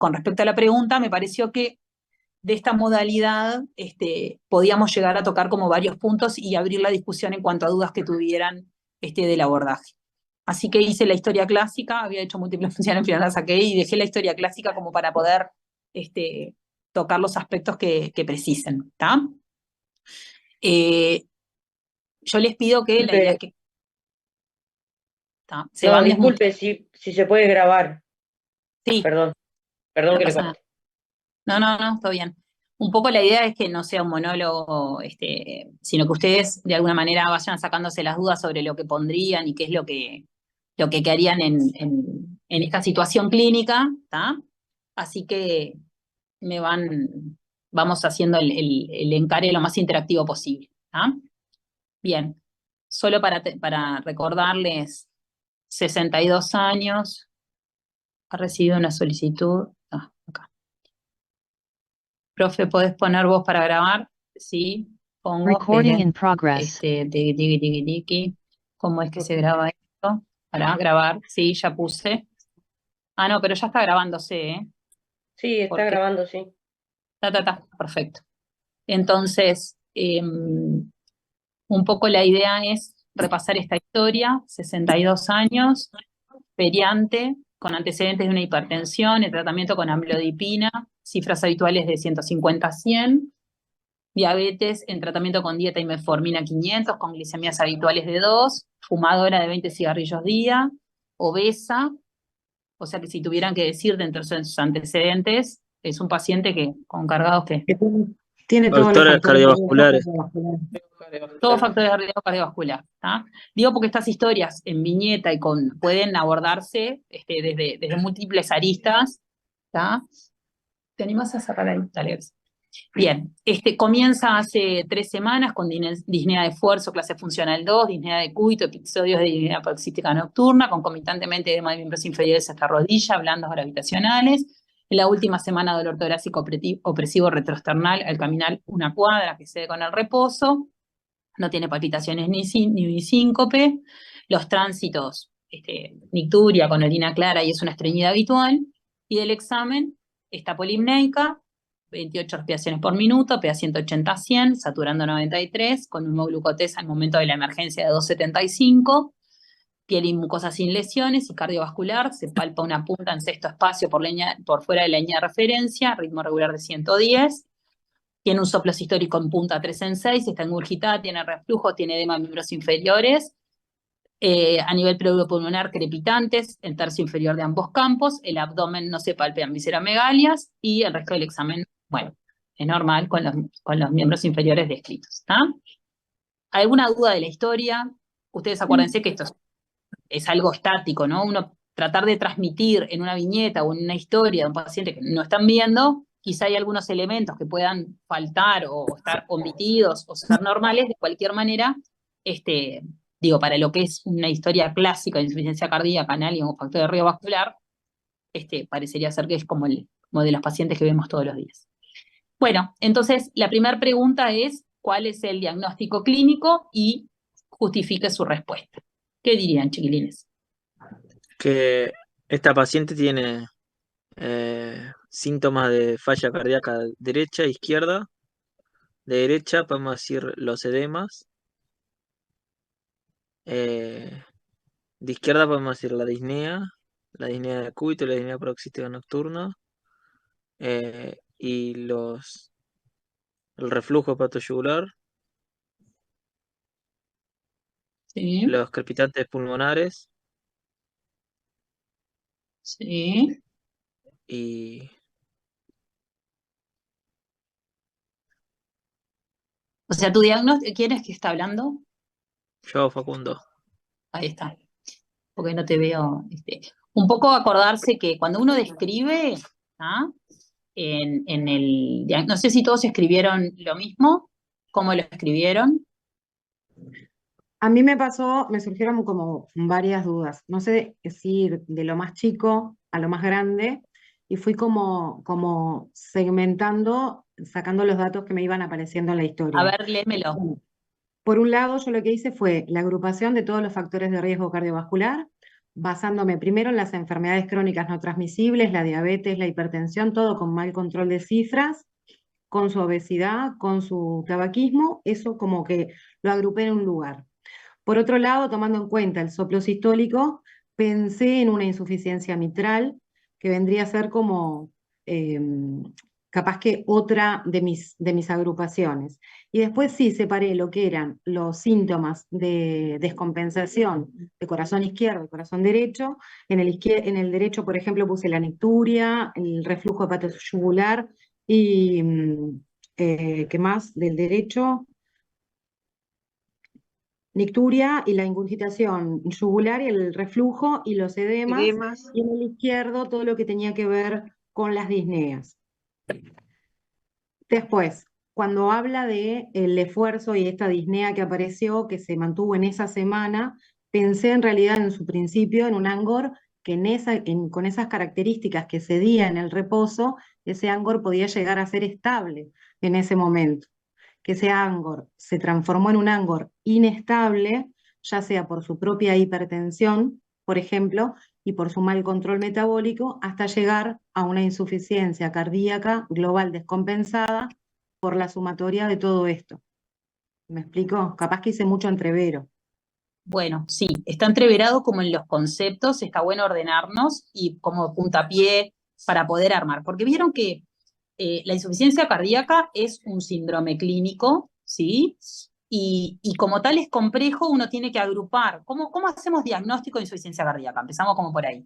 con respecto a la pregunta, me pareció que de esta modalidad podíamos llegar a tocar como varios puntos y abrir la discusión en cuanto a dudas que tuvieran del abordaje. Así que hice la historia clásica, había hecho múltiples funciones, al final la saqué y dejé la historia clásica como para poder tocar los aspectos que precisen, ¿está? Yo les pido que la idea es que... ¿tá? Se No, van disculpe, si se puede grabar. Sí, Perdón no que le pasa nada. corte. No, todo bien. Un poco la idea es que no sea un monólogo, sino que ustedes de alguna manera vayan sacándose las dudas sobre lo que pondrían y qué es lo que harían en esta situación clínica, ¿tá? Así que vamos haciendo el encare lo más interactivo posible, ¿tá? Bien, solo para recordarles, 62 años, ha recibido una solicitud, acá. Profe, ¿podés poner vos para grabar? Sí, pongo. Recording in progress. Tiki. ¿Cómo es que se graba esto? Para grabar, sí, ya puse. Ah, no, pero ya está grabándose, ¿eh? Sí, está Porque, grabando, sí. perfecto. Entonces, un poco la idea es repasar esta historia, 62 años, periante, con antecedentes de una hipertensión, el tratamiento con amlodipina, cifras habituales de 150 a 100, diabetes en tratamiento con dieta y metformina 500, con glicemias habituales de 2, fumadora de 20 cigarrillos día, obesa, o sea que si tuvieran que decir dentro de sus antecedentes, es un paciente que con cargados que... Tiene todos los Factores factores cardiovasculares. Todos factores de riesgo cardiovascular. ¿Tá? Digo porque estas historias en viñeta pueden abordarse desde múltiples aristas. ¿Tá? ¿Te animas a cerrar ahí? Dale, gracias. Bien, comienza hace 3 semanas con disnea de esfuerzo, clase funcional 2, disnea de cuito, episodios de disnea paroxística nocturna, concomitantemente edema de miembros inferiores hasta rodilla, blandos gravitacionales. En la última semana, dolor torácico opresivo retrosternal al caminar una cuadra que cede con el reposo. No tiene palpitaciones ni síncope. Los tránsitos, nicturia con orina clara y es una estreñida habitual. Y del examen, está polimneica, 28 respiraciones por minuto, PA 180 a 100, saturando 93, con hemoglucotesa al momento de la emergencia de 275, piel y mucosa sin lesiones y cardiovascular, se palpa una punta en sexto espacio por fuera de la línea de referencia, ritmo regular de 110, tiene un soplo sistólico en punta 3 en 6, está engurgitada, tiene reflujo, tiene edema en miembros inferiores, a nivel pleuropulmonar crepitantes, el tercio inferior de ambos campos, el abdomen no se palpean visceramegalias y el resto del examen, bueno, es normal con los miembros inferiores descritos. ¿Está? ¿Alguna duda de la historia? Ustedes acuérdense que esto es algo estático, ¿no? Uno tratar de transmitir en una viñeta o en una historia de un paciente que no están viendo, quizá hay algunos elementos que puedan faltar o estar omitidos o ser normales, de cualquier manera, digo, para lo que es una historia clásica de insuficiencia cardíaca, anal o factor de riesgo vascular, parecería ser que es como de los pacientes que vemos todos los días. Bueno, entonces la primera pregunta es, ¿cuál es el diagnóstico clínico? Y justifique su respuesta. ¿Qué dirían, chiquilines? Que esta paciente tiene síntomas de falla cardíaca derecha, izquierda. De derecha podemos decir los edemas. De izquierda podemos decir la disnea de cúbito y la disnea paroxística nocturna. Y el reflujo hepatoyugular, Sí, los crepitantes pulmonares sí. y O sea, tu diagnóstico, ¿quién es que está hablando? yo, Facundo. Ahí está, porque no te veo. Un poco acordarse que cuando uno describe, ¿ah? No sé si todos escribieron lo mismo, cómo lo escribieron. A mí me pasó, me surgieron como varias dudas. No sé si ir de lo más chico a lo más grande, y fui como segmentando, sacando los datos que me iban apareciendo en la A historia. ver, léemelo. Por un lado, yo lo que hice fue la agrupación de todos los factores de riesgo cardiovascular, basándome primero en las enfermedades crónicas no transmisibles, la diabetes, la hipertensión, todo con mal control de cifras, con su obesidad, con su tabaquismo, eso como que lo agrupé en un lugar. Por otro lado, tomando en cuenta el soplo sistólico, pensé en una insuficiencia mitral, que vendría a ser como capaz que otra de mis agrupaciones. Y después sí separé lo que eran los síntomas de descompensación de corazón izquierdo y corazón derecho. En el derecho, por ejemplo, puse la nicturia, el reflujo hepatoyugular y, ¿qué más? Del derecho, nicturia y la ingurgitación yugular y el reflujo y los edemas, Edemas. y en el izquierdo todo lo que tenía que ver con las disneas. Después, cuando habla de el esfuerzo y esta disnea que apareció, que se mantuvo en esa semana, pensé en realidad en su principio en un Angor que con esas características que cedía en el reposo, ese Angor podía llegar a ser estable en ese momento. Que ese Angor se transformó en un Angor inestable, ya sea por su propia hipertensión, por ejemplo, y por su mal control metabólico, hasta llegar a una insuficiencia cardíaca global descompensada por la sumatoria de todo esto. ¿Me explico? Capaz que hice mucho entrevero. Bueno, sí, está entreverado como en los conceptos, está bueno ordenarnos y como puntapié para poder armar, porque vieron que la insuficiencia cardíaca es un síndrome clínico, ¿sí? Y como tal es complejo, uno tiene que agrupar. ¿Cómo hacemos diagnóstico de insuficiencia cardíaca? Empezamos como por ahí.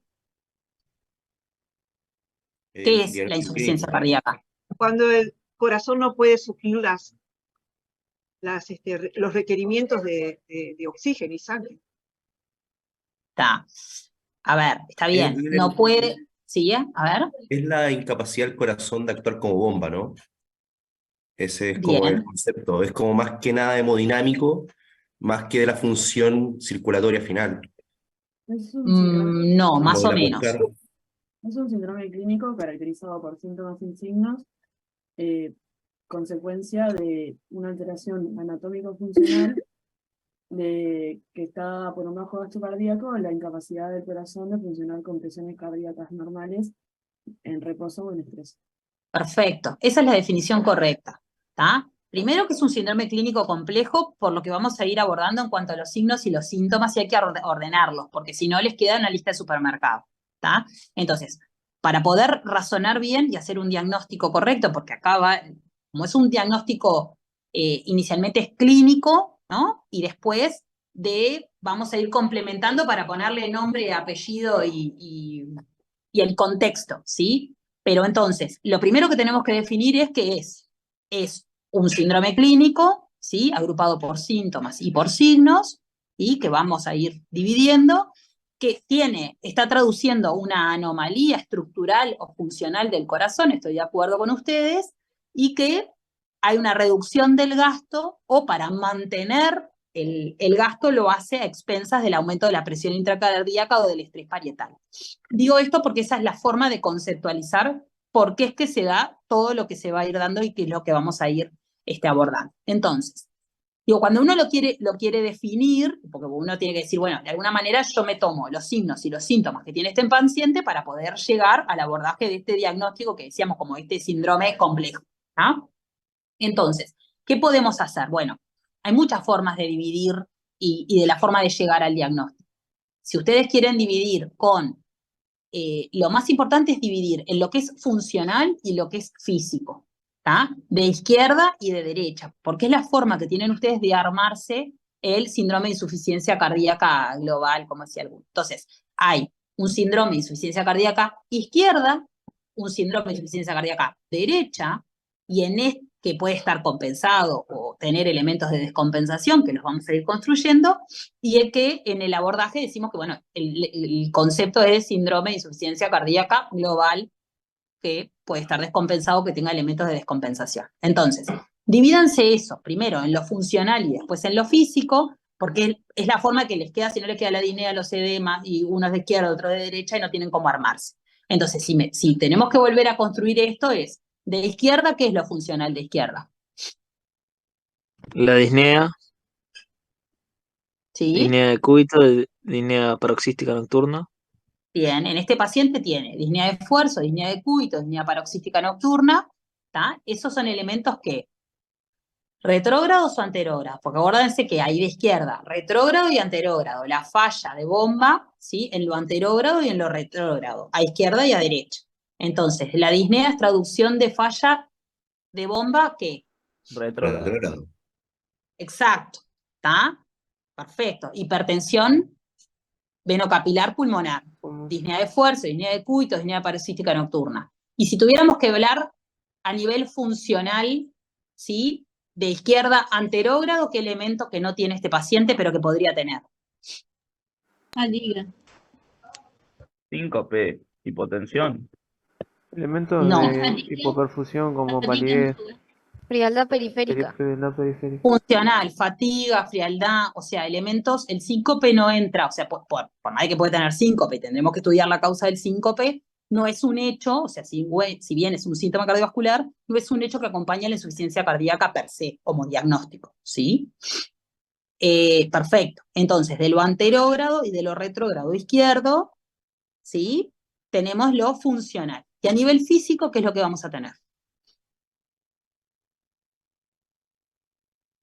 ¿Qué es la insuficiencia cardíaca? Cuando el corazón no puede suplir los requerimientos de oxígeno y sangre. Está. A ver, está bien. No puede. ¿Sí? A ver. Es la incapacidad del corazón de actuar como bomba, ¿no? Ese es como el Bien. concepto. Es como más que nada hemodinámico, más que de la función circulatoria final. No, más Como o de la menos. puesta- Es un síndrome clínico caracterizado por síntomas y signos, consecuencia de una alteración anatómico-funcional que está por un bajo gasto cardíaco, la incapacidad del corazón de funcionar con presiones cardíacas normales en reposo o en estrés. Perfecto. Esa es la definición correcta. ¿Está? Primero que es un síndrome clínico complejo, por lo que vamos a ir abordando en cuanto a los signos y los síntomas, y hay que ordenarlos, porque si no les queda una lista de supermercado. ¿Está? Entonces, para poder razonar bien y hacer un diagnóstico correcto, porque acá va, como es un diagnóstico inicialmente es clínico, ¿no? Y después vamos a ir complementando para ponerle nombre, apellido y el contexto, ¿sí? Pero entonces, lo primero que tenemos que definir es qué es. Es un síndrome clínico, ¿sí? Agrupado por síntomas y por signos, y que vamos a ir dividiendo, que está traduciendo una anomalía estructural o funcional del corazón, estoy de acuerdo con ustedes, y que hay una reducción del gasto, o para mantener el gasto lo hace a expensas del aumento de la presión intracardíaca o del estrés parietal. Digo esto porque esa es la forma de conceptualizar por qué es que se da todo lo que se va a ir dando y qué es lo que vamos a ir abordando. Entonces, digo, cuando uno lo quiere definir, porque uno tiene que decir, bueno, de alguna manera yo me tomo los signos y los síntomas que tiene este paciente para poder llegar al abordaje de este diagnóstico que decíamos como este síndrome complejo. ¿Ah? Entonces, ¿qué podemos hacer? Bueno, hay muchas formas de dividir y de la forma de llegar al diagnóstico. Si ustedes quieren dividir lo más importante es dividir en lo que es funcional y lo que es físico, ¿tá? De izquierda y de derecha, porque es la forma que tienen ustedes de armarse el síndrome de insuficiencia cardíaca global, como decía alguno. Entonces, hay un síndrome de insuficiencia cardíaca izquierda, un síndrome de insuficiencia cardíaca derecha, y que puede estar compensado o tener elementos de descompensación, que los vamos a ir construyendo, y es que en el abordaje decimos que, bueno, el concepto es síndrome de insuficiencia cardíaca global, que puede estar descompensado, que tenga elementos de descompensación. Entonces, divídanse eso, primero en lo funcional y después en lo físico, porque es la forma que les queda, si no les queda la disnea, los edemas, y uno es de izquierda, otro de derecha, y no tienen cómo armarse. Entonces, si tenemos que volver a construir esto, es de izquierda, ¿qué es lo funcional de izquierda? La disnea, ¿sí? Disnea de cúbito, disnea paroxística nocturna. Bien, en este paciente tiene disnea de esfuerzo, disnea de cúbito, disnea paroxística nocturna, ¿tá? Esos son elementos que, retrógrados o anterógrados, porque acuérdense que hay de izquierda, retrógrado y anterógrado, la falla de bomba, ¿sí? En lo anterógrado y en lo retrógrado, a izquierda y a derecha. Entonces, la disnea es traducción de falla de bomba que, Retrógrado. Retrógrado. exacto, ¿está? Perfecto. Hipertensión venocapilar pulmonar, disnea de esfuerzo, disnea de cúbito, disnea paroxística nocturna. Y si tuviéramos que hablar a nivel funcional, ¿sí? De izquierda anterógrado, ¿qué elemento que no tiene este paciente, pero que podría tener? Diga. Síncope, hipotensión. Elementos No. de hipoperfusión como palidez, Frialdad periférica. frialdad periférica. Funcional, fatiga, frialdad, o sea, elementos, el síncope no entra, o sea, por nadie que puede tener síncope, tendremos que estudiar la causa del síncope, no es un hecho, o sea, si bien es un síntoma cardiovascular, no es un hecho que acompaña la insuficiencia cardíaca per se, como diagnóstico, ¿sí? Perfecto. Entonces, de lo anterógrado y de lo retrógrado izquierdo, ¿sí? Tenemos lo funcional. Y a nivel físico, ¿qué es lo que vamos a tener?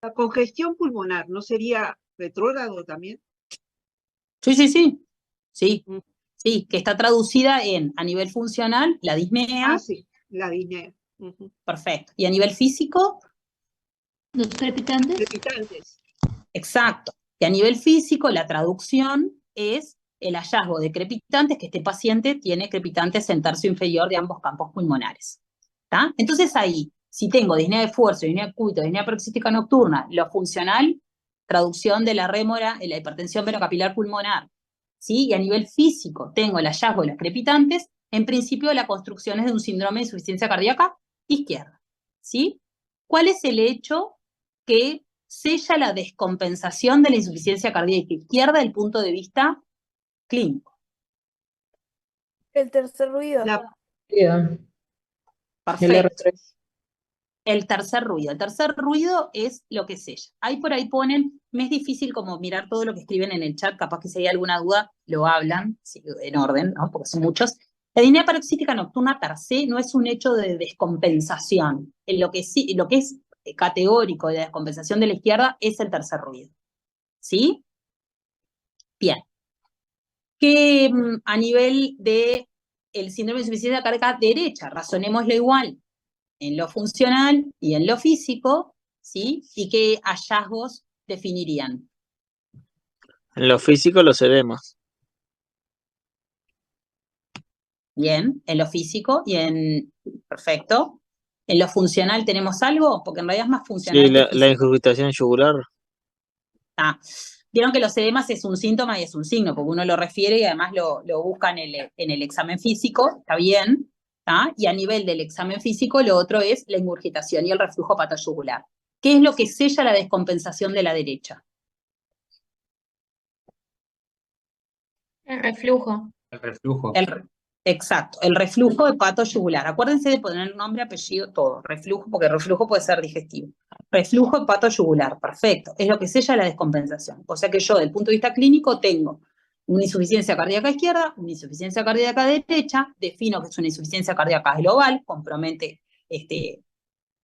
La congestión pulmonar, ¿no sería retrógrado también? Sí, sí, sí. Sí, Mm. sí, que está traducida en, a nivel funcional, la disnea. Ah, sí, la disnea. Ujú. Perfecto. Y a nivel físico, ¿Los crepitantes? Crepitantes. exacto. Y a nivel físico, la traducción es el hallazgo de crepitantes, que este paciente tiene crepitantes en tercio inferior de ambos campos pulmonares. ¿Tá? Entonces ahí, si tengo disnea de esfuerzo, disnea de cúbito, disnea paroxística nocturna, lo funcional, traducción de la rémora en la hipertensión venocapilar pulmonar, ¿sí? Y a nivel físico tengo el hallazgo de los crepitantes, en principio la construcción es de un síndrome de insuficiencia cardíaca izquierda, ¿sí? ¿Cuál es el hecho que sella la descompensación de la insuficiencia cardíaca izquierda desde el punto de vista clínico? El tercer ruido. Perfecto. El tercer ruido. El tercer ruido es lo que sella. Ahí por ahí ponen, me es difícil como mirar todo lo que escriben en el chat, capaz que si hay alguna duda lo hablan, sí, en orden, ¿no? Porque son muchos. La disnea paroxística nocturna per se no es un hecho de descompensación. En lo que sí, lo que es categórico de descompensación de la izquierda es el tercer ruido. ¿Sí? Bien. Que a nivel de el síndrome de insuficiencia cardíaca derecha, razonémoslo igual en lo funcional y en lo físico, ¿sí? ¿Y qué hallazgos definirían? En lo físico, los edemas. Bien, en lo físico y en... Perfecto. ¿En lo funcional tenemos algo? Porque en realidad es más funcional Sí, que la físico. ingurgitación yugular. Ah, vieron que los edemas es un síntoma y es un signo, porque uno lo refiere y además lo busca en el examen físico, está bien, ¿tá? Y a nivel del examen físico, lo otro es la ingurgitación y el reflujo patoyugular. ¿Qué es lo que sella la descompensación de la derecha? El reflujo. El reflujo. Exacto, el reflujo hepatoyugular. Acuérdense de poner nombre, apellido, todo. Reflujo, porque el reflujo puede ser digestivo. Reflujo hepatoyugular, perfecto. Es lo que sella la descompensación. O sea que yo, desde el punto de vista clínico, tengo una insuficiencia cardíaca izquierda, una insuficiencia cardíaca derecha, defino que es una insuficiencia cardíaca global, compromete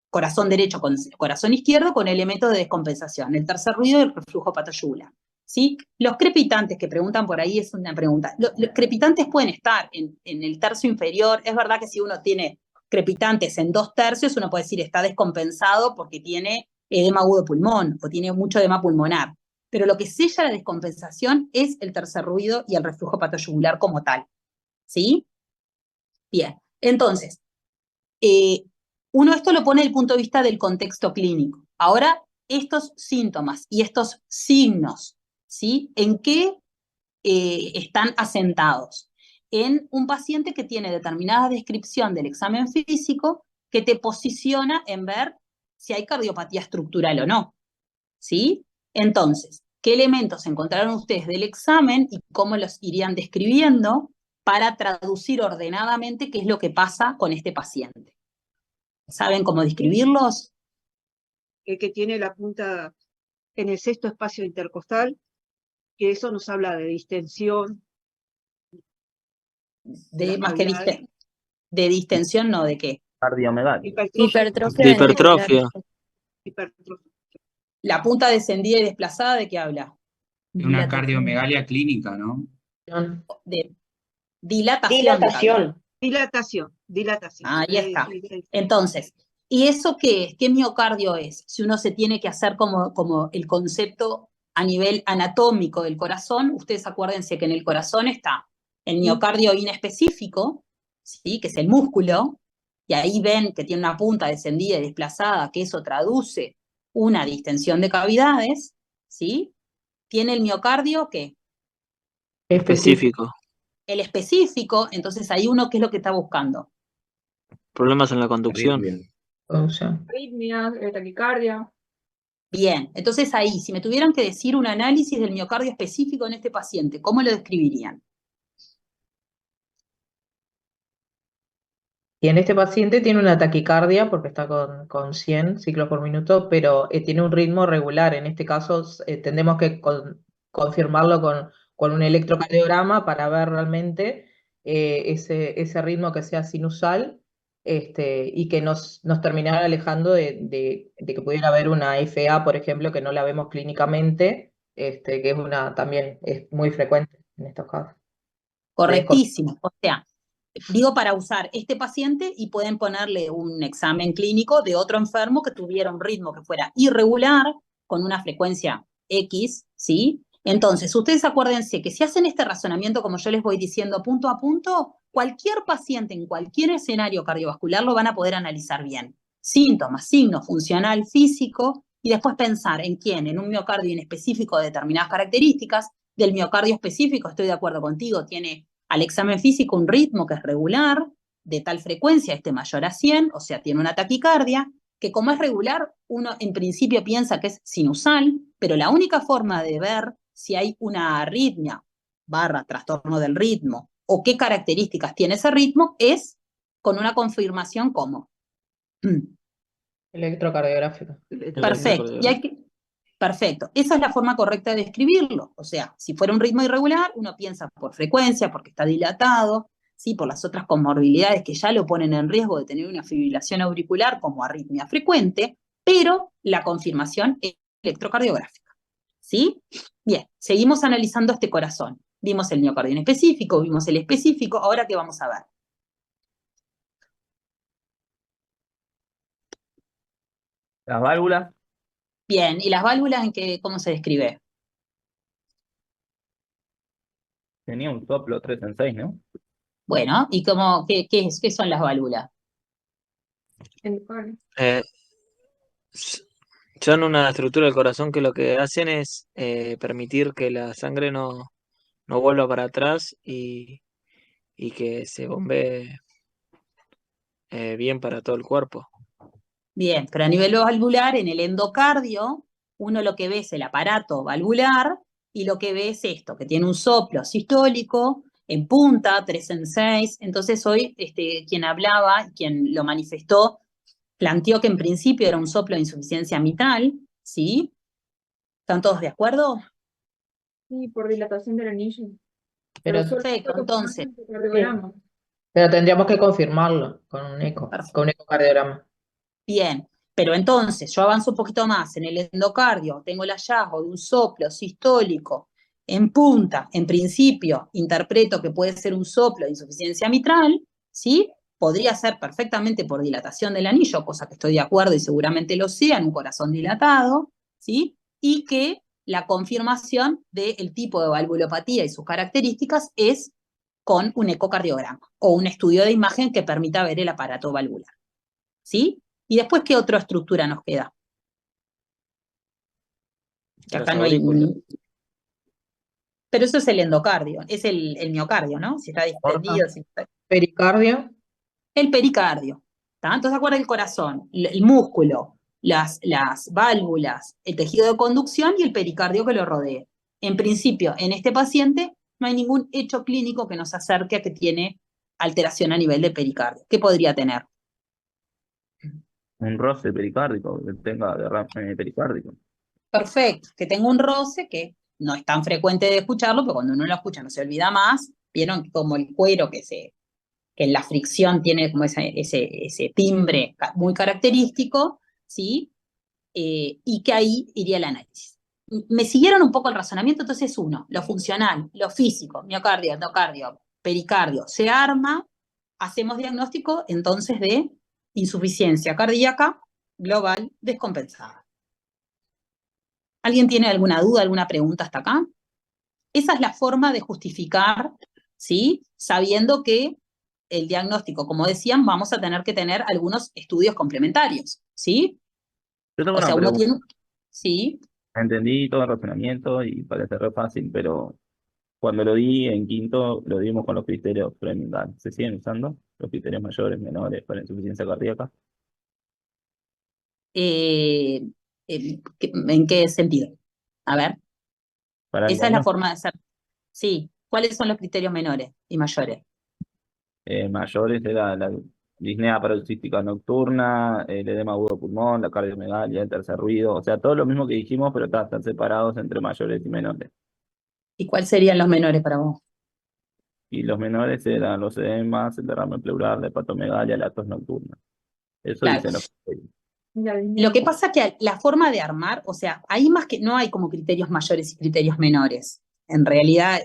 corazón derecho con corazón izquierdo con elementos de descompensación. El tercer ruido y el reflujo hepatoyugular. ¿Sí? Los crepitantes que preguntan por ahí es una pregunta. Los crepitantes pueden estar en el tercio inferior. Es verdad que si uno tiene crepitantes en 2/3, uno puede decir está descompensado porque tiene edema agudo de pulmón o tiene mucho edema pulmonar. Pero lo que sella la descompensación es el tercer ruido y el reflujo hepatoyugular como tal. ¿Sí? Bien. Entonces, uno esto lo pone desde el punto de vista del contexto clínico. Ahora, estos síntomas y estos signos, ¿sí? ¿En qué están asentados? En un paciente que tiene determinada descripción del examen físico que te posiciona en ver si hay cardiopatía estructural o no, ¿sí? Entonces, ¿qué elementos encontraron ustedes del examen y cómo los irían describiendo para traducir ordenadamente qué es lo que pasa con este paciente? ¿Saben cómo describirlos? El que tiene la punta en el sexto espacio intercostal. que eso nos habla de distensión, de las Más que cavidades. de distensión, no, ¿de qué? Cardiomegalia. Hipertrofia De ventricular. hipertrofia. Hipertrofia. La punta descendida y desplazada, ¿de qué habla? Es una cardiomegalia clínica, ¿no? De dilatación. Dilatación. Ahí está. Entonces, ¿y eso qué es? ¿Qué miocardio es? Si uno se tiene que hacer como el concepto a nivel anatómico del corazón, ustedes acuérdense que en el corazón está el miocardio inespecífico, ¿sí? Que es el músculo, y ahí ven que tiene una punta descendida y desplazada, que eso traduce una distensión de cavidades, ¿sí? Tiene el miocardio, ¿qué? Específico. El específico, entonces ahí uno, ¿qué es lo que está buscando? Problemas en la conducción. Arritmias, taquicardia. Bien, entonces ahí, si me tuvieran que decir un análisis del miocardio específico en este paciente, ¿cómo lo describirían? Y en este paciente tiene una taquicardia porque está con 100 ciclos por minuto, pero tiene un ritmo regular. En este caso tendremos que confirmarlo con un electrocardiograma para ver realmente ese ritmo que sea sinusal y que nos terminara alejando de que pudiera haber una FA, por ejemplo, que no la vemos clínicamente, que es también es muy frecuente en estos casos. Correctísimo, o sea, digo para usar este paciente y pueden ponerle un examen clínico de otro enfermo que tuviera un ritmo que fuera irregular, con una frecuencia X, ¿sí? Entonces, ustedes acuérdense que si hacen este razonamiento, como yo les voy diciendo punto a punto, cualquier paciente en cualquier escenario cardiovascular lo van a poder analizar bien. Síntomas, signo funcional, físico, y después pensar en quién, en un miocardio inespecífico de determinadas características. Del miocardio específico, estoy de acuerdo contigo, tiene al examen físico un ritmo que es regular, de tal frecuencia, mayor a 100, o sea, tiene una taquicardia, que como es regular, uno en principio piensa que es sinusal, pero la única forma de ver si hay una arritmia / trastorno del ritmo o qué características tiene ese ritmo es con una confirmación como. Electrocardiográfica. Perfecto. Perfecto. Esa es la forma correcta de describirlo. O sea, si fuera un ritmo irregular, uno piensa por frecuencia, porque está dilatado, ¿sí? Por las otras comorbilidades que ya lo ponen en riesgo de tener una fibrilación auricular como arritmia frecuente, pero la confirmación es electrocardiográfica. ¿Sí? Bien, seguimos analizando este corazón. Vimos el miocardio en específico, vimos el específico, ahora ¿qué vamos a ver? Las válvulas. Bien, ¿y las válvulas cómo se describe? Tenía un soplo 3 en 6, ¿no? Bueno, ¿y qué son las válvulas? Son una estructura del corazón que lo que hacen es permitir que la sangre no vuelva para atrás y que se bombee bien para todo el cuerpo. Bien, pero a nivel valvular, en el endocardio, uno lo que ve es el aparato valvular y lo que ve es esto, que tiene un soplo sistólico en punta, 3 en 6. Entonces hoy quien hablaba, quien lo manifestó, planteó que en principio era un soplo de insuficiencia mitral, ¿sí? ¿Están todos de acuerdo? Sí, por dilatación del anillo. Perfecto, entonces. Pero tendríamos que confirmarlo con un ecocardiograma. Bien, pero entonces yo avanzo un poquito más. En el endocardio tengo el hallazgo de un soplo sistólico en punta. En principio, interpreto que puede ser un soplo de insuficiencia mitral, ¿sí? Podría ser perfectamente por dilatación del anillo, cosa que estoy de acuerdo y seguramente lo sea, en un corazón dilatado, ¿sí? Y que la confirmación del tipo de valvulopatía y sus características es con un ecocardiograma o un estudio de imagen que permita ver el aparato valvular, ¿sí? Y después, ¿qué otra estructura nos queda? Que acá no hay. Pero eso es el endocardio, es el miocardio, ¿no? Si está distendido. Pericardio. El pericardio. ¿Tá? Entonces, acuerda el corazón, el músculo, las válvulas, el tejido de conducción y el pericardio que lo rodea. En principio, en este paciente no hay ningún hecho clínico que nos acerque a que tiene alteración a nivel de pericardio. ¿Qué podría tener? Un roce pericárdico, que tenga derrame pericárdico. Perfecto, que tenga un roce que no es tan frecuente de escucharlo, pero cuando uno lo escucha no se olvida más. Vieron como el cuero que en la fricción tiene como ese timbre muy característico, ¿sí? Y que ahí iría el análisis. Me siguieron un poco el razonamiento, entonces uno, lo funcional, lo físico, miocardio, endocardio, pericardio, se arma, hacemos diagnóstico entonces de insuficiencia cardíaca global descompensada. ¿Alguien tiene alguna duda, alguna pregunta hasta acá? Esa es la forma de justificar, ¿sí? Sabiendo que el diagnóstico, como decían, vamos a tener que tener algunos estudios complementarios, ¿sí? Yo tengo O una sea, uno pregunta. tiene... Sí, Entendí todo el razonamiento y parece re fácil, pero cuando lo di en quinto, lo dimos con los criterios Framingham. ¿Se siguen usando los criterios mayores, menores para insuficiencia cardíaca? ¿en qué sentido? A ver, Para el esa es la diagnóstico, forma de hacer. Sí, ¿cuáles son los criterios menores y mayores? mayores era la disnea paroxística nocturna, el edema agudo de pulmón, la cardiomegalia, el tercer ruido, o sea, todo lo mismo que dijimos, pero están separados entre mayores y menores. ¿Y cuáles serían los menores para vos? Y los menores eran los edemas, el derrame pleural, la hepatomegalia, la tos nocturna. Eso Claro. dicen los criterios. Lo que pasa que la forma de armar, o sea, hay más que, no hay como criterios mayores y criterios menores. En realidad,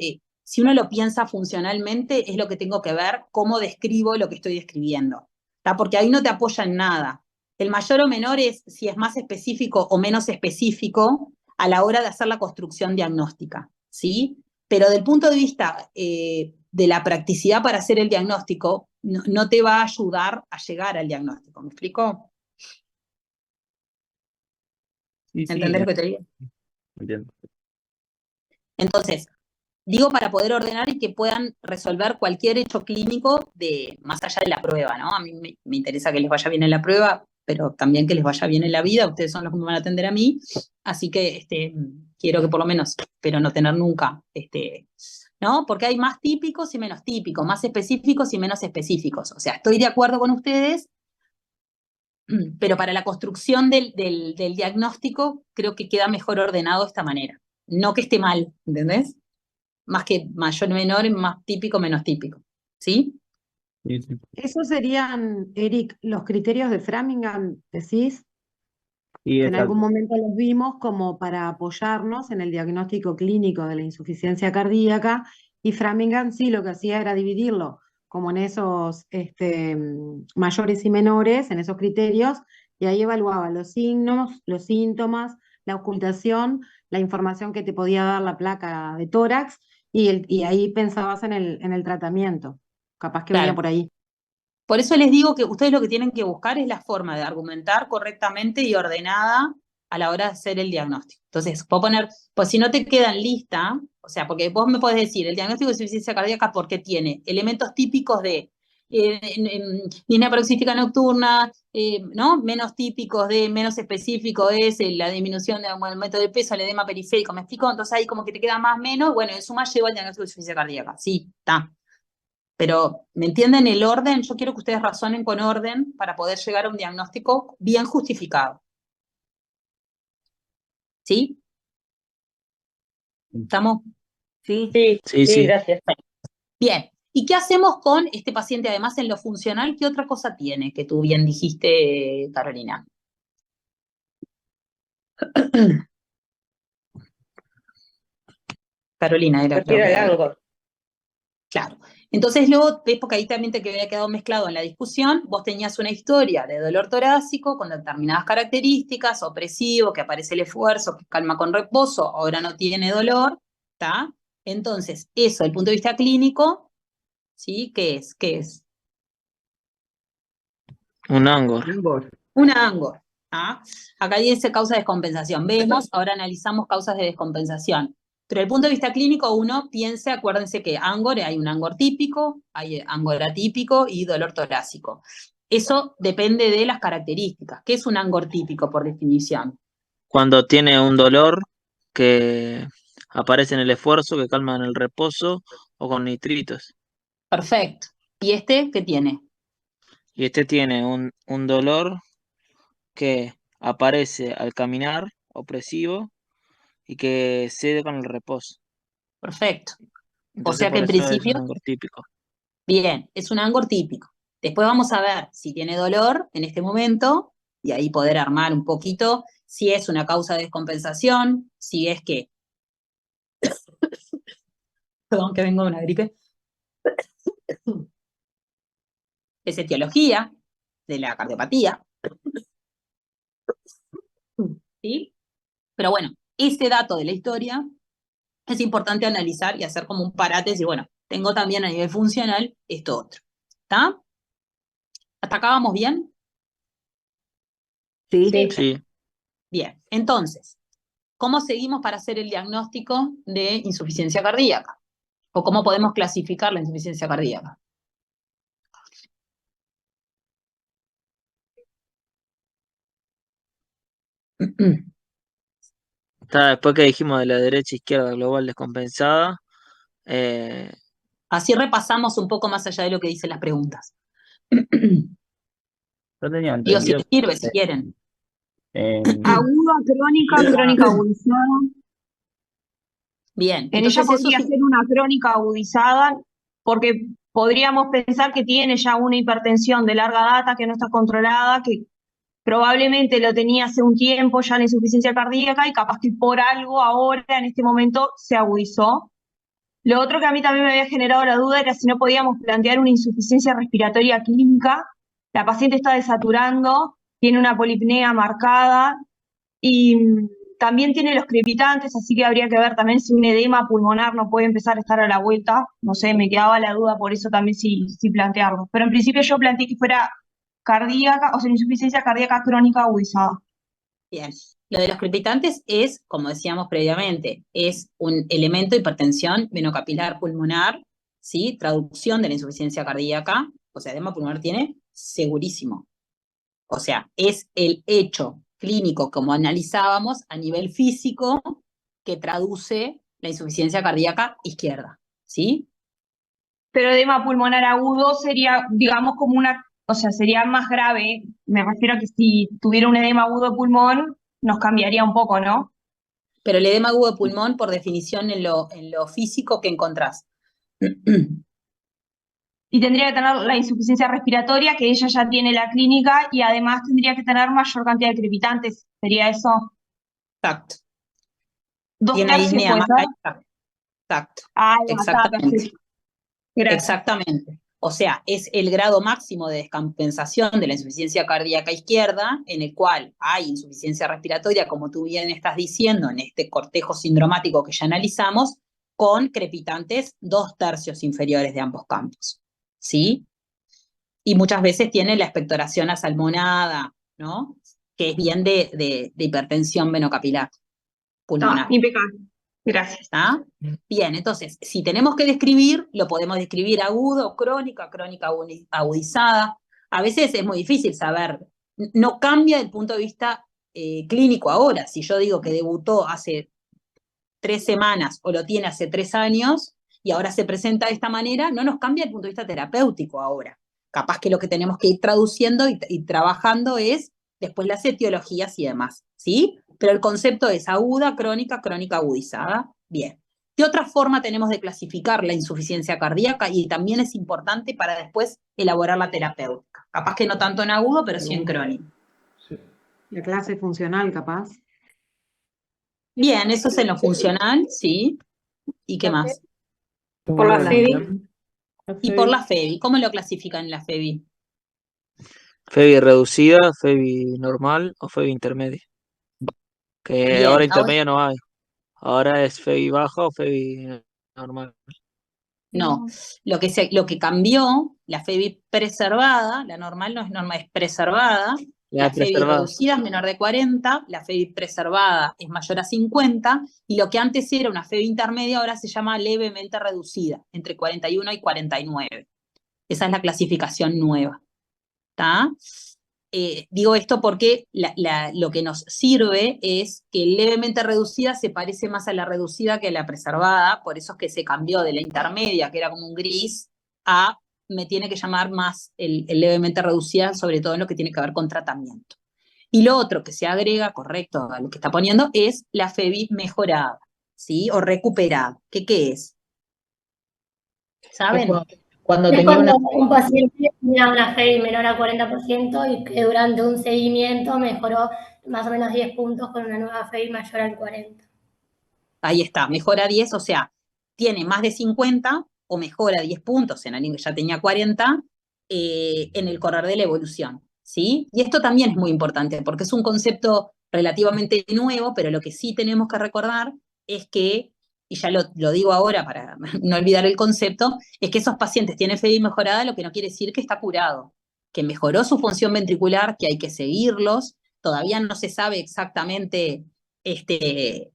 si uno lo piensa funcionalmente, es lo que tengo que ver cómo describo lo que estoy describiendo, ¿tá? Porque ahí no te apoya en nada. El mayor o menor es si es más específico o menos específico a la hora de hacer la construcción diagnóstica, ¿sí? Pero del punto de vista de la practicidad para hacer el diagnóstico, no te va a ayudar a llegar al diagnóstico. ¿Me explico? Sí, sí, ¿Entendés lo que te digo? entiendo. Entonces, digo para poder ordenar y que puedan resolver cualquier hecho clínico más allá de la prueba, ¿no? A mí me interesa que les vaya bien en la prueba, pero también que les vaya bien en la vida. Ustedes son los que me van a atender a mí, así que quiero que por lo menos, pero no tener nunca, ¿no? Porque hay más típicos y menos típicos, más específicos y menos específicos. O sea, estoy de acuerdo con ustedes, pero para la construcción del diagnóstico creo que queda mejor ordenado de esta manera. No que esté mal, ¿entendés? Más que mayor, menor, más típico, menos típico. ¿Sí? Sí, sí. Esos serían, Eric, los criterios de Framingham, decís, Sí, que en algún exacto. momento los vimos como para apoyarnos en el diagnóstico clínico de la insuficiencia cardíaca, y Framingham sí lo que hacía era dividirlo como en esos mayores y menores, en esos criterios, y ahí evaluaba los signos, los síntomas, la ocultación, la información que te podía dar la placa de tórax, y ahí pensabas en el tratamiento. Capaz que venía Claro. por ahí. Por eso les digo que ustedes lo que tienen que buscar es la forma de argumentar correctamente y ordenada a la hora de hacer el diagnóstico. Entonces, puedo poner, pues si no te queda en lista, o sea, porque vos me podés decir, el diagnóstico de insuficiencia cardíaca porque tiene elementos típicos de disnea paroxística nocturna, ¿no? Menos típicos de, menos específico es la disminución del aumento de peso, el edema periférico, ¿me explico? Entonces ahí como que te queda más menos, bueno, en suma llevo al diagnóstico de insuficiencia cardíaca. Sí, está. Pero, ¿me entienden el orden? Yo quiero que ustedes razonen con orden para poder llegar a un diagnóstico bien justificado. ¿Sí? ¿Estamos? Sí, Sí, sí, sí. gracias. Bien. ¿Y qué hacemos con este paciente, además en lo funcional? ¿Qué otra cosa tiene que tú bien dijiste, Carolina? Carolina era, creo Refiero al que... Angor. Claro. Entonces luego, ves, porque ahí también te había quedado mezclado en la discusión, vos tenías una historia de dolor torácico con determinadas características, opresivo, que aparece el esfuerzo, que calma con reposo, ahora no tiene dolor, ¿está? Entonces, eso, desde el punto de vista clínico, ¿sí? ¿Qué es? ¿Qué es? Un Angor. Una ANGOR. ¿Ah? Acá dice causa de descompensación. Vemos, ahora analizamos causas de descompensación. Pero desde el punto de vista clínico, uno piense, acuérdense que ANGOR, hay un ANGOR típico, hay ANGOR atípico y dolor torácico. Eso depende de las características. ¿Qué es un ANGOR típico por definición? Cuando tiene un dolor que aparece en el esfuerzo, que calma en el reposo o con nitritos. Perfecto. ¿Y este qué tiene? Y este tiene un dolor que aparece al caminar, opresivo, y que cede con el reposo. Perfecto. O Entonces sea que por en eso es un principio, angor típico. bien, es un angor típico. Después vamos a ver si tiene dolor en este momento y ahí poder armar un poquito si es una causa de descompensación, si es que, perdón, que vengo de una gripe, es etiología de la cardiopatía, ¿sí? Pero bueno, ese dato de la historia es importante analizar y hacer como un parate y decir, bueno, tengo también a nivel funcional esto otro. ¿Está? ¿Hasta acá vamos bien? Sí. Sí. Bien, entonces, ¿cómo seguimos para hacer el diagnóstico de insuficiencia cardíaca? ¿O cómo podemos clasificar la insuficiencia cardíaca? Está después que dijimos de la derecha izquierda global descompensada. Así repasamos un poco más allá de lo que dicen las preguntas. Yo tenía Digo, si entendido les sirve, si quieren. Aguda, crónica, crónica agudizada. Bien, En ella entonces eso podría sí. ser una crónica agudizada porque podríamos pensar que tiene ya una hipertensión de larga data que no está controlada, que probablemente lo tenía hace un tiempo ya la insuficiencia cardíaca y capaz que por algo ahora en este momento se agudizó. Lo otro que a mí también me había generado la duda era si no podíamos plantear una insuficiencia respiratoria clínica. La paciente está desaturando, tiene una polipnea marcada y también tiene los crepitantes, así que habría que ver también si un edema pulmonar no puede empezar a estar a la vuelta. No sé, me quedaba la duda por eso también sí plantearlo. Pero en principio yo planteé que fuera cardíaca, o sea, insuficiencia cardíaca crónica agudizada. Bien. Lo de los crepitantes es, como decíamos previamente, es un elemento de hipertensión venocapilar pulmonar, ¿sí? Traducción de la insuficiencia cardíaca, o sea, edema pulmonar tiene segurísimo. O sea, es el hecho clínico, como analizábamos, a nivel físico, que traduce la insuficiencia cardíaca izquierda, ¿sí? Pero edema pulmonar agudo sería, digamos, como una, o sea, sería más grave. Me refiero a que si tuviera un edema agudo de pulmón, nos cambiaría un poco, ¿no? Pero el edema agudo de pulmón, por definición, en lo físico, ¿qué encontrás? Y tendría que tener la insuficiencia respiratoria, que ella ya tiene la clínica, y además tendría que tener mayor cantidad de crepitantes. ¿Sería eso? Exacto. 2 Tiene tercios, disnea ¿puede más. ser? Exacto. Ah, está, Exactamente. perfecto. Gracias. Exactamente. O sea, es el grado máximo de descompensación de la insuficiencia cardíaca izquierda, en el cual hay insuficiencia respiratoria, como tú bien estás diciendo, en este cortejo sindromático que ya analizamos, con crepitantes 2 tercios inferiores de ambos campos. ¿Sí? Y muchas veces tiene la expectoración asalmonada, ¿no? Que es bien de hipertensión venocapilar pulmonar. Impecable. Gracias. ¿Está? Bien, entonces, si tenemos que describir, lo podemos describir agudo, crónica agudizada. A veces es muy difícil saber, no cambia el punto de vista clínico ahora. Si yo digo que debutó hace 3 semanas o lo tiene hace 3 años y ahora se presenta de esta manera, no nos cambia el punto de vista terapéutico ahora. Capaz que lo que tenemos que ir traduciendo y trabajando es después las etiologías y demás, ¿sí? Pero el concepto es aguda, crónica, crónica agudizada. Bien. ¿Qué otra forma tenemos de clasificar la insuficiencia cardíaca? Y también es importante para después elaborar la terapéutica. Capaz que no tanto en agudo, pero sí en crónico. La clase funcional, capaz. Bien, eso es en lo funcional, sí. ¿Y qué más? Por la FEBI. Y por la FEBI, ¿cómo lo clasifican en la FEBI? FEBI reducida, FEBI normal o FEBI intermedia. Que Bien, ahora intermedia no hay. Ahora es FEBI baja o FEBI normal. No, lo que cambió, la FEBI preservada, la normal no es normal, es preservada, La la FEBI preservada. reducida es menor de 40, la FEBI preservada es mayor a 50, y lo que antes era una FEBI intermedia ahora se llama levemente reducida, entre 41 y 49. Esa es la clasificación nueva. ¿Está? Digo esto porque lo que nos sirve es que levemente reducida se parece más a la reducida que a la preservada, por eso es que se cambió de la intermedia, que era como un gris, a me tiene que llamar más el levemente reducida, sobre todo en lo que tiene que ver con tratamiento. Y lo otro que se agrega, correcto a lo que está poniendo, es la FEBI mejorada, ¿sí? O recuperada. ¿Qué es? Es ¿Saben? cuando Es tenía cuando una... un paciente tenía una FEBI menor al 40% y que durante un seguimiento mejoró más o menos 10 puntos con una nueva FEBI mayor al 40%. Ahí está, mejora 10, o sea, tiene más de 50 o mejora 10 puntos en alguien que ya tenía 40 en el correr de la evolución, ¿sí? Y esto también es muy importante porque es un concepto relativamente nuevo, pero lo que sí tenemos que recordar es que, y ya lo digo ahora para no olvidar el concepto, es que esos pacientes tienen FEBI mejorada, lo que no quiere decir que está curado, que mejoró su función ventricular, que hay que seguirlos, todavía no se sabe exactamente qué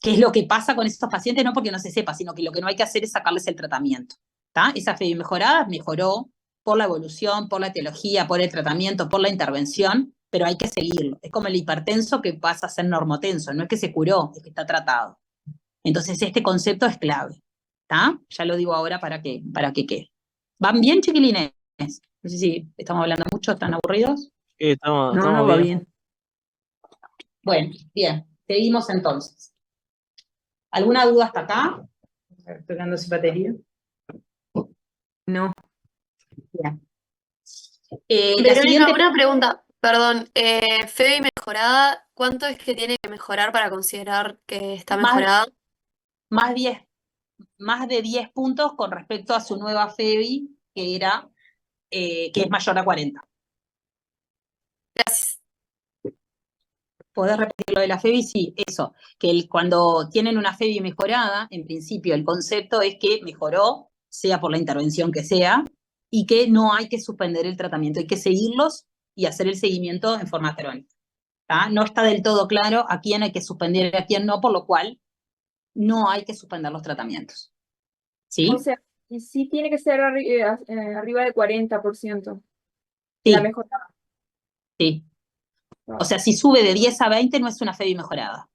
es lo que pasa con estos pacientes, no porque no se sepa, sino que lo que no hay que hacer es sacarles el tratamiento. ¿Tá? Esa FEBI mejorada mejoró por la evolución, por la etiología, por el tratamiento, por la intervención, pero hay que seguirlo. Es como el hipertenso que pasa a ser normotenso, no es que se curó, es que está tratado. Entonces este concepto es clave. ¿Tá? Ya lo digo ahora para que quede. ¿Van bien, chiquilines? No sé si estamos hablando mucho, ¿están aburridos? Sí, estamos No, va bien. bien. Bueno, bien, seguimos entonces. ¿Alguna duda hasta acá? Estoy quedando sin batería. No. Bien. La Verónica, siguiente, una pregunta, perdón. FEBI mejorada, ¿cuánto es que tiene que mejorar para considerar que está más, mejorada? más de 10 puntos con respecto a su nueva FEBI, que es mayor a 40. Gracias. ¿Podés repetir lo de la FEBI? Sí, eso, que cuando tienen una FEBI mejorada, en principio el concepto es que mejoró, sea por la intervención que sea, y que no hay que suspender el tratamiento, hay que seguirlos y hacer el seguimiento en forma crónica. ¿Tá? No está del todo claro a quién hay que suspender y a quién no, por lo cual no hay que suspender los tratamientos. ¿Sí? O sea, y sí tiene que ser arriba del 40%. Sí. La mejorada. Sí. O sea, si sube de 10 a 20 no es una FEBI mejorada.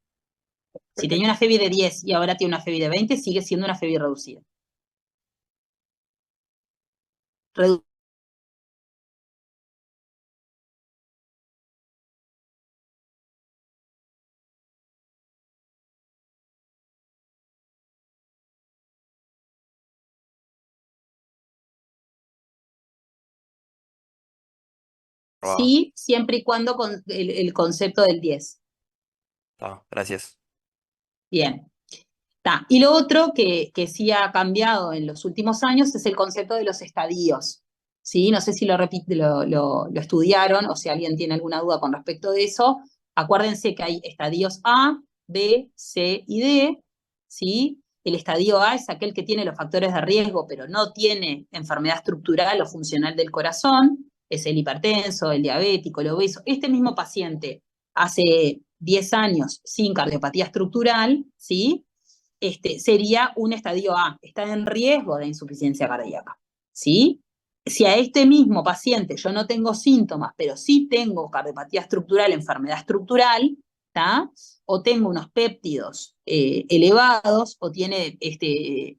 Si tenía una FEBI de 10 y ahora tiene una FEBI de 20, sigue siendo una FEBI reducida. Sí, siempre y cuando con el concepto del 10. Gracias. Bien. Y lo otro que sí ha cambiado en los últimos años es el concepto de los estadios. ¿Sí? No sé si lo estudiaron o si alguien tiene alguna duda con respecto de eso. Acuérdense que hay estadios A, B, C y D. ¿Sí? El estadio A es aquel que tiene los factores de riesgo, pero no tiene enfermedad estructural o funcional del corazón. Es el hipertenso, el diabético, el obeso. Este mismo paciente hace 10 años sin cardiopatía estructural, ¿sí? Sería un estadio A, está en riesgo de insuficiencia cardíaca, ¿sí? Si a este mismo paciente yo no tengo síntomas, pero sí tengo cardiopatía estructural, enfermedad estructural, ¿tá? O tengo unos péptidos elevados, o tiene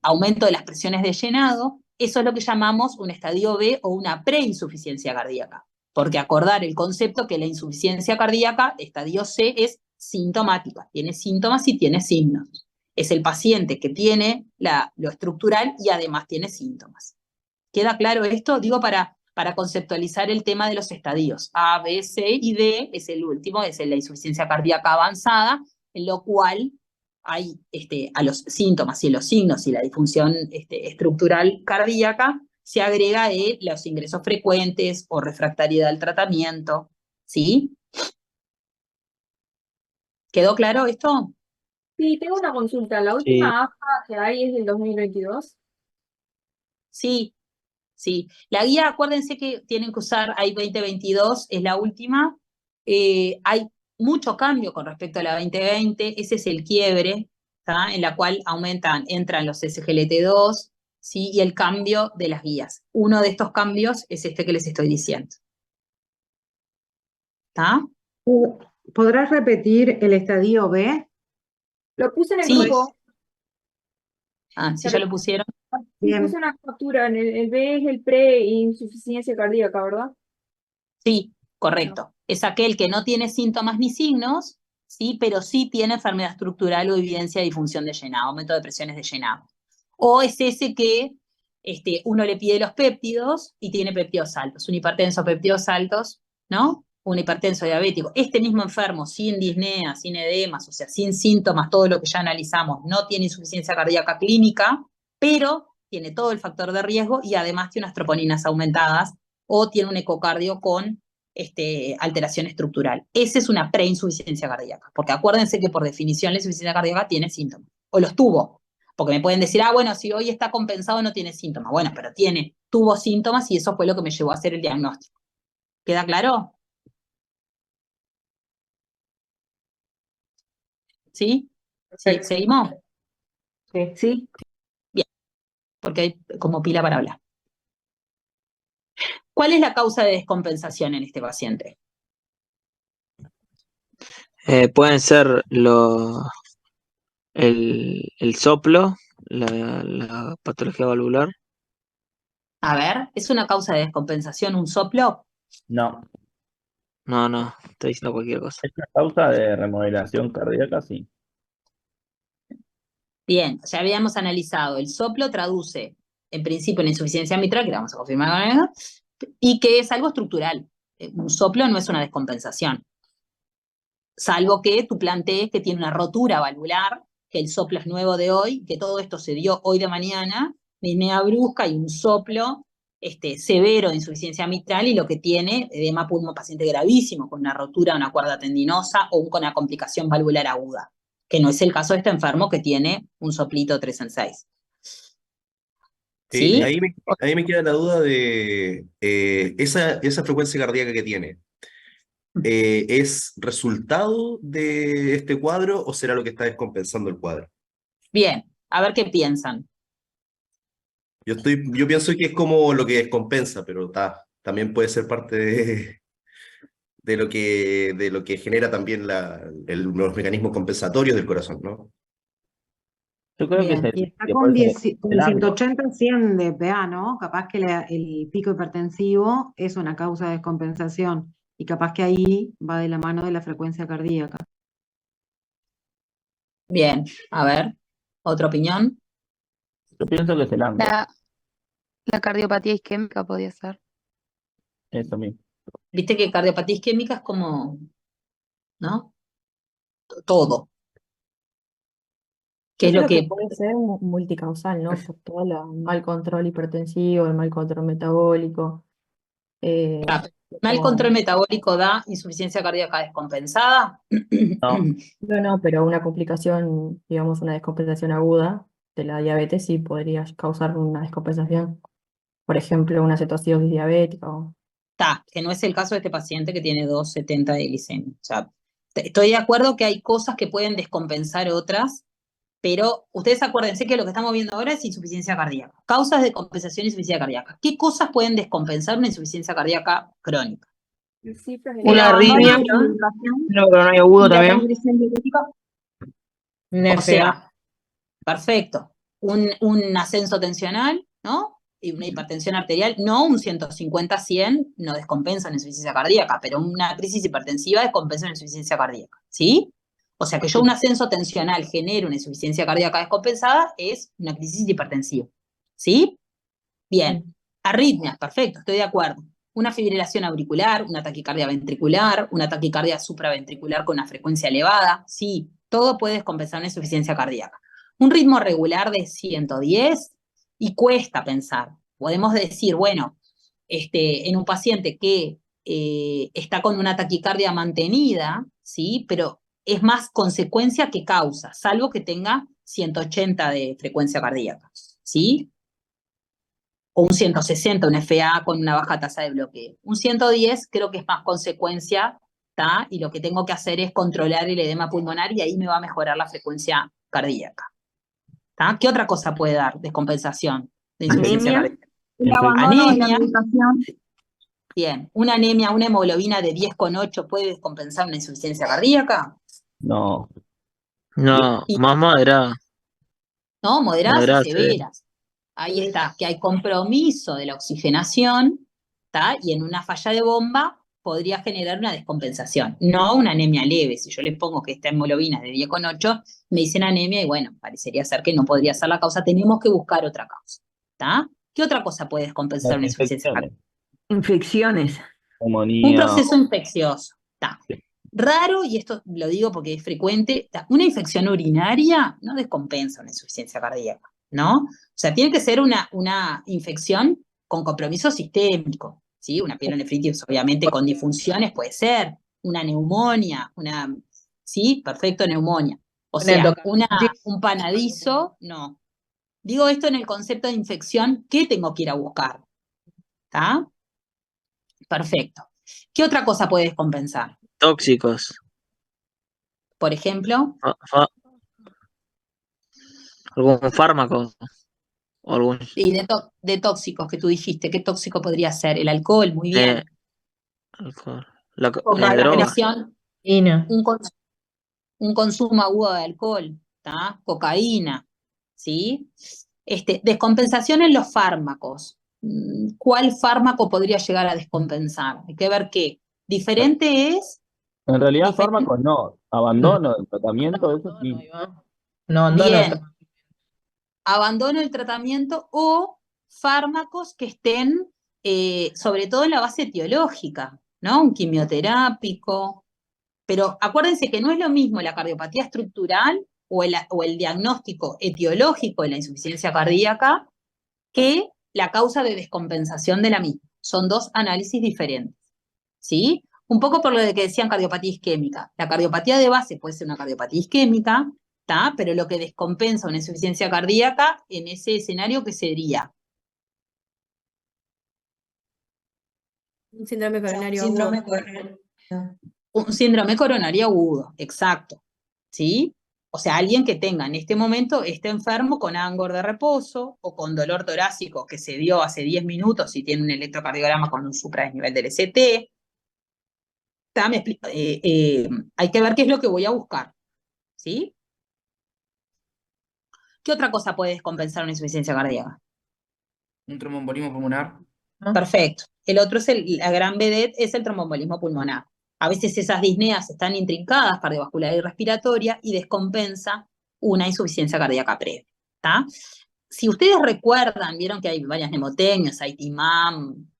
aumento de las presiones de llenado, eso es lo que llamamos un estadio B o una preinsuficiencia cardíaca. Porque acordar el concepto que la insuficiencia cardíaca, estadio C, es sintomática, tiene síntomas y tiene signos. Es el paciente que tiene lo estructural y además tiene síntomas. ¿Queda claro esto? Digo para conceptualizar el tema de los estadios. A, B, C y D es el último, es la insuficiencia cardíaca avanzada, en lo cual hay a los síntomas y los signos y la disfunción estructural cardíaca se agrega los ingresos frecuentes o refractariedad al tratamiento. ¿Sí? ¿Quedó claro esto? Sí, tengo una consulta. ¿La Sí. última AFA que hay es del 2022? Sí, sí. La guía, acuérdense que tienen que usar, hay 2022, es la última. Hay mucho cambio con respecto a la 2020, ese es el quiebre, ¿tá? En la cual entran los SGLT2, ¿sí? Y el cambio de las guías. Uno de estos cambios es este que les estoy diciendo. ¿Está? ¿Podrás repetir el estadio B? Lo puse en el Sí. grupo. Si ya lo pusieron. Sí, puse una captura. El B es el pre-insuficiencia cardíaca, ¿verdad? Sí, correcto. Es aquel que no tiene síntomas ni signos, ¿sí? Pero sí tiene enfermedad estructural o evidencia de disfunción de llenado, aumento de presiones de llenado. O es ese que uno le pide los péptidos y tiene péptidos altos, un hipertenso, péptidos altos, ¿no? Un hipertenso diabético. Este mismo enfermo, sin disnea, sin edemas, o sea, sin síntomas, todo lo que ya analizamos, no tiene insuficiencia cardíaca clínica, pero tiene todo el factor de riesgo y además tiene unas troponinas aumentadas o tiene un ecocardio con alteración estructural. Esa es una preinsuficiencia cardíaca, porque acuérdense que por definición la insuficiencia cardíaca tiene síntomas, o los tuvo, porque me pueden decir, bueno, si hoy está compensado no tiene síntomas. Bueno, pero tuvo síntomas y eso fue lo que me llevó a hacer el diagnóstico. ¿Queda claro? ¿Sí? ¿Sí? ¿Seguimos? Sí. Bien, porque hay como pila para hablar. ¿Cuál es la causa de descompensación en este paciente? Pueden ser el soplo, la patología valvular. A ver, ¿es una causa de descompensación un soplo? No. No, estoy diciendo cualquier cosa. ¿Es una causa de remodelación cardíaca? Sí. Bien, ya habíamos analizado. El soplo traduce, en principio, en insuficiencia mitral, que la vamos a confirmar ahora, y que es algo estructural. Un soplo no es una descompensación. Salvo que tú plantees que tiene una rotura valvular, que el soplo es nuevo de hoy, que todo esto se dio hoy de mañana, disnea brusca y un soplo severo de insuficiencia mitral y lo que tiene edema pulmonar, paciente gravísimo, con una rotura de una cuerda tendinosa o con una complicación valvular aguda, que no es el caso de este enfermo que tiene un soplito 3 en 6. ¿Sí? Ahí me queda la duda de esa frecuencia cardíaca que tiene. ¿Es resultado de este cuadro o será lo que está descompensando el cuadro? Bien, a ver qué piensan. Yo pienso que es como lo que descompensa, pero también puede ser parte de lo que genera también los mecanismos compensatorios del corazón, ¿no? Yo creo Bien. que Y está que con, puede ser con el ángulo. 180, 100 de PA, ¿no? Capaz que el pico hipertensivo es una causa de descompensación y capaz que ahí va de la mano de la frecuencia cardíaca. Bien, a ver, ¿otra opinión? Yo pienso que es el ángulo. La cardiopatía isquémica podía ser. Eso mismo. Viste que cardiopatía isquémica es como, ¿no? Todo. ¿Qué Yo es lo creo que que puede ser multicausal, ¿no? Por todo el mal control hipertensivo, el mal control metabólico. mal control metabólico da insuficiencia cardíaca descompensada? No. No, pero una complicación, digamos, una descompensación aguda de la diabetes sí podría causar una descompensación. Por ejemplo, una cetoacidosis diabética. Que no es el caso de este paciente que tiene 270 de glicemia. O sea, estoy de acuerdo que hay cosas que pueden descompensar otras, pero ustedes acuérdense que lo que estamos viendo ahora es insuficiencia cardíaca. Causas de compensación de insuficiencia cardíaca. ¿Qué cosas pueden descompensar una insuficiencia cardíaca crónica? Una arritmia, neuronal agudo también. O sea, perfecto. Un ascenso tensional, ¿no? Y una hipertensión arterial, no un 150-100 no descompensa una insuficiencia cardíaca, pero una crisis hipertensiva descompensa una insuficiencia cardíaca, ¿sí? O sea que un ascenso tensional genere una insuficiencia cardíaca descompensada es una crisis hipertensiva, ¿sí? Bien, arritmias, perfecto, estoy de acuerdo. Una fibrilación auricular, una taquicardia ventricular, una taquicardia supraventricular con una frecuencia elevada, sí, todo puede descompensar una insuficiencia cardíaca. Un ritmo regular de 110 y cuesta pensar. Podemos decir, bueno, en un paciente que está con una taquicardia mantenida, ¿sí? Pero es más consecuencia que causa, salvo que tenga 180 de frecuencia cardíaca, ¿sí? O un 160, un FA con una baja tasa de bloqueo. Un 110 creo que es más consecuencia, ¿tá? Y lo que tengo que hacer es controlar el edema pulmonar y ahí me va a mejorar la frecuencia cardíaca. ¿Tá? ¿Qué otra cosa puede dar descompensación de insuficiencia cardíaca? El abandono de la Anemia. medicación. Bien, una anemia, una hemoglobina de 10,8 puede descompensar una insuficiencia cardíaca. No. No, más moderada. No, moderadas Moderada, y severas. Ahí está, que hay compromiso de la oxigenación, ¿tá? Y en una falla de bomba podría generar una descompensación, no una anemia leve. Si yo les pongo que esta hemoglobina es de 10,8, me dicen anemia y bueno, parecería ser que no podría ser la causa, tenemos que buscar otra causa, ¿está? ¿Qué otra cosa puede descompensar Las una insuficiencia cardíaca? Infecciones. Un Neumonía. proceso infeccioso, ¿está? Raro, y esto lo digo porque es frecuente, una infección urinaria no descompensa una insuficiencia cardíaca, ¿no? O sea, tiene que ser una infección con compromiso sistémico, ¿sí? Una pielonefritis, obviamente, con disfunciones puede ser, una neumonía, ¿sí? Perfecto, neumonía. O Una sea, endocarditis. un panadizo, no. Digo esto en el concepto de infección, ¿qué tengo que ir a buscar? ¿Está? Perfecto. ¿Qué otra cosa puede descompensar? Tóxicos. Por ejemplo, Algún fármaco. O algún. y de tóxicos que tú dijiste, ¿qué tóxico podría ser? El alcohol, muy bien. Alcohol. Una droga. depresión, un consumo agudo de alcohol, ¿tá? Cocaína, ¿sí? Descompensación en los fármacos. ¿Cuál fármaco podría llegar a descompensar? Hay que ver qué. Diferente es. En realidad, fármacos no. Abandono del tratamiento, eso sí. No, abandono el Bien. tratamiento. Abandono el tratamiento o fármacos que estén, sobre todo en la base etiológica, ¿no? Un quimioterápico. Pero acuérdense que no es lo mismo la cardiopatía estructural o el diagnóstico etiológico de la insuficiencia cardíaca que la causa de descompensación de la misma. Son dos análisis diferentes, ¿sí? Un poco por lo de que decían cardiopatía isquémica. La cardiopatía de base puede ser una cardiopatía isquémica, ¿tá? Pero lo que descompensa una insuficiencia cardíaca en ese escenario, ¿qué sería? Un síndrome coronario Síndrome agudo. coronario. Un síndrome coronario agudo, exacto, ¿sí? O sea, alguien que tenga en este momento, esté enfermo con ángor de reposo o con dolor torácico que se dio hace 10 minutos y tiene un electrocardiograma con un supradesnivel del ST. Hay que ver qué es lo que voy a buscar, ¿sí? ¿Qué otra cosa puede descompensar una insuficiencia cardíaca? Un tromboembolismo pulmonar. Perfecto. El otro es la gran vedette, es el tromboembolismo pulmonar. A veces esas disneas están intrincadas, cardiovascular y respiratoria, y descompensa una insuficiencia cardíaca previa, ¿tá? Si ustedes recuerdan, vieron que hay varias mnemotecnias, hay TIMAM,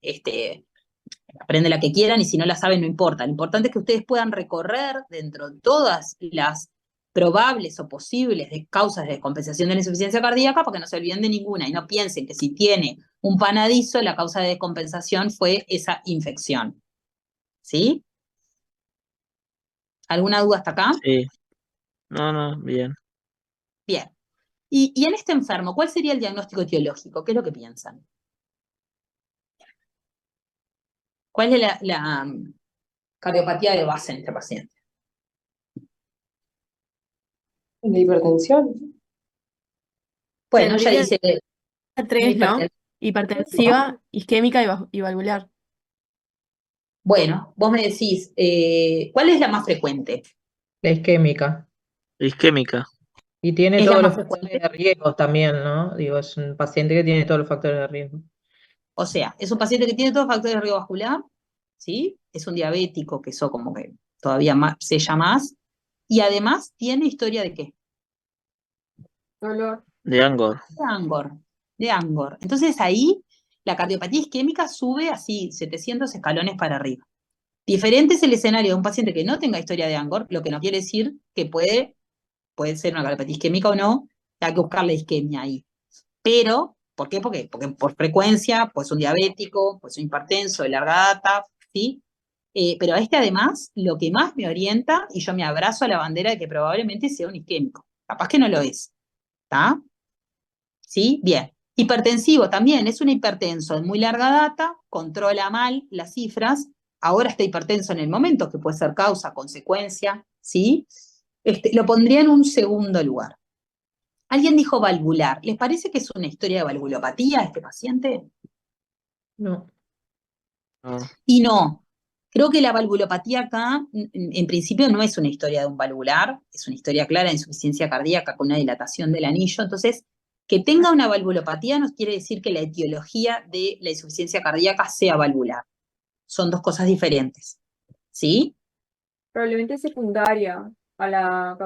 aprende la que quieran, y si no la saben no importa. Lo importante es que ustedes puedan recorrer dentro de todas las probables o posibles causas de descompensación de la insuficiencia cardíaca para que no se olviden de ninguna y no piensen que si tiene un panadizo, la causa de descompensación fue esa infección. ¿Sí? ¿Alguna duda hasta acá? Sí. No, bien. Bien. Y en este enfermo, ¿cuál sería el diagnóstico etiológico? ¿Qué es lo que piensan? ¿Cuál es la cardiopatía de base en este paciente? La hipertensión. Bueno, ya dice que 3, ¿no? Hipertensiva, isquémica y valvular. Bueno, vos me decís, ¿cuál es la más frecuente? La isquémica. Isquémica. Y tiene ¿Es la todos los más factores frecuente? de riesgo también, ¿no? Digo, es un paciente que tiene todos los factores de riesgo. O sea, es un paciente que tiene todos los factores de riesgo vascular, ¿sí? Es un diabético, que eso como que todavía más, sella más, y además tiene historia de ¿qué? Dolor. De Angor. De Angor. Entonces ahí la cardiopatía isquémica sube así 700 escalones para arriba. Diferente es el escenario de un paciente que no tenga historia de Angor, lo que no quiere decir que puede ser una cardiopatía isquémica o no, hay que buscar la isquemia ahí. Pero, ¿por qué? Porque por frecuencia, pues un diabético, pues un hipertenso de larga data, ¿sí? Pero además, lo que más me orienta, y yo me abrazo a la bandera de que probablemente sea un isquémico. Capaz que no lo es. ¿Está? ¿Sí? Bien. Hipertensivo también, es un hipertenso de muy larga data, controla mal las cifras, ahora está hipertenso en el momento, que puede ser causa, consecuencia, ¿sí? Lo pondría en un segundo lugar. Alguien dijo valvular. ¿Les parece que es una historia de valvulopatía este paciente? No. Y no. Creo que la valvulopatía acá, en principio, no es una historia de un valvular, es una historia clara de insuficiencia cardíaca con una dilatación del anillo. Entonces, que tenga una valvulopatía no quiere decir que la etiología de la insuficiencia cardíaca sea valvular. son dos cosas diferentes, ¿sí? Probablemente secundaria a la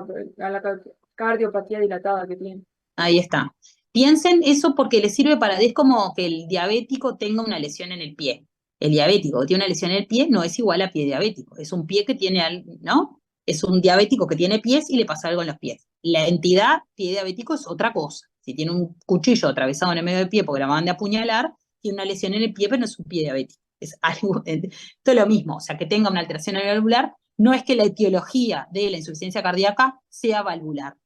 cardiopatía dilatada que tiene. Ahí está. Piensen eso porque les sirve es como que el diabético tenga una lesión en el pie. El diabético que tiene una lesión en el pie no es igual a pie diabético, es un pie que tiene, ¿no? Es un diabético que tiene pies y le pasa algo en los pies. La entidad pie diabético es otra cosa. Si tiene un cuchillo atravesado en el medio del pie porque la acaban de apuñalar, tiene una lesión en el pie, pero no es un pie diabético. Es algo, esto es lo mismo, o sea, que tenga una alteración valvular, no es que la etiología de la insuficiencia cardíaca sea valvular.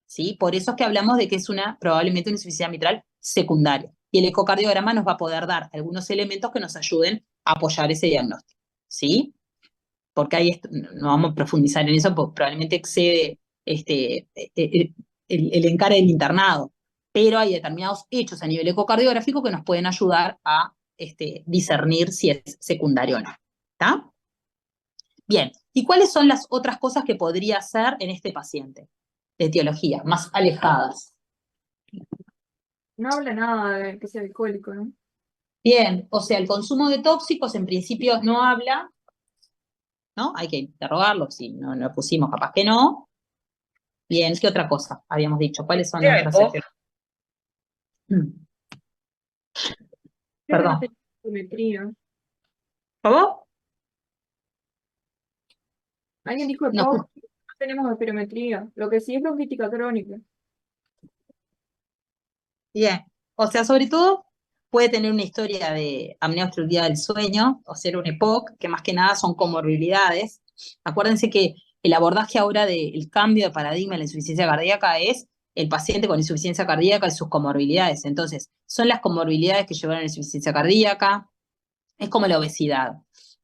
¿Sí? Por eso es que hablamos de que es probablemente una insuficiencia mitral secundaria. Y el ecocardiograma nos va a poder dar algunos elementos que nos ayuden a apoyar ese diagnóstico, ¿sí? Porque ahí no vamos a profundizar en eso, porque probablemente excede el encare del internado, pero hay determinados hechos a nivel ecocardiográfico que nos pueden ayudar a discernir si es secundario o no, ¿está? Bien, ¿y cuáles son las otras cosas que podría hacer en este paciente de etiología, más alejadas? No habla nada de que sea alcohólico, ¿no? Bien, o sea, el consumo de tóxicos en principio no habla, ¿no? Hay que interrogarlo, si no lo pusimos, capaz que no. Bien, ¿qué otra cosa habíamos dicho? ¿Cuáles son las otras etiologías? Creo que no Perdón. tenemos espirometría. ¿Cómo? Alguien dijo No. EPOC, no tenemos espirometría. Lo que sí es bronquítica crónica. Bien, o sea, sobre todo puede tener una historia de apnea obstructiva del sueño, o ser un EPOC, que más que nada son comorbilidades. Acuérdense que el abordaje ahora del cambio de paradigma en la insuficiencia cardíaca es el paciente con insuficiencia cardíaca y sus comorbilidades. Entonces, son las comorbilidades que llevan a la insuficiencia cardíaca, es como la obesidad.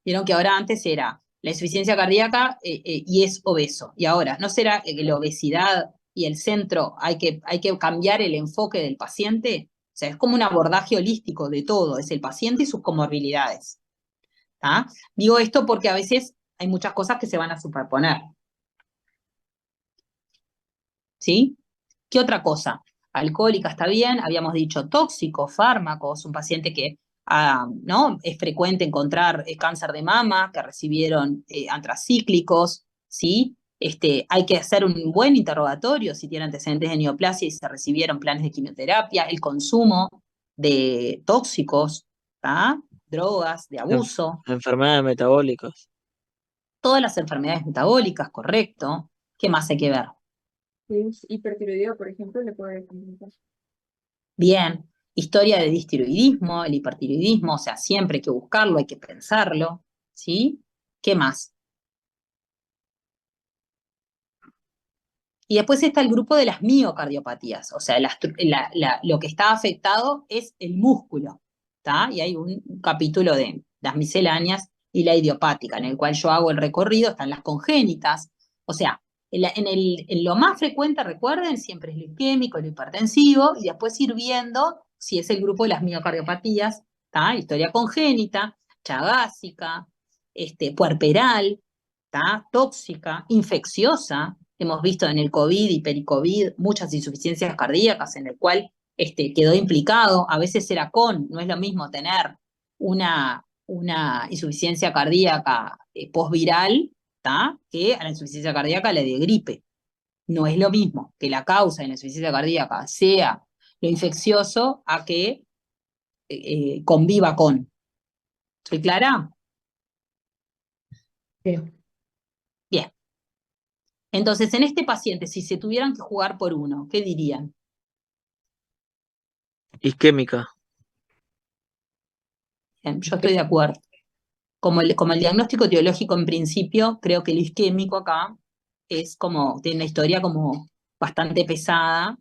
Vieron que ahora antes era la insuficiencia cardíaca y es obeso, y ahora no será la obesidad y el centro, hay que cambiar el enfoque del paciente. O sea, es como un abordaje holístico de todo, es el paciente y sus comorbilidades. ¿Tá? Digo esto porque a veces hay muchas cosas que se van a superponer. ¿Sí? ¿Qué otra cosa? Alcohólica está bien, habíamos dicho tóxico, fármacos, un paciente que ¿no? Es frecuente encontrar cáncer de mama, que recibieron antracíclicos, ¿sí? Hay que hacer un buen interrogatorio si tiene antecedentes de neoplasia y se recibieron planes de quimioterapia, el consumo de tóxicos, ¿tá? Drogas, de abuso, Enfermedades metabólicas. todas las enfermedades metabólicas, correcto. ¿Qué más hay que ver? Si es hipertiroideo, por ejemplo, le puede complicar. Bien, historia de distiroidismo, el hipertiroidismo, o sea, siempre hay que buscarlo, hay que pensarlo, ¿sí? ¿Qué más? Y después está el grupo de las miocardiopatías, o sea, lo que está afectado es el músculo, ¿está? Y hay un capítulo de las misceláneas y la idiopática, en el cual yo hago el recorrido, están las congénitas, o sea, en lo más frecuente, recuerden, siempre es lo isquémico, lo hipertensivo, y después ir viendo si es el grupo de las miocardiopatías, ¿está? Historia congénita, chagásica, puerperal, ¿está? Tóxica, infecciosa. Hemos visto en el COVID y pericovid muchas insuficiencias cardíacas en el cual quedó implicado. A veces era no es lo mismo tener una insuficiencia cardíaca postviral, ¿tá? Que a la insuficiencia cardíaca la de gripe. No es lo mismo que la causa de la insuficiencia cardíaca sea lo infeccioso a que conviva con. ¿Soy clara? Bien. Bien. Entonces, en este paciente, si se tuvieran que jugar por uno, ¿qué dirían? Isquémica. Bien, yo estoy de acuerdo. Como el diagnóstico etiológico en principio, creo que el isquémico acá tiene una historia como bastante pesada,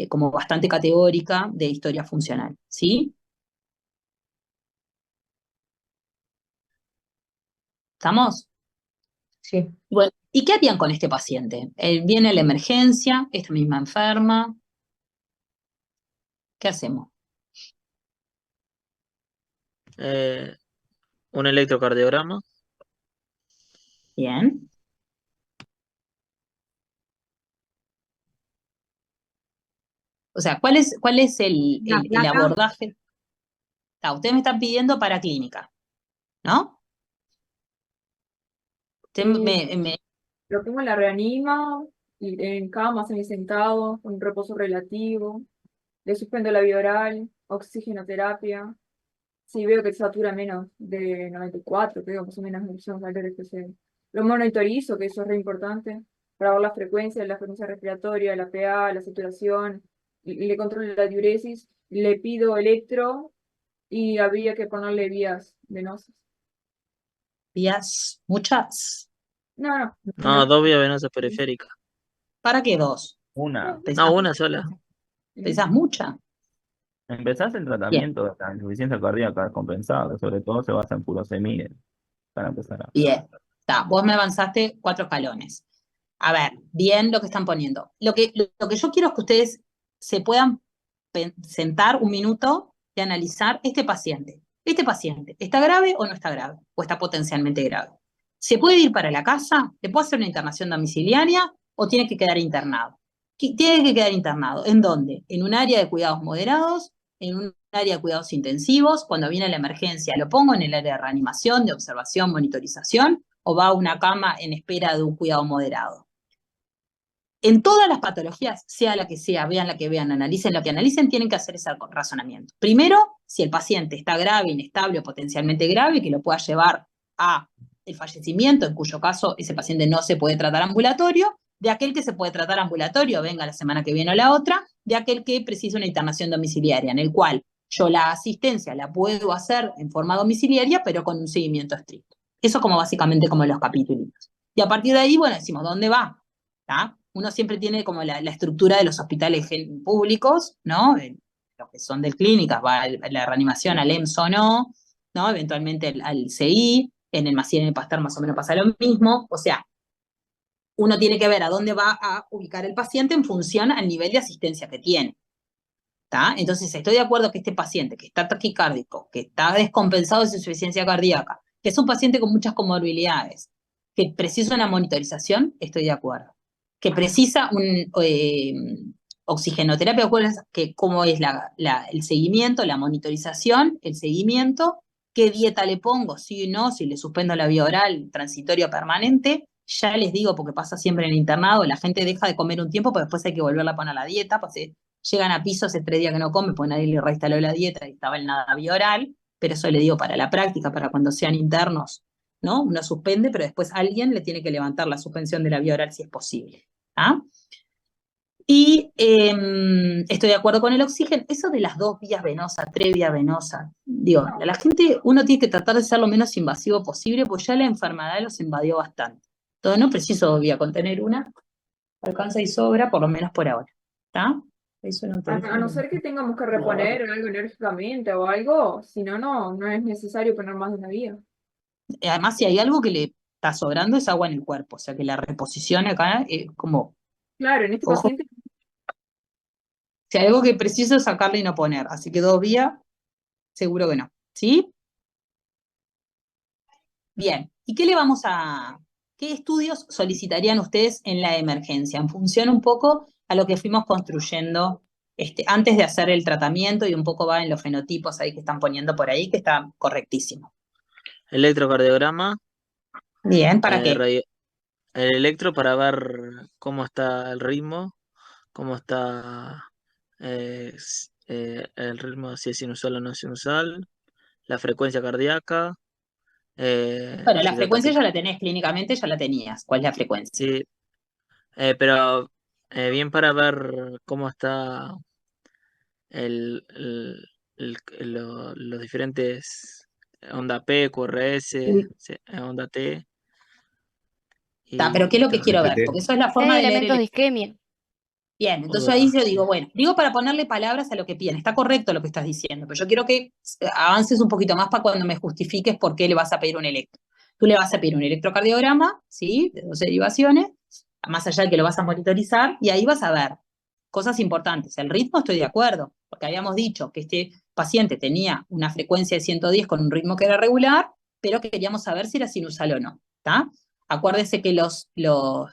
como bastante categórica de historia funcional, ¿sí? ¿Estamos? Sí. Bueno, ¿y qué harían con este paciente? Viene la emergencia, esta misma enferma. ¿Qué hacemos? Un electrocardiograma. Bien. O sea, ¿cuál es el abordaje? Ustedes me están pidiendo para clínica. ¿no? Usted Y me- lo pongo en la reanima, y en cama, semisentado, con un reposo relativo. Le suspendo la vía oral, oxigenoterapia. Si veo que satura menos de 94, creo, más o menos son valores que se... Lo monitorizo, que eso es re importante, para ver la frecuencia respiratoria, la PA, la saturación, y le controlo la diuresis, le pido electro y habría que ponerle vías venosas. vías, muchas. No, No, 2 vías venosas periféricas. ¿Para qué 2? Una. No, una sola. ¿Pensás mucha? Empezás el tratamiento de la insuficiencia cardíaca descompensada, sobre todo se basa en furosemide, para empezar a... Bien, vos me avanzaste 4 escalones. A ver, bien lo que están poniendo. Lo que yo quiero es que ustedes se puedan sentar un minuto y analizar este paciente. ¿Este paciente está grave o no está grave? ¿O está potencialmente grave? ¿Se puede ir para la casa? ¿Le puedo hacer una internación domiciliaria o tiene que quedar internado? Tiene que quedar internado. ¿En dónde? En un área de cuidados moderados, en un área de cuidados intensivos. Cuando viene la emergencia, lo pongo en el área de reanimación, de observación, monitorización, o va a una cama en espera de un cuidado moderado. En todas las patologías, sea la que sea, vean la que vean, analicen lo que analicen, tienen que hacer ese razonamiento. Primero, si el paciente está grave, inestable o potencialmente grave, que lo pueda llevar a el fallecimiento, en cuyo caso ese paciente no se puede tratar ambulatorio, de aquel que se puede tratar ambulatorio, venga la semana que viene o la otra, de aquel que precisa una internación domiciliaria, en el cual yo la asistencia la puedo hacer en forma domiciliaria, pero con un seguimiento estricto. Eso como básicamente como los capítulos. Y a partir de ahí, bueno, decimos, ¿dónde va? ¿Tá? Uno siempre tiene como la estructura de los hospitales públicos, ¿no? Los que son de clínicas, va la reanimación al EMS o no, ¿no? Eventualmente al CI, en el Maciel y en el Pasteur más o menos pasa lo mismo, o sea, uno tiene que ver a dónde va a ubicar el paciente en función al nivel de asistencia que tiene. ¿Tá? Entonces, estoy de acuerdo que este paciente que está taquicárdico, que está descompensado de su insuficiencia cardíaca, que es un paciente con muchas comorbilidades, que precisa una monitorización, estoy de acuerdo. Que precisa oxigenoterapia, cómo es el seguimiento, la monitorización, el seguimiento, qué dieta le pongo, sí o no, si le suspendo la vía oral transitoria permanente. Ya les digo, porque pasa siempre en el internado, la gente deja de comer un tiempo, pero después hay que volverla a poner a la dieta, pues llegan a piso hace 3 días que no come, pues nadie le reinstaló la dieta y estaba en nada vía oral, pero eso le digo para la práctica, para cuando sean internos, ¿no? Uno suspende, pero después alguien le tiene que levantar la suspensión de la vía oral si es posible. ¿Ah? Y estoy de acuerdo con el oxígeno. Eso de las 2 vías venosas, 3 vías venosas, digo, la gente, uno tiene que tratar de ser lo menos invasivo posible, porque ya la enfermedad los invadió bastante. Entonces no preciso 2 vías, contener una, alcanza y sobra, por lo menos por ahora. ¿Está? A no ser que tengamos que reponer algo enérgicamente o algo, si no, no es necesario poner más de una vía. Además, si hay algo que le está sobrando es agua en el cuerpo, o sea que la reposición acá es como... Claro, en este Ojo. paciente, Si hay algo que preciso sacarle y no poner, así que 2 vías, seguro que no, ¿sí? Bien, ¿y qué estudios solicitarían ustedes en la emergencia? En función un poco a lo que fuimos construyendo antes de hacer el tratamiento y un poco va en los fenotipos ahí que están poniendo por ahí, que está correctísimo. Electrocardiograma. Bien, ¿para qué? El electro para ver cómo está el ritmo, cómo está el ritmo, si es sinusal o no es sinusal, la frecuencia cardíaca. Bueno, la frecuencia ya la tenés clínicamente, ya la tenías. ¿Cuál es la frecuencia? Sí, pero bien para ver cómo está los diferentes onda P, QRS, onda T. Pero ¿qué es lo que quiero ver? Porque eso es la forma de leer elementos el... de isquemia. Bien, entonces ahí yo digo, bueno, digo para ponerle palabras a lo que piden. Está correcto lo que estás diciendo, pero yo quiero que avances un poquito más para cuando me justifiques por qué le vas a pedir un electro. Tú le vas a pedir un electrocardiograma, ¿sí? De 12 derivaciones, más allá de que lo vas a monitorizar, y ahí vas a ver cosas importantes. El ritmo estoy de acuerdo, porque habíamos dicho que este paciente tenía una frecuencia de 110 con un ritmo que era regular, pero que queríamos saber si era sinusal o no, ¿está? Acuérdese que los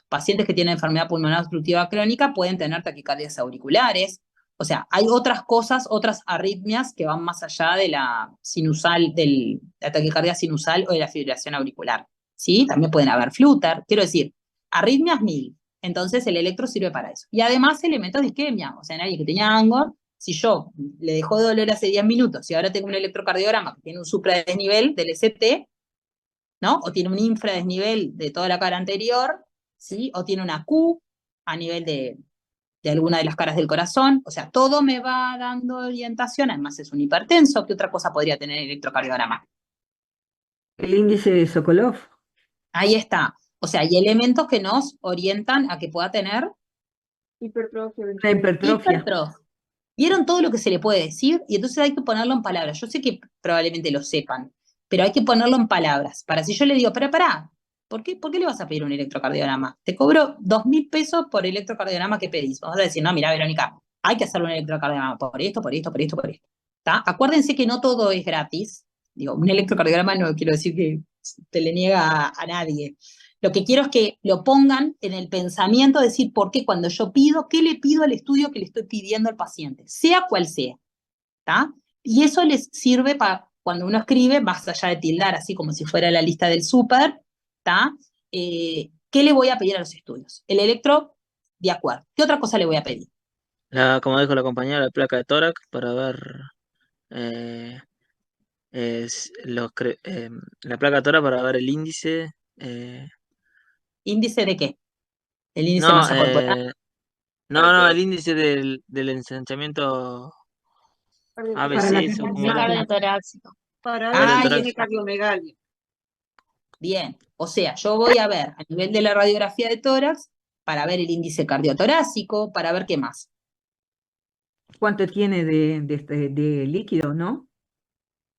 pacientes que tienen enfermedad pulmonar obstructiva crónica pueden tener taquicardias auriculares, O sea, hay otras cosas, otras arritmias que van más allá de la sinusal, de la taquicardia sinusal o de la fibrilación auricular. ¿Sí? También pueden haber flutter. Quiero decir, arritmias 1000. Entonces el electro sirve para eso. Y además elementos de isquemia. O sea, nadie que tenía ANGOR, si yo le dejó de doler hace 10 minutos y ahora tengo un electrocardiograma que tiene un supradesnivel del ST, ¿no? O tiene un infradesnivel de toda la cara anterior, ¿sí? O tiene una Q a nivel de alguna de las caras del corazón, o sea, todo me va dando orientación, además es un hipertenso, ¿qué otra cosa podría tener el electrocardiograma? El índice de Sokolov. Ahí está, o sea, hay elementos que nos orientan a que pueda tener Hipertrofia. La hipertrofia. hipertrofia. ¿Vieron todo lo que se le puede decir? Y entonces hay que ponerlo en palabras. Yo sé que probablemente lo sepan, pero hay que ponerlo en palabras. Para si yo le digo, pero pará, ¿por qué le vas a pedir un electrocardiograma? Te cobro 2.000 pesos por electrocardiograma que pedís. Vamos a decir, no, mira, Verónica, hay que hacer un electrocardiograma por esto, por esto, por esto, por esto. ¿Tá? Acuérdense que no todo es gratis. Digo, un electrocardiograma no quiero decir que te le niega a nadie. Lo que quiero es que lo pongan en el pensamiento, decir por qué cuando yo pido, qué le pido al estudio que le estoy pidiendo al paciente, sea cual sea. ¿Tá? Y eso les sirve para cuando uno escribe, más allá de tildar, así como si fuera la lista del súper, ¿tá? ¿Qué le voy a pedir a los estudios? El electro, de acuerdo. ¿Qué otra cosa le voy a pedir? Como dijo la compañera, la placa de tórax para ver eh, la placa de tórax para ver el índice. ¿Índice de qué? ¿El índice de No, masa corporal? no, el índice del ensanchamiento Para la ABC, ¿cómo era? Cardiotorácico. Para ver si Ahí tiene está. cardiomegalia. Bien, o sea, yo voy a ver a nivel de la radiografía de tórax para ver el índice cardiotorácico, para ver qué más. ¿Cuánto tiene de líquido, no?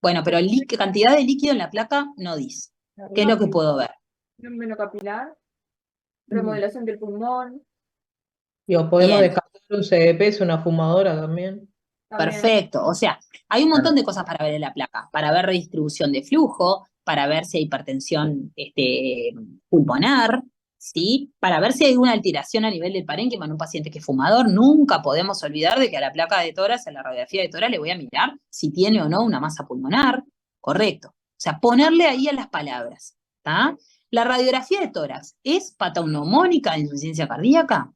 Bueno, pero cantidad de líquido en la placa no dice. ¿Qué es lo que puedo ver? Venocapilar, remodelación del pulmón, Podemos Bien. descartar un CDP, es una fumadora también. también. Perfecto, o sea, hay un montón de cosas para ver en la placa, para ver redistribución de flujo, para ver si hay hipertensión pulmonar, ¿sí? Para ver si hay alguna alteración a nivel del parénquima en un paciente que es fumador. Nunca podemos olvidar de que a la placa de tórax, a la radiografía de tórax, le voy a mirar si tiene o no una masa pulmonar, correcto. O sea, ponerle ahí a las palabras, ¿tá? La radiografía de tórax, ¿es patognomónica de insuficiencia cardíaca?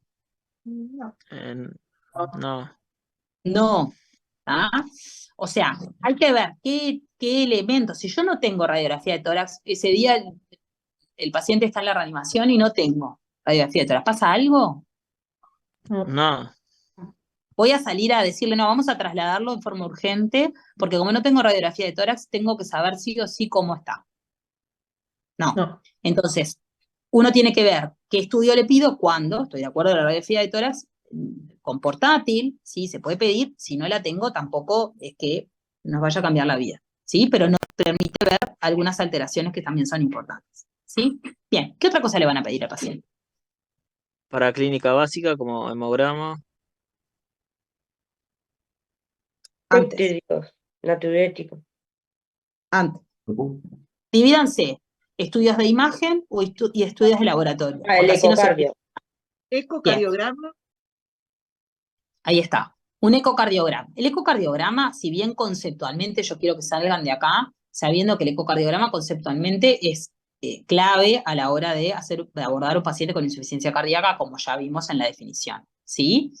No. No. No. ¿Ah? O sea, hay que ver qué elementos. Si yo no tengo radiografía de tórax, ese día el paciente está en la reanimación y no tengo radiografía de tórax, ¿pasa algo? No. Voy a salir a decirle, no, vamos a trasladarlo en forma urgente, porque como no tengo radiografía de tórax, tengo que saber sí o sí cómo está. No. Entonces, uno tiene que ver qué estudio le pido, cuándo, estoy de acuerdo, la radiografía de tórax, con portátil, ¿sí? Se puede pedir, si no la tengo tampoco es que nos vaya a cambiar la vida, ¿sí? Pero nos permite ver algunas alteraciones que también son importantes, ¿sí? Bien, ¿qué otra cosa le van a pedir al paciente? Para clínica básica como hemograma. Antes. Natriuréticos. Antes. Divídanse, estudios de imagen y estudios de laboratorio. El porque así no se- ecocardio. Ecocardiograma. Ahí está, un ecocardiograma. El ecocardiograma, si bien conceptualmente yo quiero que salgan de acá, sabiendo que el ecocardiograma conceptualmente es clave a la hora de abordar a un paciente con insuficiencia cardíaca, como ya vimos en la definición, ¿sí?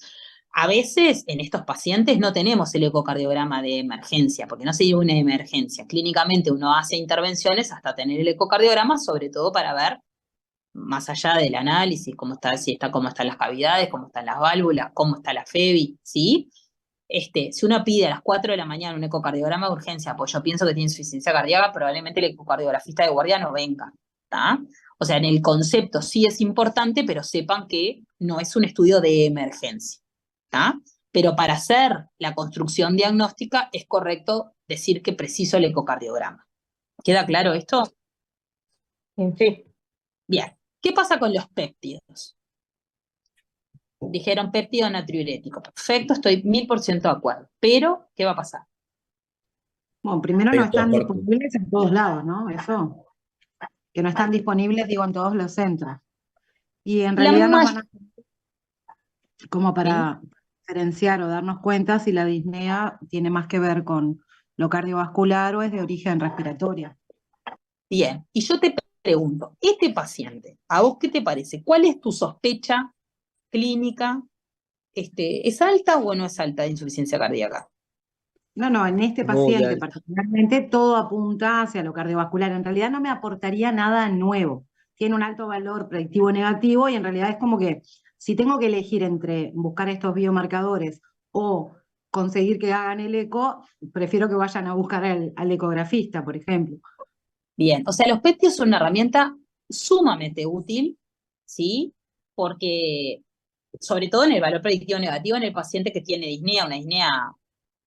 A veces en estos pacientes no tenemos el ecocardiograma de emergencia, porque no sería una emergencia. Clínicamente uno hace intervenciones hasta tener el ecocardiograma, sobre todo para ver, más allá del análisis, cómo están las cavidades, cómo están las válvulas, cómo está la FEBI, ¿sí? Si uno pide a las 4 de la mañana un ecocardiograma de urgencia, pues yo pienso que tiene insuficiencia cardíaca, probablemente el ecocardiografista de guardia no venga, ¿tá? O sea, en el concepto sí es importante, pero sepan que no es un estudio de emergencia, ¿tá? Pero para hacer la construcción diagnóstica es correcto decir que preciso el ecocardiograma. ¿Queda claro esto? Sí. Bien. ¿Qué pasa con los péptidos? Dijeron péptido natriurético. Perfecto, estoy 1000% de acuerdo. Pero, ¿qué va a pasar? Bueno, primero Ahí no está, están aparte. disponibles en todos lados, ¿no? Eso. Que no están disponibles, digo, en todos los centros. Y en La realidad nos may- van a... Como para diferenciar o darnos cuenta si la disnea tiene más que ver con lo cardiovascular o es de origen respiratorio. Bien, y yo te pregunto, este paciente, ¿a vos qué te parece? ¿Cuál es tu sospecha clínica? ¿Es alta o no es alta de insuficiencia cardíaca? No, en este Muy paciente alta. particularmente todo apunta hacia lo cardiovascular. En realidad no me aportaría nada nuevo. Tiene un alto valor predictivo negativo y en realidad es como que si tengo que elegir entre buscar estos biomarcadores o conseguir que hagan el eco, prefiero que vayan a buscar al ecografista, por ejemplo. Bien, o sea, los péptidos son una herramienta sumamente útil, ¿sí? Porque, sobre todo en el valor predictivo negativo en el paciente que tiene disnea, una disnea,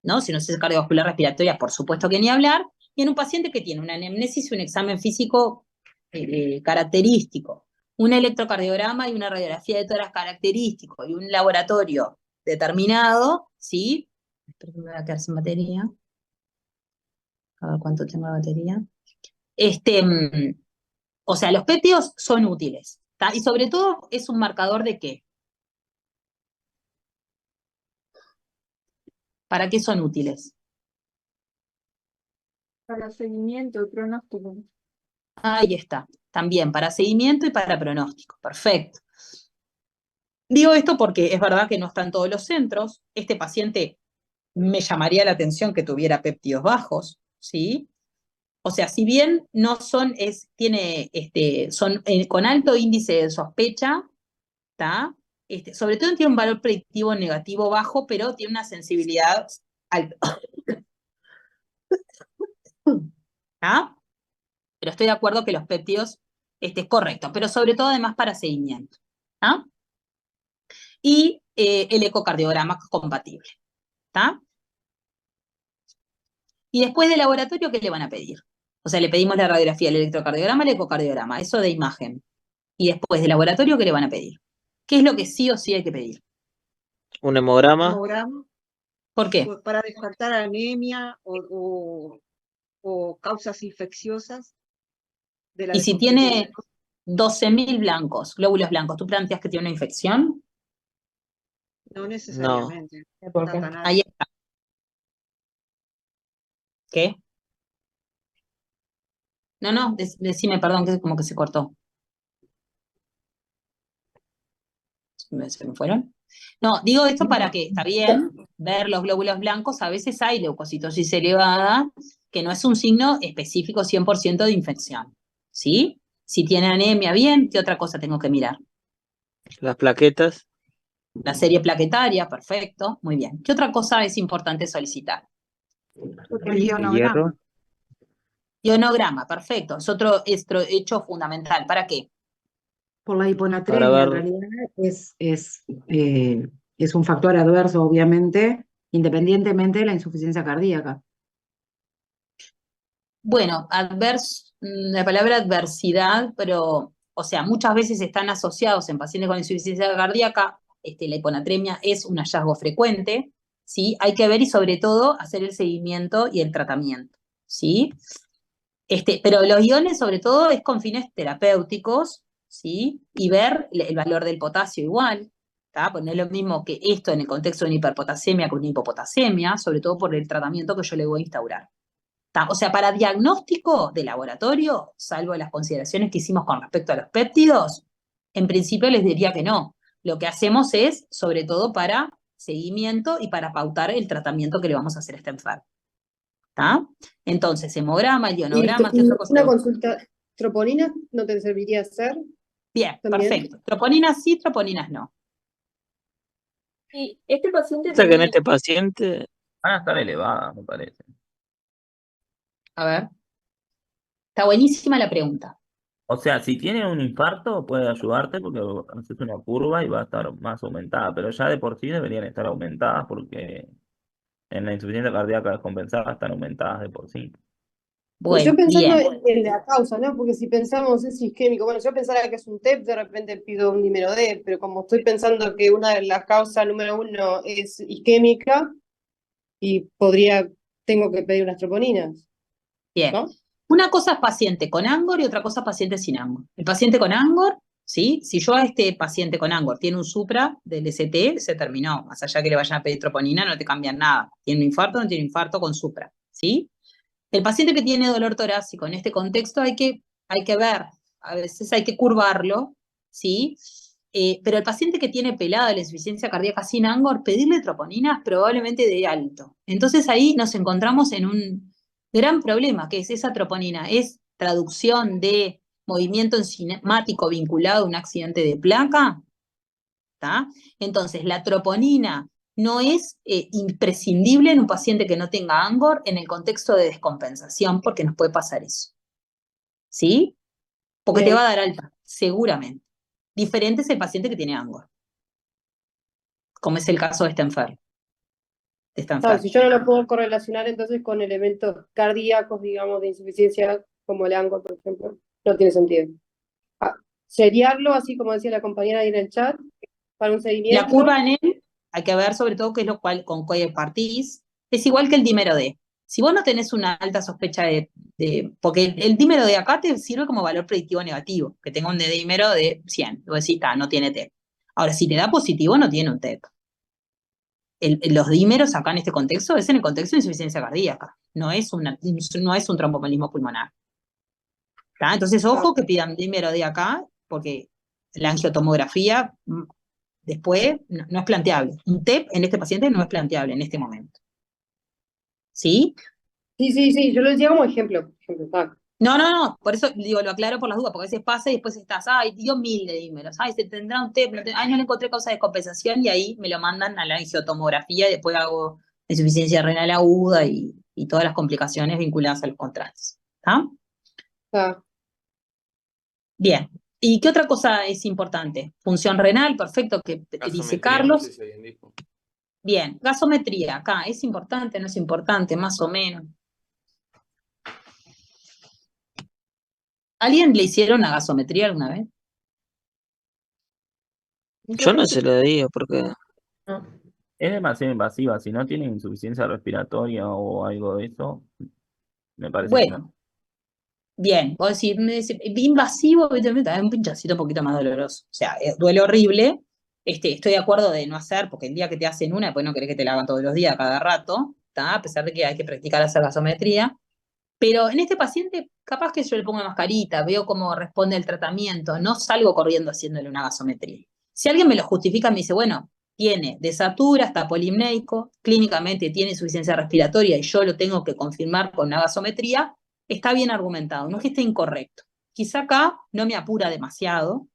¿no? Si no es cardiovascular respiratoria, por supuesto que ni hablar, y en un paciente que tiene una anamnesis y un examen físico característico, un electrocardiograma y una radiografía de tórax característico y un laboratorio determinado, ¿sí? Espero que me va a quedar sin batería. A ver cuánto tengo de batería. O sea, los péptidos son útiles, ¿tá? Y sobre todo es un marcador de qué. ¿Para qué son útiles? Para seguimiento y pronóstico. Ahí está, también para seguimiento y para pronóstico, perfecto. Digo esto porque es verdad que no está en todos los centros. Este paciente me llamaría la atención que tuviera péptidos bajos, ¿sí? O sea, si bien no son, son con alto índice de sospecha, ¿tá? Sobre todo tiene un valor predictivo negativo bajo, pero tiene una sensibilidad alta. ¿Tá? Pero estoy de acuerdo que los péptidos es correcto, pero sobre todo además para seguimiento. ¿Tá? Y el ecocardiograma compatible. ¿Tá? Y después del laboratorio, ¿qué le van a pedir? O sea, le pedimos la radiografía, el electrocardiograma, el ecocardiograma, eso de imagen. Y después del laboratorio, ¿qué le van a pedir? ¿Qué es lo que sí o sí hay que pedir? Un hemograma. Hemograma, ¿Por qué? para descartar anemia o causas infecciosas de la Y si defunción. tiene 12.000 blancos, glóbulos blancos, ¿tú planteas que tiene una infección? No necesariamente. ¿Por qué? Ahí está. ¿Qué? No, decime, perdón, que como que se cortó. ¿Se me fueron? No, digo esto para que, está bien, ver los glóbulos blancos, a veces hay leucocitosis elevada, que no es un signo específico 100% de infección, ¿sí? Si tiene anemia, bien, ¿qué otra cosa tengo que mirar? Las plaquetas. La serie plaquetaria, perfecto, muy bien. ¿Qué otra cosa es importante solicitar? El ionograma. Ionograma, perfecto, es otro hecho fundamental. ¿Para qué? Por la Para hiponatremia, ver. en realidad es un factor adverso, obviamente, independientemente de la insuficiencia cardíaca. Bueno, la palabra adversidad, pero, o sea, muchas veces están asociados en pacientes con insuficiencia cardíaca, la hiponatremia es un hallazgo frecuente, ¿sí? Hay que ver y sobre todo hacer el seguimiento y el tratamiento, ¿sí? Pero los iones sobre todo es con fines terapéuticos, ¿sí? Y ver el valor del potasio igual, ¿tá? Pues no es lo mismo que esto en el contexto de una hiperpotasemia que una hipopotasemia, sobre todo por el tratamiento que yo le voy a instaurar. O sea, para diagnóstico de laboratorio, salvo las consideraciones que hicimos con respecto a los péptidos, en principio les diría que no. Lo que hacemos es, sobre todo, para seguimiento y para pautar el tratamiento que le vamos a hacer a este enfermo. ¿Está? Entonces, hemograma, ionograma, ¿qué otra cosa? Una consulta, ¿troponina no te serviría hacer? Bien, ¿También? perfecto. Troponinas sí, troponinas no. Y este paciente Piensa que en tiene, este paciente. Van a estar elevadas, me parece. A ver. Está buenísima la pregunta. O sea, si tiene un infarto puede ayudarte porque haces una curva y va a estar más aumentada, pero ya de por sí deberían estar aumentadas porque en la insuficiencia cardíaca descompensada están aumentadas de por sí. Pues yo Bueno, pensando bien. en la causa, ¿no? Porque si pensamos es isquémico, bueno, yo pensara que es un TEP, de repente pido un dímero D, pero como estoy pensando que una de las causas número 1 es isquémica, y tengo que pedir unas troponinas, Bien. ¿no? Una cosa es paciente con Angor y otra cosa es paciente sin Angor. El paciente con Angor, ¿sí? Si yo a este paciente con Angor tiene un supra del ST, se terminó. Más allá que le vayan a pedir troponina, no te cambian nada. Tiene un infarto, no tiene infarto con supra, ¿sí? El paciente que tiene dolor torácico en este contexto hay que ver, a veces hay que curvarlo, ¿sí? Pero el paciente que tiene pelada la insuficiencia cardíaca sin Angor, pedirle troponina es probablemente de alto. Entonces ahí nos encontramos en un gran problema, que es esa troponina. Es traducción de movimiento enzimático vinculado a un accidente de placa, ¿tá? Entonces la troponina no es imprescindible en un paciente que no tenga Angor en el contexto de descompensación, porque nos puede pasar eso, ¿sí? Porque te Bien. va a dar alta, seguramente. Diferente es el paciente que tiene Angor, como es el caso de esta enferma. Claro, si yo no lo puedo correlacionar entonces con elementos cardíacos, digamos, de insuficiencia, como el Angor, por ejemplo, no tiene sentido. Seriarlo, así como decía la compañera ahí en el chat, para un La seguimiento. curva en él, hay que ver sobre todo qué es lo cual con cuál partís. Es igual que el dímero D. Si vos no tenés una alta sospecha porque el dímero D acá te sirve como valor predictivo negativo, que tenga un dímero de 100. Vos decís, no tiene TEP. Ahora, si te da positivo, no tiene un TEP. Los dímeros acá en este contexto es en el contexto de insuficiencia cardíaca. No es un tromboembolismo pulmonar. ¿Tá? Entonces, ojo que pidan dímero D acá, porque la angiotomografía después no es planteable. Un TEP en este paciente no es planteable en este momento. ¿Sí? Sí, yo lo decía como ejemplo. No, por eso digo, lo aclaro por las dudas, porque a veces pasa y después estás, ay, dio 1000 de dímeros, ay, se tendrá un TEP, ay, no le encontré causa de descompensación y ahí me lo mandan a la angiotomografía y después hago insuficiencia renal aguda y todas las complicaciones vinculadas a los contrastes. ¿Está? Bien. ¿Y qué otra cosa es importante? Función renal, perfecto, que dice Gasometría, no Carlos. sé si alguien dijo. Bien, gasometría, acá, ¿es importante, no es importante, más o menos? ¿Alguien le hicieron una gasometría alguna vez? Yo no se lo digo porque Es demasiado invasiva. Si no tiene insuficiencia respiratoria o algo de eso, me parece que no. Bueno, bien, vos decís, invasivo, evidentemente, es un pinchacito un poquito más doloroso. O sea, duele horrible. Estoy de acuerdo de no hacer, porque el día que te hacen una, después no querés que te la hagan todos los días, cada rato, ¿tá? A pesar de que hay que practicar hacer gasometría. Pero en este paciente, capaz que yo le pongo mascarita, veo cómo responde el tratamiento, no salgo corriendo haciéndole una gasometría. Si alguien me lo justifica, me dice, bueno, tiene desatura, está polimneico, clínicamente tiene insuficiencia respiratoria y yo lo tengo que confirmar con una gasometría, está bien argumentado, no es que esté incorrecto. Quizá acá no me apura demasiado,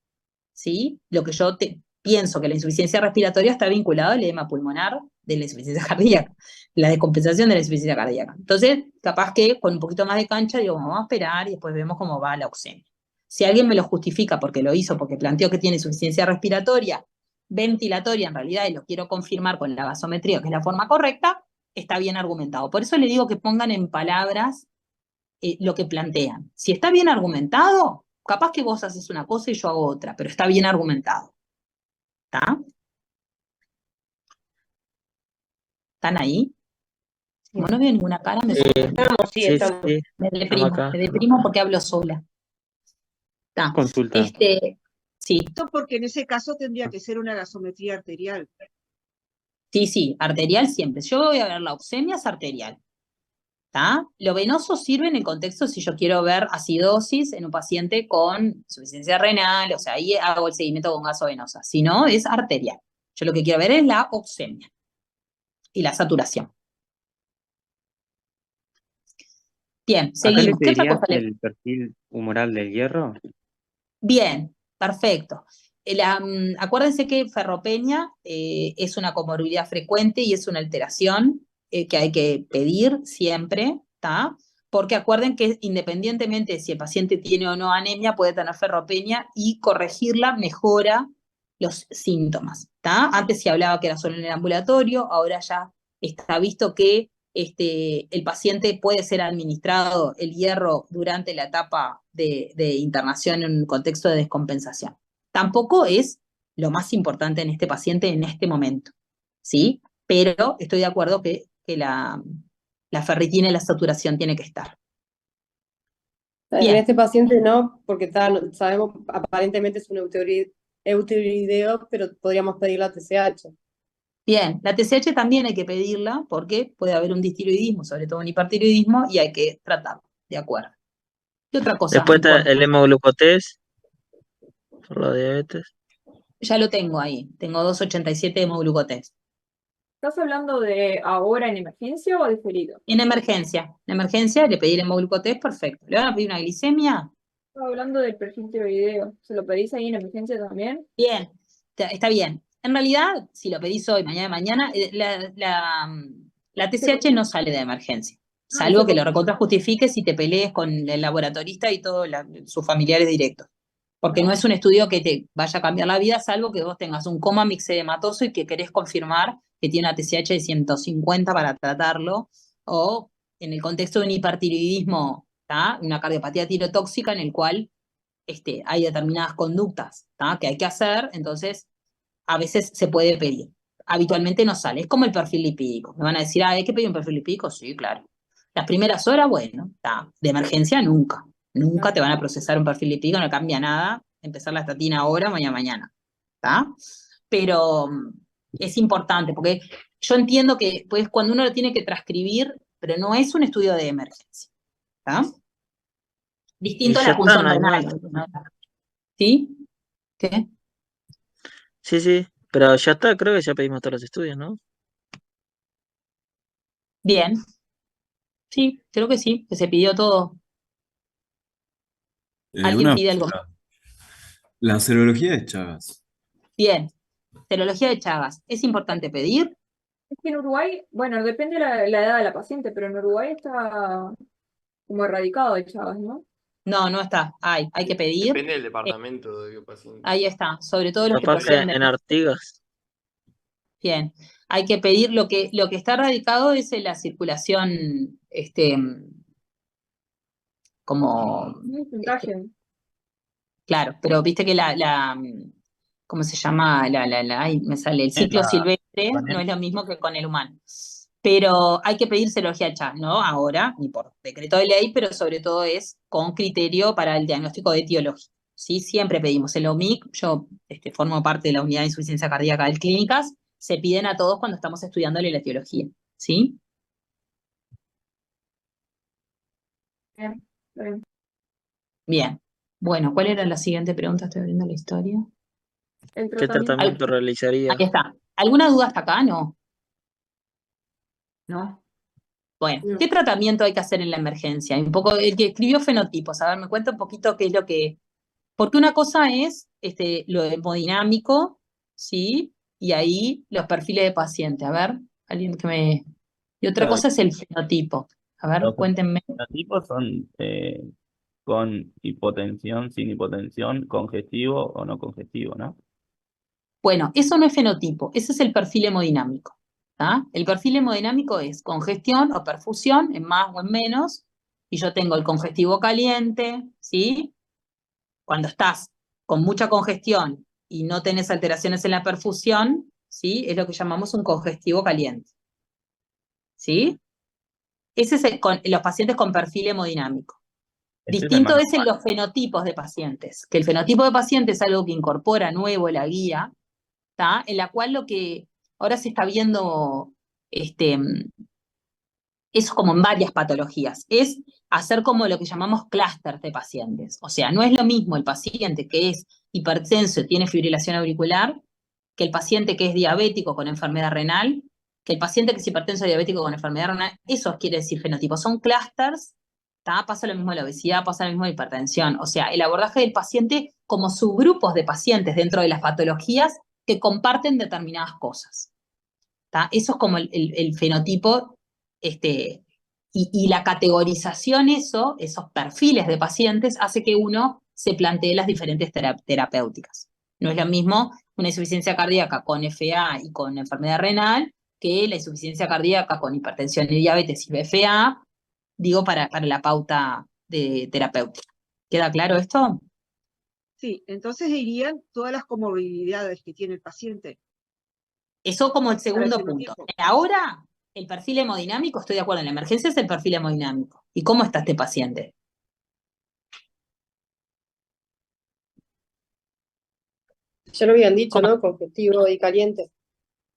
¿sí? Lo que yo pienso que la insuficiencia respiratoria está vinculada al edema pulmonar de la insuficiencia cardíaca, la descompensación de la insuficiencia cardíaca. Entonces, capaz que con un poquito más de cancha, digo, vamos a esperar y después vemos cómo va la oxemia. Si alguien me lo justifica porque lo hizo, porque planteó que tiene insuficiencia respiratoria, ventilatoria en realidad, y lo quiero confirmar con la gasometría, que es la forma correcta, está bien argumentado. Por eso le digo que pongan en palabras lo que plantean. Si está bien argumentado, capaz que vos haces una cosa y yo hago otra, pero está bien argumentado. ¿Está? ¿Están ahí? Como no veo ninguna cara, me deprimo porque hablo sola. ¿Está? Consulta. Sí. Porque en ese caso tendría que ser una gasometría arterial. Sí, arterial siempre. Yo voy a ver la oxemia, es arterial. ¿Está? Lo venoso sirve en el contexto si yo quiero ver acidosis en un paciente con insuficiencia renal, o sea, ahí hago el seguimiento con gasovenosa. Si no, es arterial. Yo lo que quiero ver es la oxemia y la saturación. Bien, ¿Acá le seguimos. ¿Qué otra pedirías cosa el perfil humoral del hierro? Bien, perfecto. Acuérdense que ferropenia es una comorbilidad frecuente y es una alteración que hay que pedir siempre, ¿tá? Porque acuerden que independientemente de si el paciente tiene o no anemia, puede tener ferropenia y corregirla mejora los síntomas, ¿tá? Antes se hablaba que era solo en el ambulatorio, ahora ya está visto que el paciente puede ser administrado el hierro durante la etapa de internación en un contexto de descompensación. Tampoco es lo más importante en este paciente en este momento, ¿sí? Pero estoy de acuerdo que la ferritina y la saturación tiene que estar. En Bien. este paciente no, porque sabemos, aparentemente es un eutiroideo, pero podríamos pedir la TSH. Bien, la TSH también hay que pedirla porque puede haber un distiroidismo, sobre todo un hipertiroidismo, y hay que tratarlo, ¿de acuerdo? ¿Qué otra cosa Después está importa? el hemoglucotés por la diabetes. Ya lo tengo ahí, tengo 287 de hemoglucotés. ¿Estás hablando de ahora en emergencia o diferido? En emergencia le pedí el hemoglucotés, perfecto. ¿Le van a pedir una glicemia? Estaba hablando del perfil tiroideo. ¿Se lo pedís ahí en emergencia también? Bien, está bien. En realidad, si lo pedís hoy, mañana, la TSH no sale de emergencia, salvo que lo recontra justifiques y te pelees con el laboratorista y todos sus familiares directos. Porque no es un estudio que te vaya a cambiar la vida, salvo que vos tengas un coma mixedematoso y que querés confirmar que tiene una TSH de 150 para tratarlo, o en el contexto de un hipertiroidismo, ¿tá? Una cardiopatía tirotóxica en el cual hay determinadas conductas, ¿tá? Que hay que hacer, entonces a veces se puede pedir. Habitualmente no sale, es como el perfil lipídico. Me van a decir, ¿hay que pedir un perfil lipídico? Sí, claro. Las primeras horas, bueno, está. De emergencia nunca. Nunca te van a procesar un perfil lipídico, no cambia nada. Empezar la estatina ahora, mañana. ¿Está? Pero es importante, porque yo entiendo que pues, cuando uno lo tiene que transcribir, pero no es un estudio de emergencia. ¿Está? Distinto a Ya la función está, no hay renal. más. ¿Sí? ¿Qué? Sí, pero ya está, creo que ya pedimos todos los estudios, ¿no? Bien. Sí, creo que sí, que se pidió todo. ¿Alguien Una pide algo más? pregunta. La serología de Chagas. Bien. Serología de Chagas. ¿Es importante pedir? Es que en Uruguay, bueno, depende la edad de la paciente, pero en Uruguay está como erradicado de Chagas, ¿no? No, no está. Hay que pedir. Depende del departamento de paciente. Ahí está. Sobre todo los que Capaz que poseen en Artigas. Bien. Hay que pedir lo que está radicado es en la circulación, como, Un porcentaje. claro, pero viste que ¿cómo se llama? Ay, me sale, el ciclo silvestre no es lo mismo que con el humano. Pero hay que pedir serología de Chagas, ¿no? Ahora, ni por decreto de ley, pero sobre todo es con criterio para el diagnóstico de etiología. ¿Sí? Siempre pedimos el OMIC, yo formo parte de la unidad de insuficiencia cardíaca del Clínicas, se piden a todos cuando estamos estudiándole la etiología, ¿sí? Bien, está bien. Bien. Bueno, ¿cuál era la siguiente pregunta? Estoy abriendo la historia. El ¿Qué tratamiento realizaría? Ahí está. ¿Alguna duda hasta acá? No. ¿No? Bueno, ¿qué tratamiento hay que hacer en la emergencia? Un poco, el que escribió fenotipos, a ver, me cuenta un poquito qué es lo que... Porque una cosa es lo hemodinámico, ¿sí? Y ahí los perfiles de paciente. A ver, alguien que me... Y otra Claro, cosa es el fenotipo. A ver, los cuéntenme. fenotipos son con hipotensión, sin hipotensión, congestivo o no congestivo, ¿no? Bueno, eso no es fenotipo, ese es el perfil hemodinámico. ¿Tá? El perfil hemodinámico es congestión o perfusión, en más o en menos, y yo tengo el congestivo caliente, ¿sí? Cuando estás con mucha congestión y no tenés alteraciones en la perfusión, ¿sí? Es lo que llamamos un congestivo caliente. ¿Sí? Ese es los pacientes con perfil hemodinámico. Ese Distinto más es en los fenotipos de pacientes, que el fenotipo de paciente es algo que incorpora nuevo la guía, ¿tá? En la cual lo que ahora se está viendo, eso como en varias patologías, es hacer como lo que llamamos clústeres de pacientes. O sea, no es lo mismo el paciente que es hipertenso y tiene fibrilación auricular, que el paciente que es diabético con enfermedad renal, que el paciente que es hipertenso diabético con enfermedad renal. Eso quiere decir fenotipo. Son clústeres, pasa lo mismo en la obesidad, pasa lo mismo en la hipertensión. O sea, el abordaje del paciente como subgrupos de pacientes dentro de las patologías que comparten determinadas cosas. ¿Tá? Eso es como el fenotipo, y la categorización, esos perfiles de pacientes, hace que uno se plantee las diferentes terapéuticas. No es lo mismo una insuficiencia cardíaca con FA y con enfermedad renal que la insuficiencia cardíaca con hipertensión y diabetes y BFA, digo, para la pauta de terapéutica. ¿Queda claro esto? Sí, entonces irían todas las comorbilidades que tiene el paciente. Eso como el Para el segundo punto. fenotipo. Ahora, el perfil hemodinámico, estoy de acuerdo, en la emergencia es el perfil hemodinámico. ¿Y cómo está este paciente? Ya lo habían dicho, ¿no? Congestivo y caliente.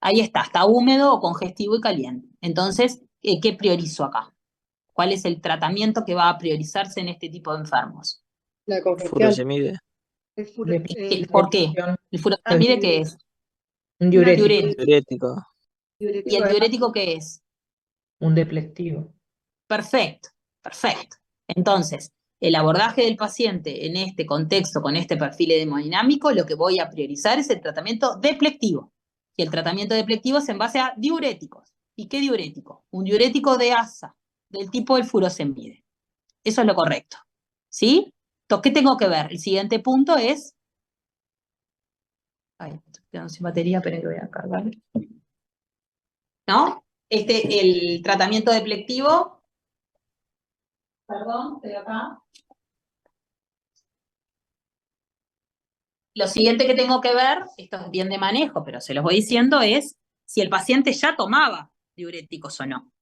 Ahí está húmedo o congestivo y caliente. Entonces, ¿qué priorizo acá? ¿Cuál es el tratamiento que va a priorizarse en este tipo de enfermos? La congestión. Furosemide. ¿Por qué? ¿El furosemide qué es? Un diurético. Diurético. ¿Y el diurético qué es? Un deplectivo. Perfecto, perfecto. Entonces, el abordaje del paciente en este contexto, con este perfil hemodinámico, lo que voy a priorizar es el tratamiento deplectivo. Y el tratamiento deplectivo es en base a diuréticos. ¿Y qué diurético? Un diurético de ASA, del tipo del furosemide. Eso es lo correcto. ¿Sí? Entonces, ¿qué tengo que ver? El siguiente punto es... Ay, estoy quedando sin batería, pero ahí lo voy a cargar. ¿No? El tratamiento deplectivo... Perdón, estoy acá. Lo siguiente que tengo que ver, esto es bien de manejo, pero se los voy diciendo, es si el paciente ya tomaba diuréticos o no.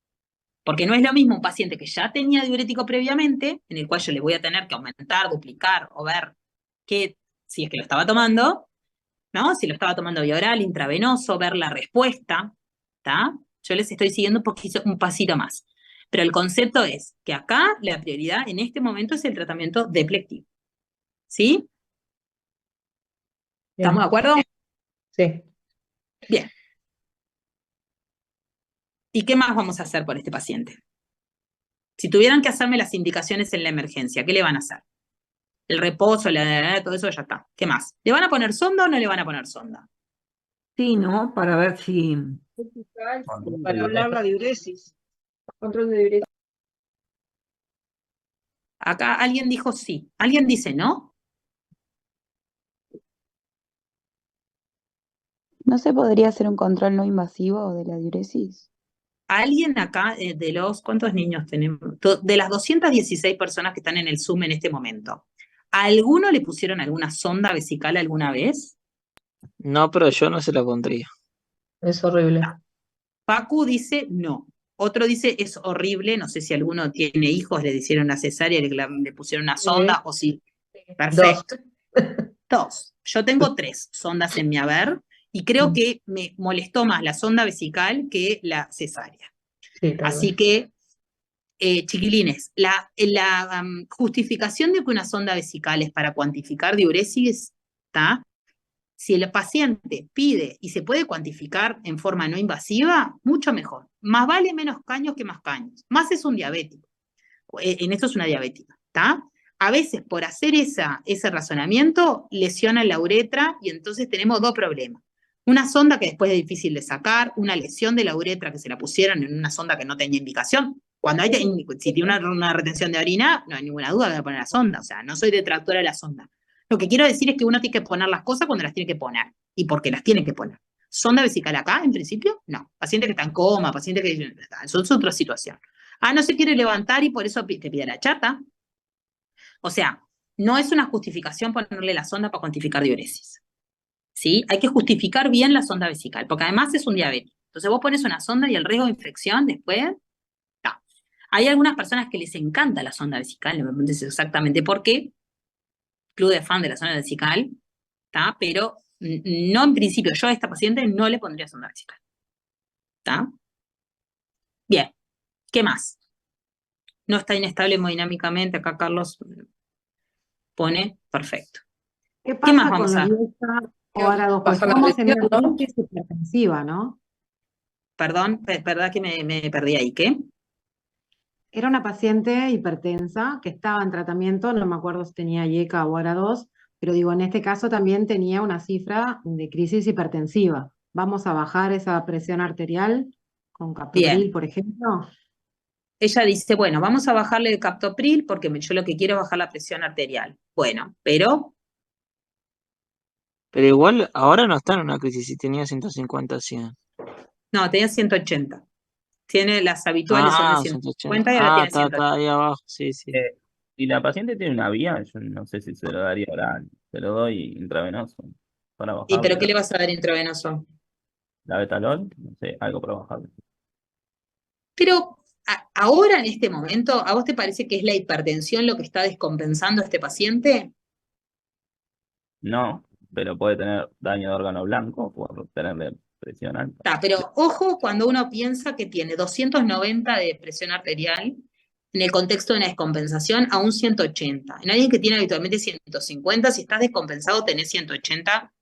Porque no es lo mismo un paciente que ya tenía diurético previamente, en el cual yo le voy a tener que aumentar, duplicar o ver si es que lo estaba tomando, ¿no? Si lo estaba tomando vía oral, intravenoso, ver la respuesta, ¿está? Yo les estoy siguiendo un pasito más. Pero el concepto es que acá la prioridad en este momento es el tratamiento deplectivo. ¿Sí? ¿Estamos de acuerdo? Sí. Bien. ¿Y qué más vamos a hacer por este paciente? Si tuvieran que hacerme las indicaciones en la emergencia, ¿qué le van a hacer? El reposo, todo eso ya está. ¿Qué más? ¿Le van a poner sonda o no le van a poner sonda? Sí, ¿no? Para ver si... Para hablar la diuresis. Control de diuresis. Acá alguien dijo sí. ¿Alguien dice no? ¿No se podría hacer un control no invasivo de la diuresis? ¿Alguien acá ¿cuántos niños tenemos? De las 216 personas que están en el Zoom en este momento, ¿a alguno le pusieron alguna sonda vesical alguna vez? No, pero yo no se la pondría. Es horrible. Pacu dice no. Otro dice es horrible, no sé si alguno tiene hijos, le hicieron una cesárea, le pusieron una sonda o sí. Perfecto. Dos. Yo tengo 3 sondas en mi haber y creo que me molestó más la sonda vesical que la cesárea. Sí, Así que, chiquilines, la justificación de que una sonda vesical es para cuantificar diuresis, ¿está? Si el paciente pide y se puede cuantificar en forma no invasiva, mucho mejor. Más vale menos caños que más caños. Más es un diabético. En esto es una diabética, ¿está? A veces por hacer ese razonamiento lesiona la uretra y entonces tenemos 2 problemas. Una sonda que después es difícil de sacar, una lesión de la uretra que se la pusieron en una sonda que no tenía indicación. Si tiene una retención de orina, no hay ninguna duda que voy a poner la sonda. O sea, no soy detractora de la sonda. Lo que quiero decir es que uno tiene que poner las cosas cuando las tiene que poner y porque las tiene que poner. ¿Sonda vesical acá, en principio? No. Paciente que está en coma, paciente que... Eso es otra situación. No se quiere levantar y por eso te pide la chata. O sea, no es una justificación ponerle la sonda para cuantificar diuresis. ¿Sí? Hay que justificar bien la sonda vesical, porque además es un diabético. Entonces vos pones una sonda y el riesgo de infección después... No. Hay algunas personas que les encanta la sonda vesical, no me preguntes exactamente por qué. Club de fan de la sonda vesical, ¿está? Pero no en principio, yo a esta paciente no le pondría sonda vesical. ¿Está? Bien, ¿qué más? No está inestable hemodinámicamente, acá Carlos pone perfecto. ¿Qué ¿Qué más pasa vamos con a la dieta OARA2? Pues Baja la estamos en presión, una ¿no? crisis hipertensiva, ¿no? Perdón, verdad que me perdí ahí, ¿qué? Era una paciente hipertensa que estaba en tratamiento, no me acuerdo si tenía IECA o ARA2, pero digo, en este caso también tenía una cifra de crisis hipertensiva. ¿Vamos a bajar esa presión arterial con captopril, Bien. por ejemplo? Ella dice, bueno, vamos a bajarle el captopril porque yo lo que quiero es bajar la presión arterial. Bueno, pero... Pero igual ahora no está en una crisis si tenía 150, 100. No, tenía 180. Tiene las habituales son de 150 y ahora tiene está 180. ahí abajo, sí, sí. Si la paciente tiene una vía, yo no sé si se lo daría oral, se lo doy intravenoso para ¿Y pero bajarlo. qué le vas a dar intravenoso? La betalol, no sé, algo para bajarlo. Pero ahora en este momento, ¿a vos te parece que es la hipertensión lo que está descompensando a este paciente? No, pero puede tener daño de órgano blanco por tenerle presión alta. Pero ojo cuando uno piensa que tiene 290 de presión arterial en el contexto de una descompensación a un 180. En alguien que tiene habitualmente 150, si estás descompensado tenés 180.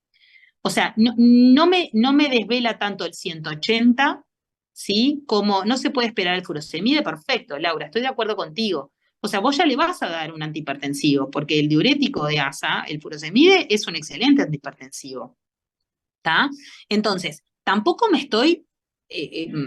O sea, no me desvela tanto el 180, ¿sí? Como no se puede esperar el furosemide, perfecto, Laura, estoy de acuerdo contigo. O sea, vos ya le vas a dar un antihipertensivo, porque el diurético de ASA, el furosemide, es un excelente antihipertensivo. ¿Está? Entonces, tampoco me estoy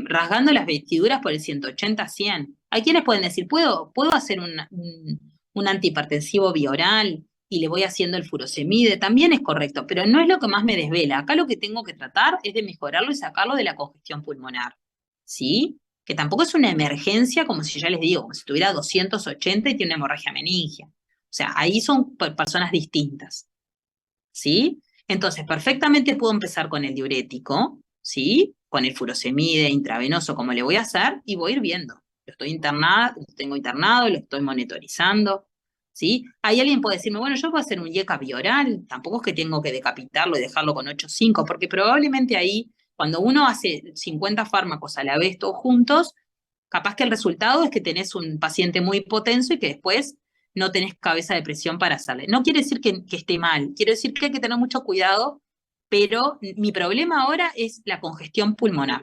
rasgando las vestiduras por el 180-100. Hay quienes pueden decir, ¿puedo hacer un antihipertensivo bioral y le voy haciendo el furosemide? También es correcto, pero no es lo que más me desvela. Acá lo que tengo que tratar es de mejorarlo y sacarlo de la congestión pulmonar, ¿sí? Que tampoco es una emergencia, como si ya les digo, como si tuviera 280 y tiene una hemorragia meningia. O sea, ahí son personas distintas, ¿sí? Entonces, perfectamente puedo empezar con el diurético, ¿sí? Con el furosemide intravenoso, como le voy a hacer, y voy a ir viendo. Lo tengo internado, lo estoy monitorizando, ¿sí? Ahí alguien puede decirme, bueno, yo puedo hacer un IECA bioral, tampoco es que tengo que decapitarlo y dejarlo con 8,5, porque probablemente ahí, cuando uno hace 50 fármacos a la vez todos juntos, capaz que el resultado es que tenés un paciente muy hipotenso y que después no tenés cabeza de presión para hacerle. No quiere decir que esté mal, quiero decir que hay que tener mucho cuidado, pero mi problema ahora es la congestión pulmonar,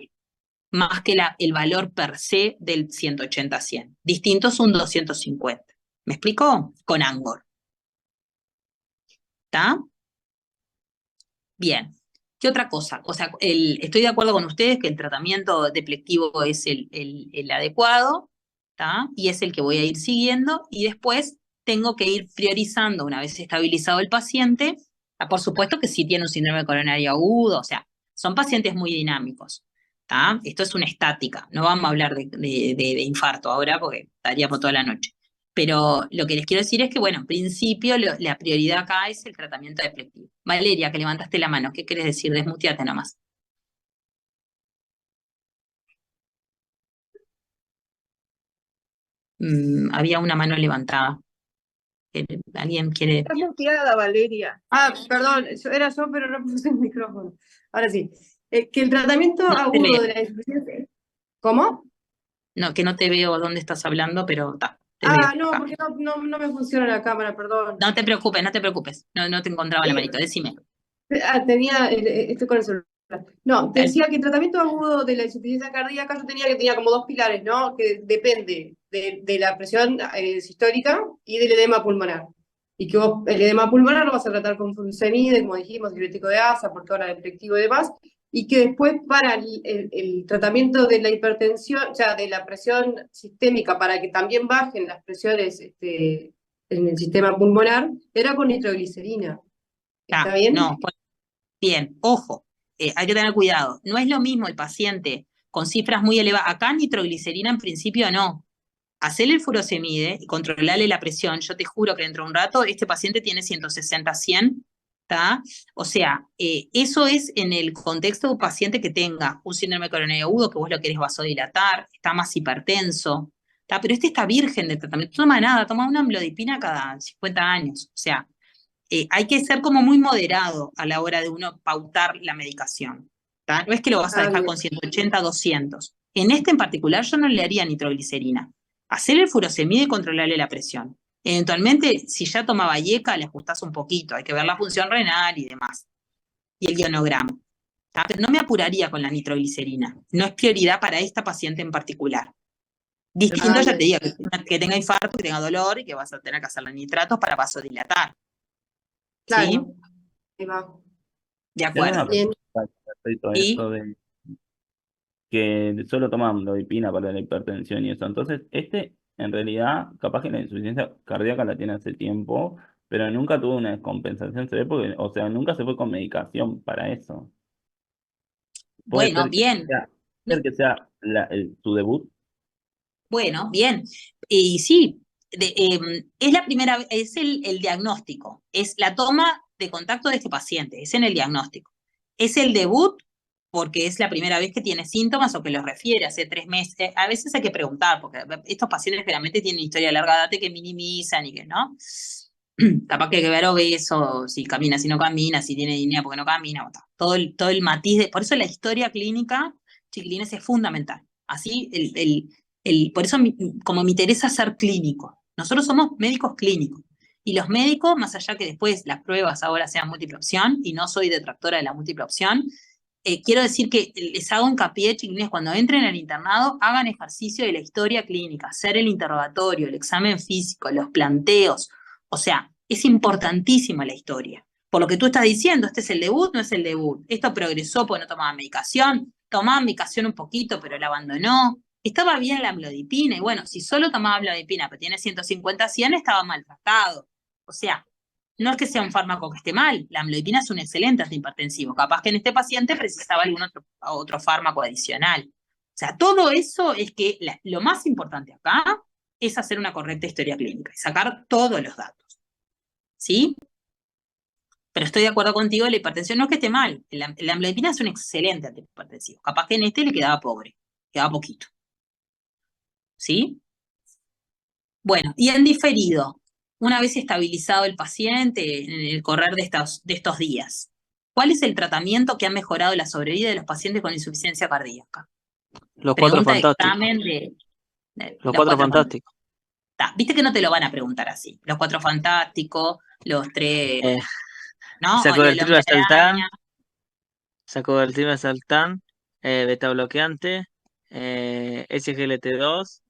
más que el valor per se del 180-100. Distinto es un 250. ¿Me explico? Con Angor. ¿Está? Bien. ¿Qué otra cosa? O sea, estoy de acuerdo con ustedes que el tratamiento deplectivo es el adecuado, ¿tá? Y es el que voy a ir siguiendo, y después tengo que ir priorizando una vez estabilizado el paciente. Por supuesto que sí tiene un síndrome coronario agudo, o sea, son pacientes muy dinámicos, ¿tá? Esto es una estática, no vamos a hablar de infarto ahora porque estaríamos toda la noche. Pero lo que les quiero decir es que, bueno, en principio la prioridad acá es el tratamiento deplectivo. Valeria, que levantaste la mano, ¿qué querés decir? Desmuteate nomás. Había una mano levantada. ¿Alguien quiere? Estás muteada, Valeria. Perdón, era yo, pero no puse el micrófono. Ahora sí. Que el tratamiento No te agudo veo. de la insuficiencia. ¿Cómo? No, que no te veo dónde estás hablando, pero te veo. No, porque no me funciona la cámara, perdón. No te preocupes, no te preocupes. No te encontraba la manito, decime. Estoy con el celular. No, te decía que el tratamiento agudo de la insuficiencia cardíaca yo tenía como dos pilares, ¿no? Que depende de la presión sistólica y del edema pulmonar. Y que vos el edema pulmonar lo vas a tratar con furosemide, como dijimos, diurético de ASA, porque ahora deplectivo y demás, y que después para el tratamiento de la hipertensión, o sea, de la presión sistémica, para que también bajen las presiones en el sistema pulmonar, era con nitroglicerina. ¿Está bien? No, bien, ojo, hay que tener cuidado. No es lo mismo el paciente con cifras muy elevadas. Acá nitroglicerina en principio no. Hacerle el furosemide y controlarle la presión. Yo te juro que dentro de un rato este paciente tiene 160-100, ¿tá? O sea, eso es en el contexto de un paciente que tenga un síndrome coronario agudo, que vos lo querés vasodilatar, está más hipertenso, ¿tá? Pero este está virgen de tratamiento, no toma nada, toma una amlodipina cada 50 años. O sea, hay que ser como muy moderado a la hora de uno pautar la medicación, ¿tá? No es que lo vas a dejar con 180-200. En este en particular yo no le haría nitroglicerina. Hacerle el furosemide y controlarle la presión. Eventualmente, si ya tomaba IECA, le ajustás un poquito, hay que ver la función renal y demás. Y el ionograma. ¿Tá? Pero no me apuraría con la nitroglicerina. No es prioridad para esta paciente en particular. Distinto, ya te digo, que tenga infarto, que tenga dolor y que vas a tener que hacerle nitratos para vasodilatar. Claro. ¿Sí? Ahí va. De acuerdo. Bien. Respecto a esto de que solo toman amlodipina para la hipertensión y eso. Entonces, en realidad, capaz que la insuficiencia cardíaca la tiene hace tiempo, pero nunca tuvo una descompensación, se ve porque, o sea, nunca se fue con medicación para eso. ¿Puede Bueno, ser bien. que sea su debut? Bueno, bien. Y sí, es la primera, es el diagnóstico, es la toma de contacto de este paciente, es en el diagnóstico. Es el debut porque es la primera vez que tiene síntomas o que los refiere hace 3 meses. A veces hay que preguntar, porque estos pacientes generalmente tienen historia de larga data que minimizan y que no. capaz que hay que ver obeso, si camina, si no camina, si tiene dinero porque no camina, bueno, todo el matiz por eso la historia clínica, chiquilines, es fundamental. Así, por eso como me interesa ser clínico. Nosotros somos médicos clínicos. Y los médicos, más allá que después las pruebas ahora sean múltiple opción, y no soy detractora de la múltiple opción, quiero decir que les hago hincapié, chiquilines, cuando entren al internado, hagan ejercicio de la historia clínica, hacer el interrogatorio, el examen físico, los planteos. O sea, es importantísima la historia. Por lo que tú estás diciendo, este es el debut, no es el debut. Esto progresó porque no tomaba medicación un poquito, pero la abandonó. Estaba bien la amlodipina, y bueno, si solo tomaba amlodipina, pero tiene 150, 100, estaba maltratado. O sea, no es que sea un fármaco que esté mal, la amlodipina es un excelente antihipertensivo. Capaz que en este paciente precisaba algún otro fármaco adicional. O sea, todo eso es que lo más importante acá es hacer una correcta historia clínica y sacar todos los datos. ¿Sí? Pero estoy de acuerdo contigo, la hipertensión no es que esté mal. La amlodipina es un excelente antihipertensivo. Capaz que en este le quedaba pobre, quedaba poquito. ¿Sí? Bueno, y en diferido, una vez estabilizado el paciente en el correr de estos días, ¿cuál es el tratamiento que ha mejorado la sobrevida de los pacientes con insuficiencia cardíaca? Los cuatro Pregunta de fantásticos. examen Los cuatro fantásticos. Viste que no te lo van a preguntar así. Los cuatro fantásticos, los tres, ¿no? O Sacó lo del del tiro hombre Saltán, araña. beta bloqueante, SGLT2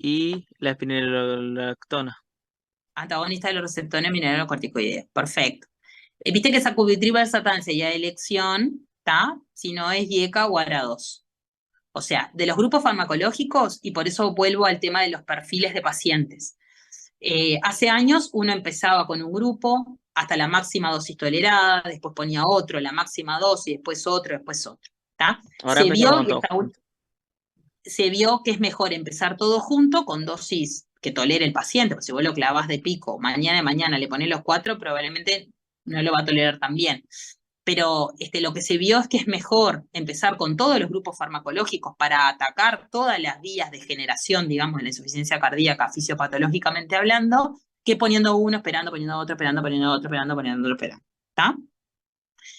y la espinelolactona. Antagonista de los receptores mineralocorticoideos. Perfecto. Viste que sacubitril satán sería elección, ¿está? Si no es IECA o ARA2. O sea, de los grupos farmacológicos, y por eso vuelvo al tema de los perfiles de pacientes. Hace años uno empezaba con un grupo hasta la máxima dosis tolerada, después ponía otro, la máxima dosis, después otro, ¿tá? Ahora empezamos con todo. Se vio que es mejor empezar todo junto con dosis que tolere el paciente, porque si vos lo clavas de pico, mañana le ponés los 4, probablemente no lo va a tolerar tan bien. Pero lo que se vio es que es mejor empezar con todos los grupos farmacológicos para atacar todas las vías de generación, digamos, de la insuficiencia cardíaca fisiopatológicamente hablando, que poniendo uno, esperando, poniendo otro, esperando, poniendo otro, esperando, poniendo otro, esperando. ¿Está?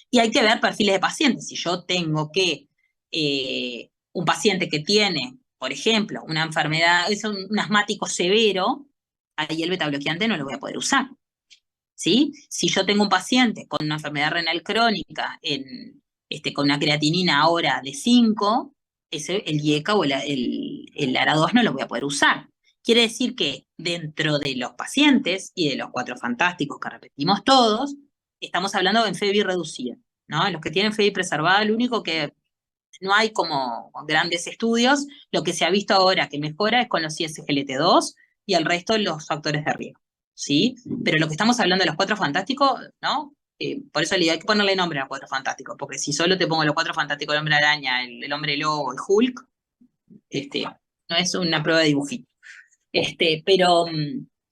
Y hay que ver perfiles de pacientes. Si yo tengo que un paciente que tiene, por ejemplo, una enfermedad, es un asmático severo, ahí el beta bloqueante no lo voy a poder usar. ¿Sí? Si yo tengo un paciente con una enfermedad renal crónica con una creatinina ahora de 5, el IECA o el ARA2 no lo voy a poder usar. Quiere decir que dentro de los pacientes y de los 4 fantásticos que repetimos todos, estamos hablando de FEBI reducida, ¿no? Los que tienen FEBI preservada, lo único que no hay como grandes estudios, lo que se ha visto ahora que mejora es con los ISGLT2 y el resto los factores de riesgo. ¿Sí? Pero lo que estamos hablando de los 4 fantásticos, ¿no? Por eso hay que ponerle nombre a los 4 fantásticos, porque si solo te pongo los 4 fantásticos, el hombre araña, el hombre lobo, el Hulk, no es una prueba de dibujito. Pero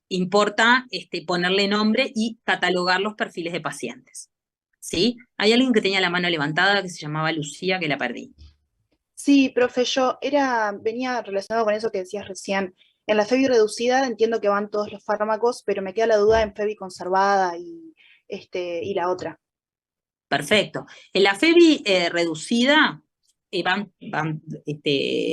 importa ponerle nombre y catalogar los perfiles de pacientes. ¿Sí? Hay alguien que tenía la mano levantada que se llamaba Lucía, que la perdí. Sí, profe, venía relacionado con eso que decías recién. En la FEBI reducida entiendo que van todos los fármacos, pero me queda la duda en FEBI conservada y la otra. Perfecto. En la FEBI reducida van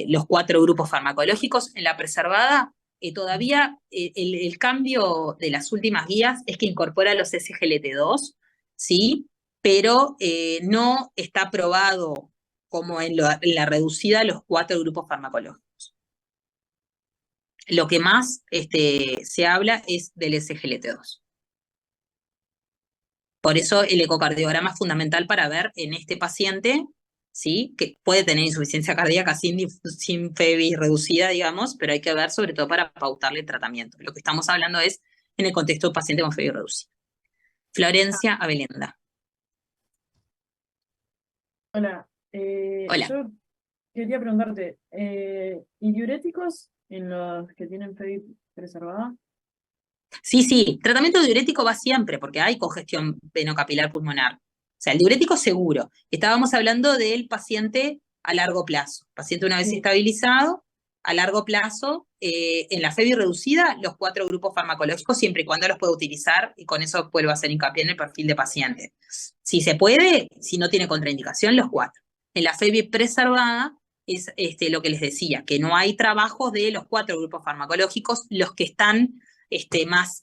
los 4 grupos farmacológicos. En la preservada todavía el cambio de las últimas guías es que incorpora los SGLT2, ¿sí? Pero no está aprobado como en la reducida los 4 grupos farmacológicos. Lo que más se habla es del SGLT2. Por eso el ecocardiograma es fundamental para ver en este paciente, ¿sí? Que puede tener insuficiencia cardíaca sin FEBI reducida, digamos, pero hay que ver sobre todo para pautarle el tratamiento. Lo que estamos hablando es en el contexto de paciente con FEBI reducida. Florencia Abelenda. Hola. Hola. Yo quería preguntarte, ¿y diuréticos en los que tienen FEBI preservada? Sí, tratamiento diurético va siempre, porque hay congestión venocapilar pulmonar. O sea, el diurético seguro. Estábamos hablando del paciente a largo plazo. Paciente una vez estabilizado, a largo plazo, en la FEBI reducida los 4 grupos farmacológicos siempre y cuando los pueda utilizar, y con eso vuelvo a hacer hincapié en el perfil de paciente. Si se puede, si no tiene contraindicación, los 4. En la FEBI preservada es lo que les decía, que no hay trabajos de los 4 grupos farmacológicos, los que están más,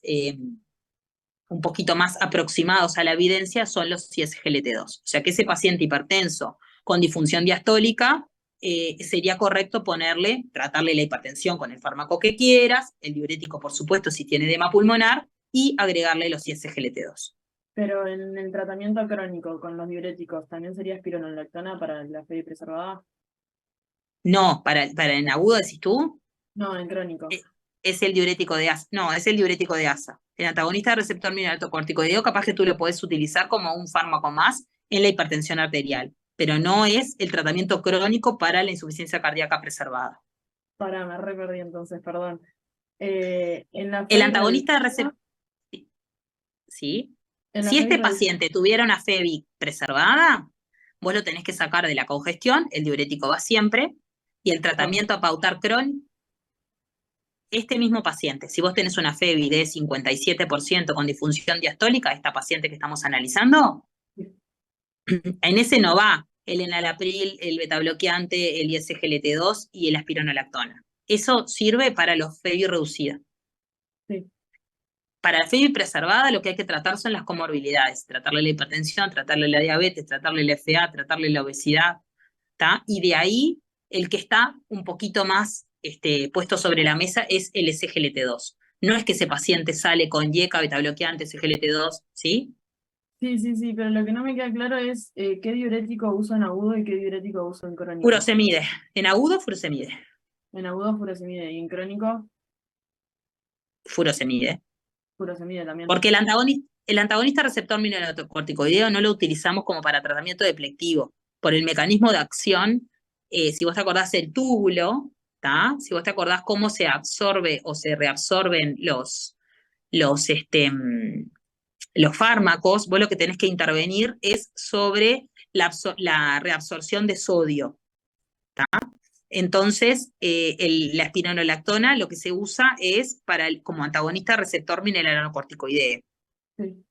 un poquito más aproximados a la evidencia son los ISGLT2. O sea que ese paciente hipertenso con disfunción diastólica, sería correcto tratarle la hipertensión con el fármaco que quieras, el diurético, por supuesto, si tiene edema pulmonar, y agregarle los ISGLT2. Pero en el tratamiento crónico con los diuréticos, ¿también sería espironolactona para la FEBI preservada? No, para en agudo, decís tú, No, en crónico. es el diurético de ASA. No, es el diurético de ASA. El antagonista del receptor mineralocorticoideo, capaz que tú lo podés utilizar como un fármaco más en la hipertensión arterial, pero no es el tratamiento crónico para la insuficiencia cardíaca preservada. Pará, me re perdí entonces, perdón. El antagonista de receptor... ¿Sí? Si este paciente tuviera una FEBI preservada, vos lo tenés que sacar de la congestión, el diurético va siempre, y el tratamiento a pautar crónico, este mismo paciente, si vos tenés una FEBI de 57% con disfunción diastólica, esta paciente que estamos analizando, en ese no va el enalapril, el betabloqueante, el ISGLT2 y el aspironolactona. Eso sirve para los FEBI reducida. Sí. Para la FEBI preservada lo que hay que tratar son las comorbilidades, tratarle la hipertensión, tratarle la diabetes, tratarle la FA, tratarle la obesidad, ¿tá? Y de ahí el que está un poquito más puesto sobre la mesa es el SGLT2. No es que ese paciente sale con IECA, betabloqueante, SGLT2, ¿sí? Sí, pero lo que no me queda claro es qué diurético uso en agudo y qué diurético uso en crónico. Furosemide. En agudo, furosemide. En agudo, furosemide. ¿Y en crónico? Furosemide. Furosemide también. Porque el antagonista receptor mineralocorticoideo no lo utilizamos como para tratamiento deplectivo, por el mecanismo de acción. Si vos te acordás el túbulo, ¿tá? Si vos te acordás cómo se absorbe o se reabsorben los fármacos, vos lo que tenés que intervenir es sobre la reabsorción de sodio, ¿tá? Entonces, la espironolactona lo que se usa es como antagonista receptor mineralocorticoideo. Sí.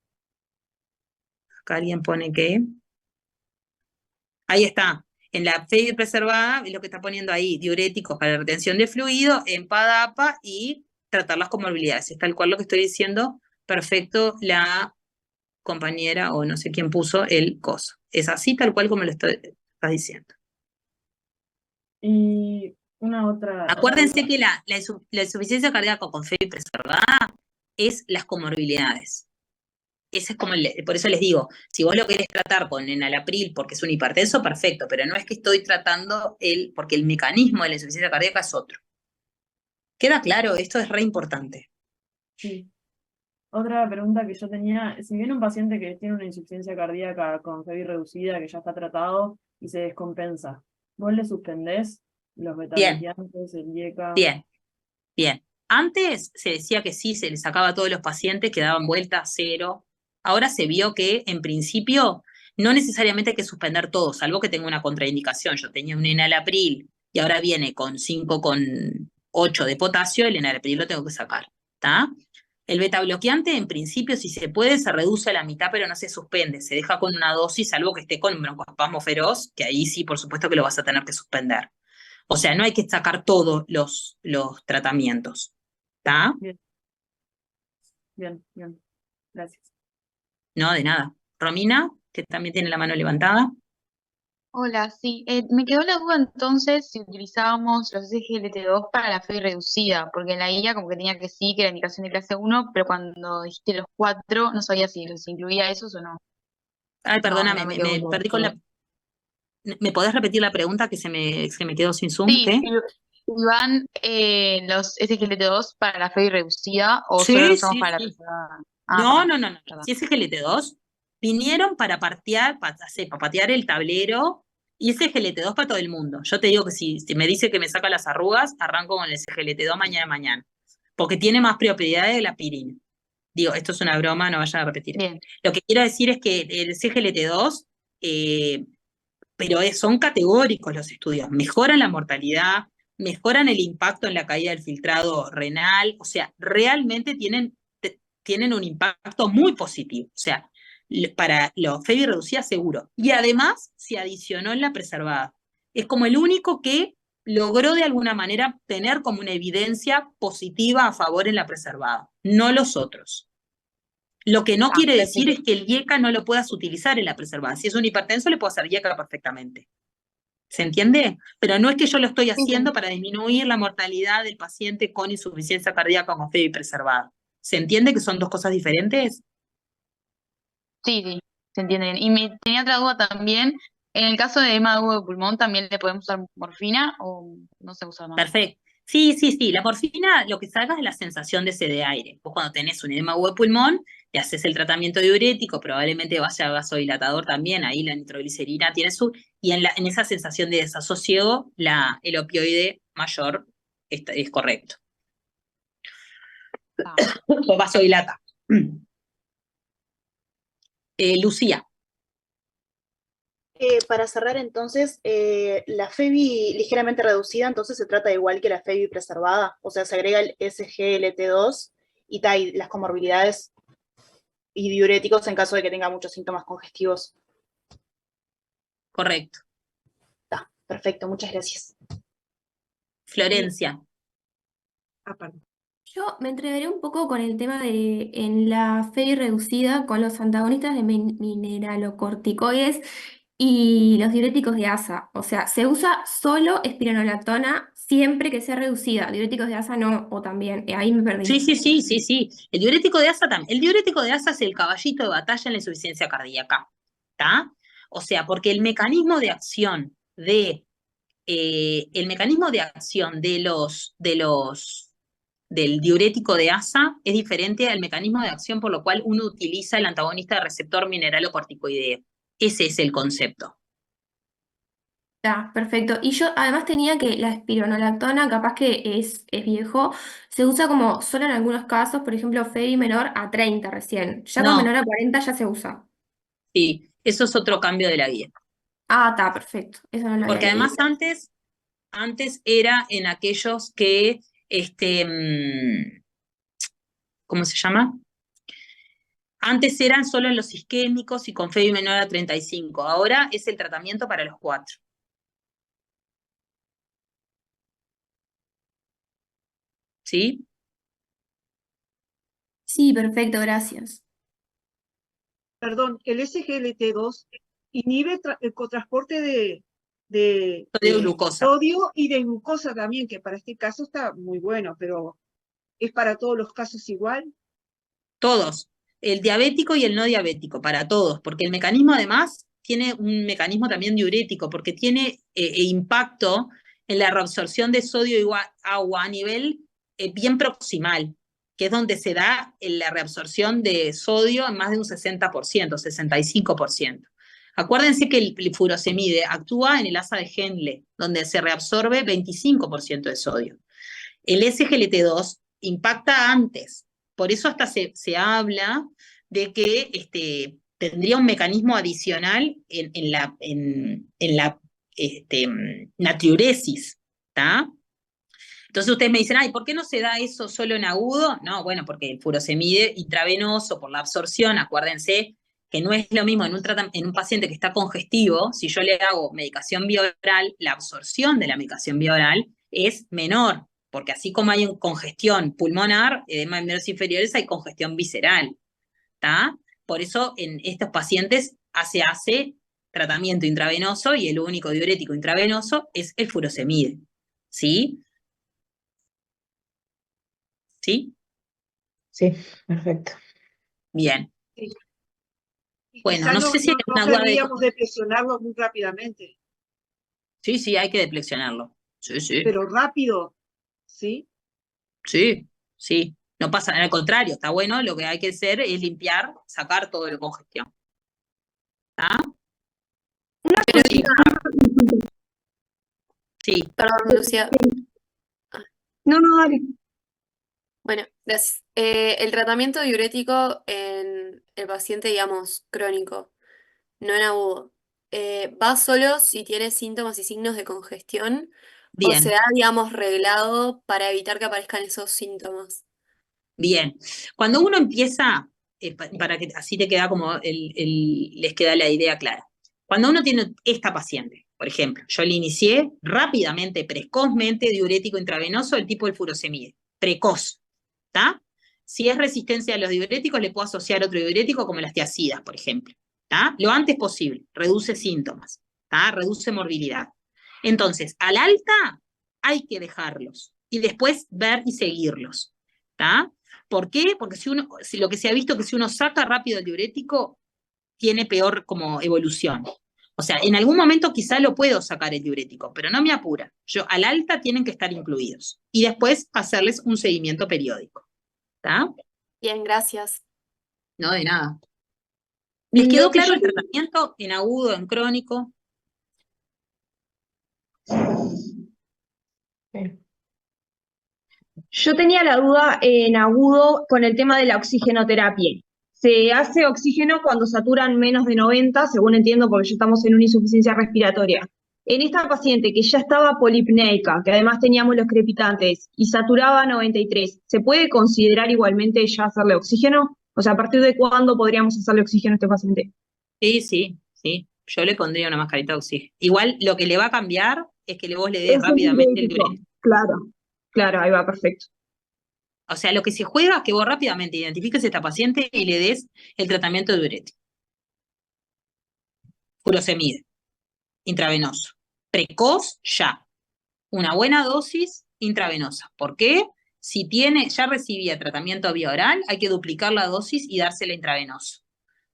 Acá alguien pone que... Ahí está. En la FEBI preservada, lo que está poniendo ahí, diuréticos para la retención de fluido, en PADAPA y tratar las comorbilidades. Es tal cual lo que estoy diciendo. Perfecto, la compañera, o no sé quién puso el coso. Es así tal cual como lo estás diciendo. Y una otra... Acuérdense que la insuficiencia cardíaca con FEBI preservada es las comorbilidades. Ese es como por eso les digo, si vos lo querés tratar con enalapril porque es un hipertenso, perfecto, pero no es que estoy tratando porque el mecanismo de la insuficiencia cardíaca es otro. ¿Queda claro? Esto es re importante. Sí. Otra pregunta que yo tenía, si viene un paciente que tiene una insuficiencia cardíaca con FEBI reducida, que ya está tratado y se descompensa, ¿vos le suspendés los betabloqueantes, el IECA? Bien. Antes se decía que sí, se le sacaba a todos los pacientes que daban vuelta a cero. Ahora se vio que, en principio, no necesariamente hay que suspender todo, salvo que tenga una contraindicación. Yo tenía un enalapril y ahora viene con 5,8 de potasio, el enalapril lo tengo que sacar, ¿tá? El betabloqueante, en principio, si se puede, se reduce a la mitad, pero no se suspende. Se deja con una dosis, salvo que esté con un broncoespasmo feroz, que ahí sí, por supuesto, que lo vas a tener que suspender. O sea, no hay que sacar todos los tratamientos, ¿está? Bien. Gracias. No, de nada. Romina, que también tiene la mano levantada. Hola, sí. Me quedó la duda entonces si utilizábamos los SGLT2 para la FEBI reducida, porque en la guía como que tenía que sí, que era indicación de clase 1, pero cuando dijiste los 4, no sabía si los incluía esos o no. Ay, perdóname, no me me quedó perdí con claro. ¿Me podés repetir la pregunta que se me quedó sin zoom? Sí, ¿Qué? si van los SGLT2 para la FEBI reducida o solo Sí, los usamos sí, para la sí. preservada. No. Perdón. Si es GLT2, vinieron para patear el tablero, y ese GLT2 para todo el mundo. Yo te digo que si me dice que me saca las arrugas, arranco con el GLT2 mañana, porque tiene más propiedades de la aspirina. Digo, esto es una broma, no vayan a repetir. Bien. Lo que quiero decir es que el CGLT2, pero son categóricos los estudios. Mejoran la mortalidad, mejoran el impacto en la caída del filtrado renal, o sea, realmente tienen un impacto muy positivo, o sea, para los FEBI reducida seguro. Y además se adicionó en la preservada. Es como el único que logró de alguna manera tener como una evidencia positiva a favor en la preservada, no los otros. Lo que no quiere decir es que el IECA no lo puedas utilizar en la preservada. Si es un hipertenso, le puedo hacer IECA perfectamente. ¿Se entiende? Pero no es que yo lo estoy haciendo para disminuir la mortalidad del paciente con insuficiencia cardíaca con FEBI preservada. ¿Se entiende que son dos cosas diferentes? Sí, sí, se entiende bien. Y me tenía otra duda también. En el caso de edema agudo de pulmón, ¿también le podemos usar morfina o no se usa más? Perfecto. Sí, sí, sí. La morfina lo que saca es la sensación de sed de aire. Vos cuando tenés un edema agudo de pulmón, te haces el tratamiento diurético, probablemente vaya a vasodilatador también, ahí la nitroglicerina tiene su... Y en esa sensación de desasosiego, el opioide mayor es correcto. O vasodilata. Lucía. Para cerrar entonces, la FEBI ligeramente reducida, entonces se trata igual que la FEBI preservada, o sea, se agrega el SGLT2 y las comorbilidades y diuréticos en caso de que tenga muchos síntomas congestivos. Correcto. Perfecto, muchas gracias. Florencia. Yo me entreveré un poco con el tema de en la FEBI reducida con los antagonistas de mineralocorticoides y los diuréticos de ASA. O sea, se usa solo espironolactona siempre que sea reducida. Diuréticos de ASA no, o también. Ahí me perdí. Sí. El diurético de ASA también. El diurético de ASA es el caballito de batalla en la insuficiencia cardíaca. ¿Está? O sea, porque el mecanismo de acción del diurético de ASA es diferente al mecanismo de acción por lo cual uno utiliza el antagonista de receptor mineralocorticoideo. Ese es el concepto. Perfecto. Y yo además tenía que la espironolactona, capaz que es viejo, se usa como solo en algunos casos, por ejemplo, FEBI menor a 30 recién. Ya con No. menor a 40 ya se usa. Sí, eso es otro cambio de la guía. Está perfecto. Eso no lo Porque había además leído. antes era en aquellos que, ¿cómo se llama? Antes eran solo en los isquémicos y con FEBI menor a 35. Ahora es el tratamiento para los 4. ¿Sí? Sí, perfecto, gracias. Perdón, el SGLT2 inhibe el cotransporte de Sodio y glucosa. sodio y de glucosa también, que para este caso está muy bueno, pero ¿es para todos los casos igual? Todos. El diabético y el no diabético, para todos. Porque el mecanismo además tiene un mecanismo también diurético, porque tiene impacto en la reabsorción de sodio y agua a nivel bien proximal, que es donde se da la reabsorción de sodio en más de un 60%, 65%. Acuérdense que el furosemide actúa en el asa de Henle, donde se reabsorbe 25% de sodio. El SGLT2 impacta antes, por eso hasta se habla de que tendría un mecanismo adicional en la natriuresis, ¿está? Entonces ustedes me dicen, ay, ¿por qué no se da eso solo en agudo? No, bueno, porque el furosemide intravenoso por la absorción, acuérdense que no es lo mismo en un paciente que está congestivo, si yo le hago medicación vía oral, la absorción de la medicación vía oral es menor, porque así como hay congestión pulmonar, edema de miembros inferiores, hay congestión visceral, ¿está? Por eso en estos pacientes se hace tratamiento intravenoso y el único diurético intravenoso es el furosemide, ¿sí? ¿Sí? Sí, perfecto. Bien. Sí. Bueno, Quizá no sé si hay no alguna duda de... deberíamos depresionarlo muy rápidamente, Sí, hay que deplexionarlo. Sí. pero rápido, ¿sí? Sí. No pasa, al contrario, está bueno, lo que hay que hacer es limpiar, sacar todo el congestión. ¿Está? Una cosita. Sí. Perdón, Lucía. No, dale. Bueno, gracias. El tratamiento diurético en el paciente, digamos, crónico, no en agudo, ¿va solo si tiene síntomas y signos de congestión O Bien, se ha, digamos, reglado para evitar que aparezcan esos síntomas. bien. Cuando uno empieza, para que así te queda como les queda la idea clara. Cuando uno tiene esta paciente, por ejemplo, yo le inicié rápidamente, precozmente, diurético intravenoso del tipo del furosemide. Precoz, ¿está? Si es resistencia a los diuréticos, le puedo asociar otro diurético como las tiazidas, por ejemplo. ¿Está? Lo antes posible, reduce síntomas, ¿está? Reduce morbilidad. Entonces, al alta hay que dejarlos y después ver y seguirlos. ¿Está? ¿Por qué? Porque si lo que se ha visto es que si uno saca rápido el diurético, tiene peor como evolución. O sea, en algún momento quizá lo puedo sacar el diurético, pero no me apura. Yo al alta tienen que estar incluidos. Y después hacerles un seguimiento periódico. ¿Está? Bien, gracias. No, de nada. ¿Les Lo quedó que claro yo el tratamiento en agudo, en crónico? Yo tenía la duda en agudo con el tema de la oxigenoterapia. Se hace oxígeno cuando saturan menos de 90, según entiendo, porque ya estamos en una insuficiencia respiratoria. En esta paciente que ya estaba polipneica, que además teníamos los crepitantes, y saturaba 93, ¿se puede considerar igualmente ya hacerle oxígeno? O sea, ¿a partir de cuándo podríamos hacerle oxígeno a este paciente? Sí, sí, sí. Yo le pondría una mascarita de oxígeno. Igual lo que le va a cambiar es que vos le des Es el rápidamente el diurético. diurético. Claro, claro, ahí va, perfecto. O sea, lo que se juega es que vos rápidamente identifiques a esta paciente y le des el tratamiento diurético. Furosemide, intravenoso. Precoz, ya. Una buena dosis intravenosa. ¿Por qué? Si ya recibía tratamiento vía oral, hay que duplicar la dosis y dársela intravenoso.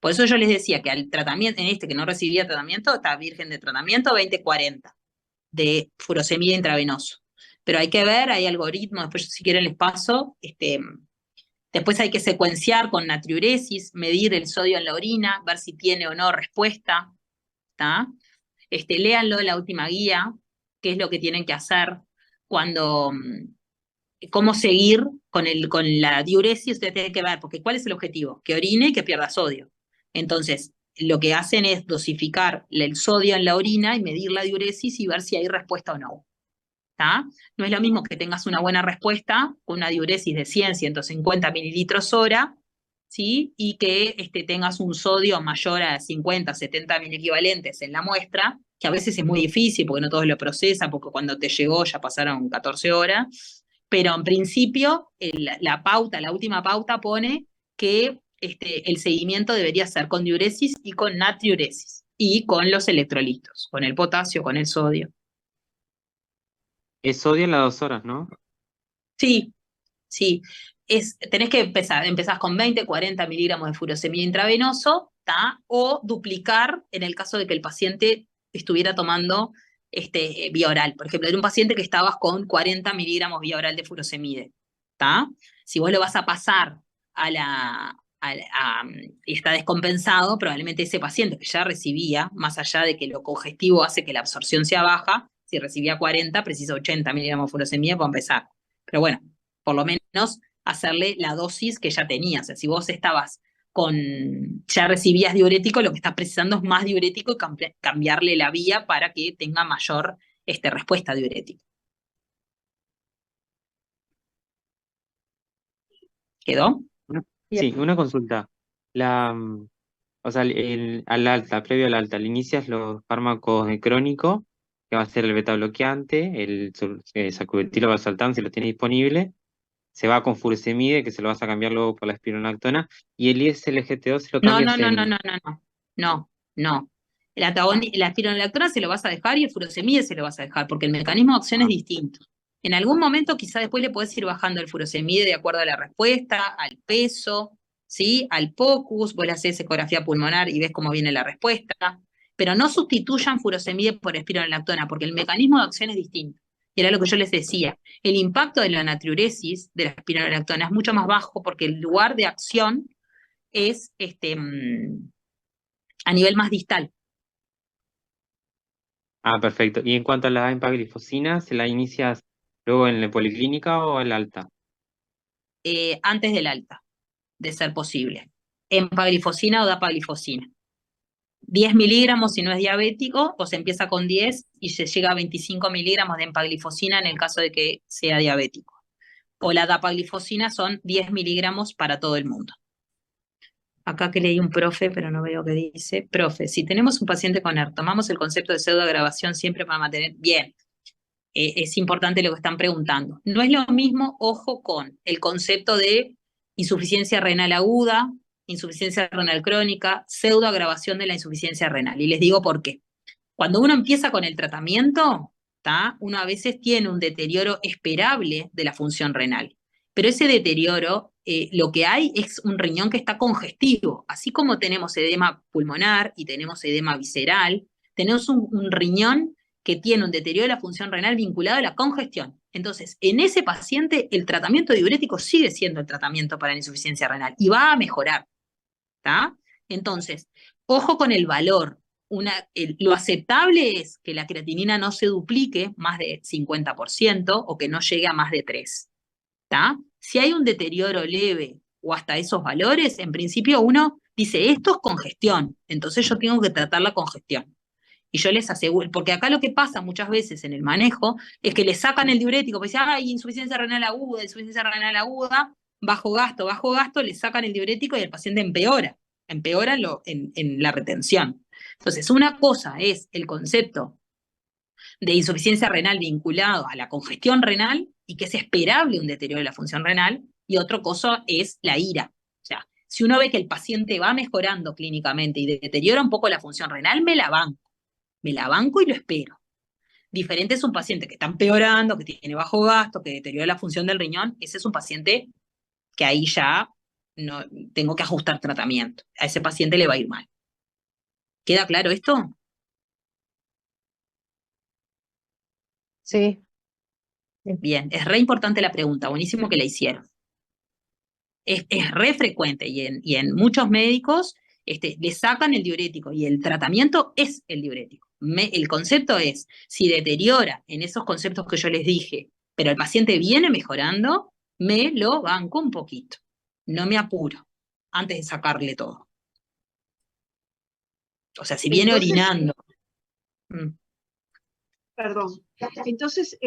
Por eso yo les decía que al tratamiento, en este que no recibía tratamiento, está virgen de tratamiento 20-40 de furosemide intravenoso. Pero hay que ver, hay algoritmos, después si quieren les paso, después hay que secuenciar con natriuresis, medir el sodio en la orina, ver si tiene o no respuesta, ¿está? Léanlo en la última guía, qué es lo que tienen que hacer cuando, cómo seguir con la diuresis, ustedes tienen que ver, porque ¿cuál es el objetivo? Que orine y que pierda sodio. Entonces, lo que hacen es dosificar el sodio en la orina y medir la diuresis y ver si hay respuesta o no. ¿Tá? No es lo mismo que tengas una buena respuesta con una diuresis de 100, 150 mililitros hora, ¿sí? Y que tengas un sodio mayor a 50, 70 miliequivalentes en la muestra, que a veces es muy difícil porque no todos lo procesan, porque cuando te llegó ya pasaron 14 horas, pero en principio la última pauta pone que el seguimiento debería ser con diuresis y con natriuresis, y con los electrolitos, con el potasio, con el sodio. Es sodio en las 2 horas, ¿no? Sí, sí. Tenés que empezás con 20, 40 miligramos de furosemide intravenoso, ¿tá? O duplicar en el caso de que el paciente estuviera tomando vía oral. Por ejemplo, era un paciente que estabas con 40 miligramos vía oral de furosemide, ¿tá? Si vos lo vas a pasar y está descompensado, probablemente ese paciente que ya recibía, más allá de que lo congestivo hace que la absorción sea baja, si recibía 40, precisa 80 miligramos de furosemide para empezar. Pero bueno, por lo menos hacerle la dosis que ya tenías. O sea, si vos ya recibías diurético, lo que estás precisando es más diurético y cambiarle la vía para que tenga mayor respuesta diurética. ¿Quedó? Sí, una consulta. O sea, al alta, previo al alta, le inicias los fármacos de crónico, que va a ser el beta bloqueante, el sacubitril o valsartán, si lo tiene disponible. Se va con furosemide, que se lo vas a cambiar luego por la espironolactona, y el ISLGT2 se lo No, cambias no. La espironolactona se lo vas a dejar y el furosemide se lo vas a dejar, porque el mecanismo de acción es distinto. En algún momento quizá después le podés ir bajando el furosemide de acuerdo a la respuesta, al peso, ¿sí? Al POCUS, vos le haces ecografía pulmonar y ves cómo viene la respuesta, pero no sustituyan furosemide por espironolactona, porque el mecanismo de acción es distinto. Y era lo que yo les decía, el impacto de la natriuresis de la espironolactona es mucho más bajo porque el lugar de acción es a nivel más distal. Ah, perfecto. Y en cuanto a la empaglifosina, ¿se la inicias luego en la policlínica o al alta? Antes del alta, de ser posible. Empaglifosina o dapaglifosina. 10 miligramos si no es diabético, o se empieza con 10 y se llega a 25 miligramos de empaglifosina en el caso de que sea diabético. O la dapaglifosina son 10 miligramos para todo el mundo. Acá que leí un profe, pero no veo qué dice. Profe, si tenemos un paciente con ERT, tomamos el concepto de pseudoagravación siempre para mantener... Bien, es importante lo que están preguntando. No es lo mismo, ojo, con el concepto de insuficiencia renal aguda, insuficiencia renal crónica, pseudoagravación de la insuficiencia renal. Y les digo por qué. Cuando uno empieza con el tratamiento, uno a veces tiene un deterioro esperable de la función renal. Pero ese deterioro, lo que hay es un riñón que está congestivo. Así como tenemos edema pulmonar y tenemos edema visceral, tenemos un riñón que tiene un deterioro de la función renal vinculado a la congestión. Entonces, en ese paciente, el tratamiento diurético sigue siendo el tratamiento para la insuficiencia renal y va a mejorar. ¿Tá? Entonces, ojo con el valor. Lo aceptable es que la creatinina no se duplique más de 50% o que no llegue a más de 3. ¿Tá? Si hay un deterioro leve o hasta esos valores, en principio uno dice, esto es congestión, entonces yo tengo que tratar la congestión. Y yo les aseguro, porque acá lo que pasa muchas veces en el manejo es que le sacan el diurético, pues dicen, hay insuficiencia renal aguda, bajo gasto, le sacan el diurético y el paciente empeora en la retención. Entonces, una cosa es el concepto de insuficiencia renal vinculado a la congestión renal y que es esperable un deterioro de la función renal, y otra cosa es la ira. O sea, si uno ve que el paciente va mejorando clínicamente y deteriora un poco la función renal, me la banco y lo espero. Diferente es un paciente que está empeorando, que tiene bajo gasto, que deteriora la función del riñón. Ese es un paciente que ahí ya no tengo que ajustar tratamiento. A ese paciente le va a ir mal. ¿Queda claro esto? Sí. Bien, es re importante la pregunta, buenísimo que la hicieron. Es re frecuente y en muchos médicos le sacan el diurético y el tratamiento es el diurético. El concepto es, si deteriora en esos conceptos que yo les dije, pero el paciente viene mejorando, me lo banco un poquito. No me apuro antes de sacarle todo. O sea, si viene Entonces, orinando. Perdón. Entonces,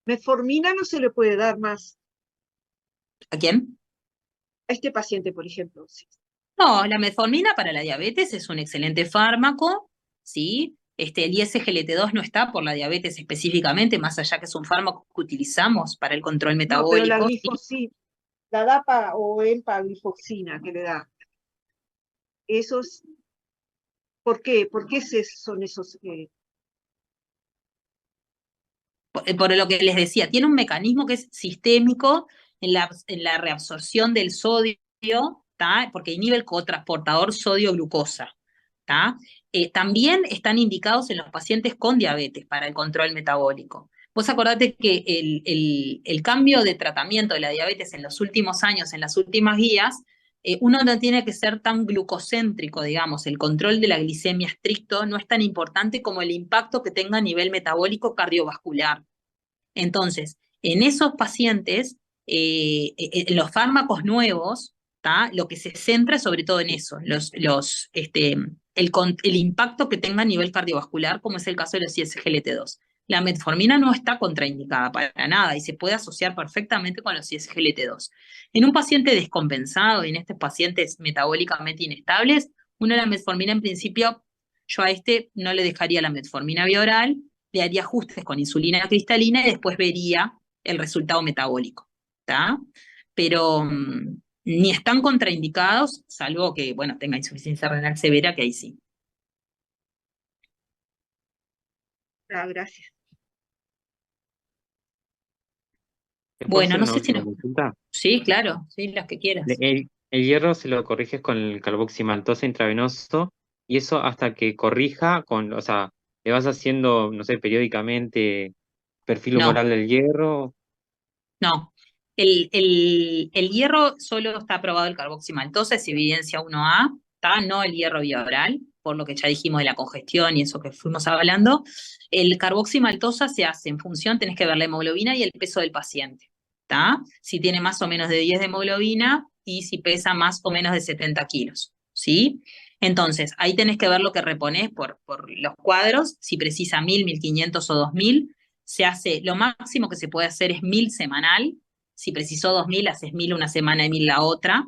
metformina no se le puede dar más ¿A quién? a este paciente, por ejemplo. Sí. No, la metformina para la diabetes es un excelente fármaco, ¿sí? El ISGLT2 no está por la diabetes específicamente, más allá que es un fármaco que utilizamos para el control No, pero la metabólico. glifosina, la DAPA o empaglifosina que le da. Esos, ¿por qué? ¿Por qué son esos? Por lo que les decía, tiene un mecanismo que es sistémico en la reabsorción del sodio, ¿tá? Porque inhibe el cotransportador sodio-glucosa. También están indicados en los pacientes con diabetes para el control metabólico. Vos acordate que el cambio de tratamiento de la diabetes en los últimos años, en las últimas guías, uno no tiene que ser tan glucocéntrico, digamos, el control de la glicemia estricto no es tan importante como el impacto que tenga a nivel metabólico cardiovascular. Entonces, en esos pacientes, los fármacos nuevos, lo que se centra sobre todo en eso, el impacto que tenga a nivel cardiovascular, como es el caso de los ISGLT2. La metformina no está contraindicada para nada y se puede asociar perfectamente con los ISGLT2. En un paciente descompensado y en estos pacientes metabólicamente inestables, la metformina en principio, yo a no le dejaría la metformina vía oral, le haría ajustes con insulina cristalina y después vería el resultado metabólico. Pero ni están contraindicados, salvo que, bueno, tenga insuficiencia renal severa, que ahí sí. Gracias. Bueno, no sé si consulta? Sí, claro, sí, las que quieras. El hierro se lo corriges con el carboximaltosa intravenoso y eso hasta que corrija o sea, le vas haciendo, no sé, periódicamente perfil humoral del hierro. No, el hierro solo está aprobado el carboximaltosa, es evidencia 1A, no el hierro vía oral, por lo que ya dijimos de la congestión y eso que fuimos hablando. El carboximaltosa se hace en función, tenés que ver la hemoglobina y el peso del paciente. Si tiene más o menos de 10 de hemoglobina y si pesa más o menos de 70 kilos. ¿Sí? Entonces, ahí tenés que ver lo que reponés por los cuadros, si precisa 1000, 1500 o 2000, se hace, lo máximo que se puede hacer es 1000 semanal, si precisó 2000, haces 1000 una semana y 1000 la otra,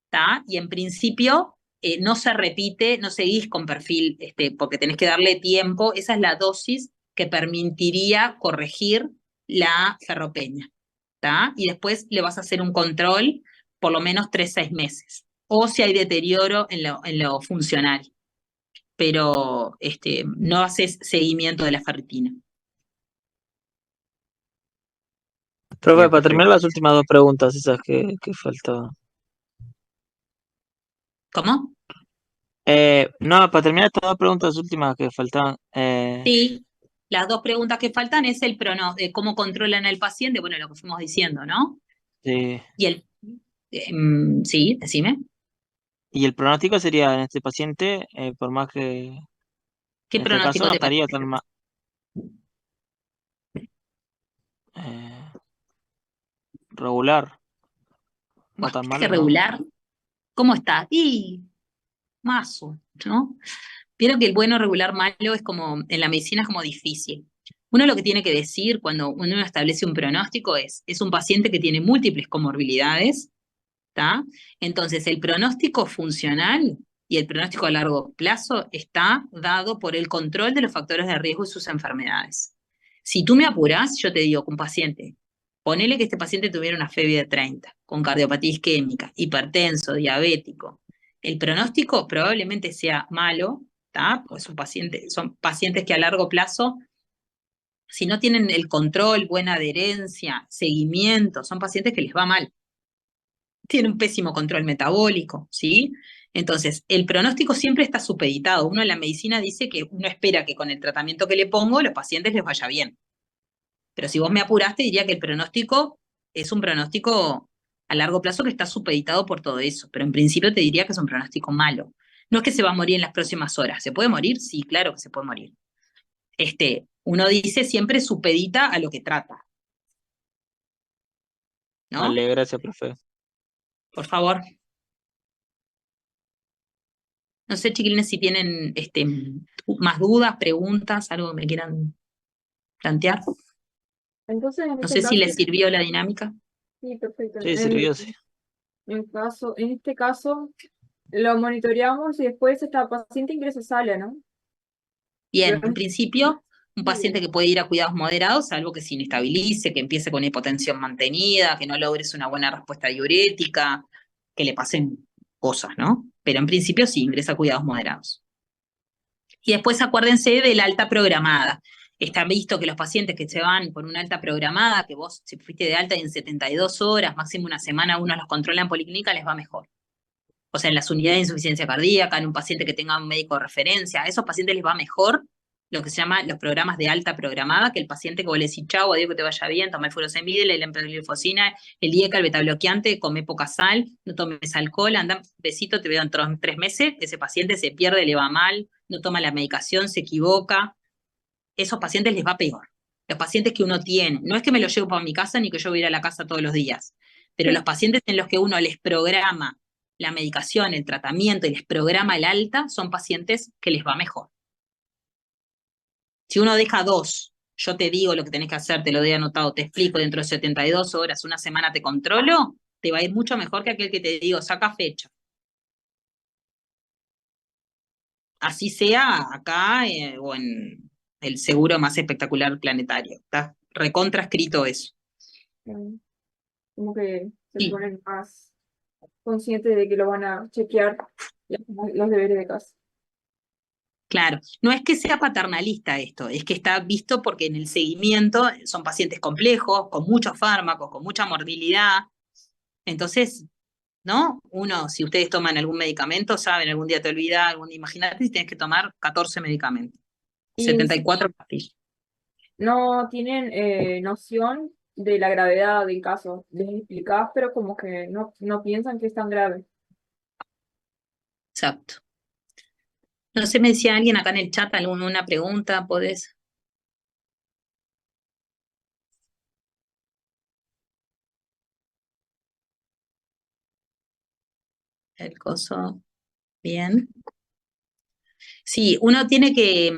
¿tá? Y en principio no se repite, no seguís con perfil, porque tenés que darle tiempo, esa es la dosis que permitiría corregir la ferropenia, ¿tá? Y después le vas a hacer un control por lo menos 3, 6 meses, o si hay deterioro en lo funcional, pero no haces seguimiento de la ferritina. Profe, Bien, para terminar perfecto. las últimas dos preguntas, esas que faltaban. ¿Cómo? No, para terminar estas dos preguntas últimas que faltaban. Sí, las dos preguntas que faltan es cómo controlan al paciente, bueno, lo que fuimos diciendo, ¿no? Sí. Y sí, decime. Y el pronóstico sería en este paciente, por más que ¿Qué en este caso pronóstico no te estaría parece? tan mal. eh, regular, no tan Es que malo, ¿no? regular, ¿cómo está? Y mazo, ¿no? Vieron que el bueno, regular, malo es como, en la medicina es como difícil. Uno lo que tiene que decir cuando uno establece un pronóstico es un paciente que tiene múltiples comorbilidades, ¿está? Entonces, el pronóstico funcional y el pronóstico a largo plazo está dado por el control de los factores de riesgo y sus enfermedades. Si tú me apurás, yo te digo que un paciente, ponele que este paciente tuviera una FEBI de 30, con cardiopatía isquémica, hipertenso, diabético. El pronóstico probablemente sea malo, ¿tá? Pues son pacientes que a largo plazo, si no tienen el control, buena adherencia, seguimiento, son pacientes que les va mal. Tienen un pésimo control metabólico, ¿sí? Entonces, el pronóstico siempre está supeditado. Uno en la medicina dice que uno espera que con el tratamiento que le pongo, los pacientes les vaya bien. Pero si vos me apuraste, diría que el pronóstico es un pronóstico a largo plazo que está supeditado por todo eso. Pero en principio te diría que es un pronóstico malo. No es que se va a morir en las próximas horas. ¿Se puede morir? Sí, claro que se puede morir. Uno dice siempre supedita a lo que trata, ¿no? Vale, gracias, profe. Por favor. No sé, chiquilines, si tienen más dudas, preguntas, algo que me quieran plantear. Entonces, en No ese sé si caso, les sirvió la dinámica. sí, perfecto. Sí, sirvió, sí. En este caso, lo monitoreamos y después esta paciente ingresa a sala, ¿no? Bien, Pero en principio, un muy paciente bien. que puede ir a cuidados moderados, salvo que se inestabilice, que empiece con hipotensión mantenida, que no logres una buena respuesta diurética, que le pasen cosas, ¿no? Pero en principio sí, ingresa a cuidados moderados. Y después acuérdense de la alta programada. Está visto que los pacientes que se van por una alta programada, que vos si fuiste de alta y en 72 horas, máximo una semana, uno los controla en policlínica, les va mejor. O sea, en las unidades de insuficiencia cardíaca, en un paciente que tenga un médico de referencia, a esos pacientes les va mejor lo que se llama los programas de alta programada, que el paciente que vos le decís chau, adiós, que te vaya bien, toma el furosemide, la empaglifosina, el IECA, el betabloqueante, come poca sal, no tomes alcohol, anda, besito, te veo en 3 meses, ese paciente se pierde, le va mal, no toma la medicación, se equivoca, esos pacientes les va peor. Los pacientes que uno tiene, no es que me los llevo para mi casa ni que yo voy a ir a la casa todos los días, pero los pacientes en los que uno les programa la medicación, el tratamiento y les programa el alta, son pacientes que les va mejor. Si uno deja 2, yo te digo lo que tenés que hacer, te lo doy anotado, te explico, dentro de 72 horas, una semana te controlo, te va a ir mucho mejor que aquel que te digo, saca fecha. Así sea acá o en el seguro más espectacular planetario. Está recontra escrito eso. Como que se Sí, ponen más conscientes de que lo van a chequear los deberes de casa. claro. No es que sea paternalista esto, es que está visto porque en el seguimiento son pacientes complejos, con muchos fármacos, con mucha morbilidad. Entonces, ¿no? Uno, si ustedes toman algún medicamento, saben, algún día te olvidas, imagínate si tienes que tomar 14 medicamentos, Y 74 pastillas. no tienen noción de la gravedad del caso. Les explicás, pero como que no piensan que es tan grave. Exacto. No sé, me decía alguien acá en el chat alguna pregunta, ¿podés? El coso, bien. Sí, uno tiene que,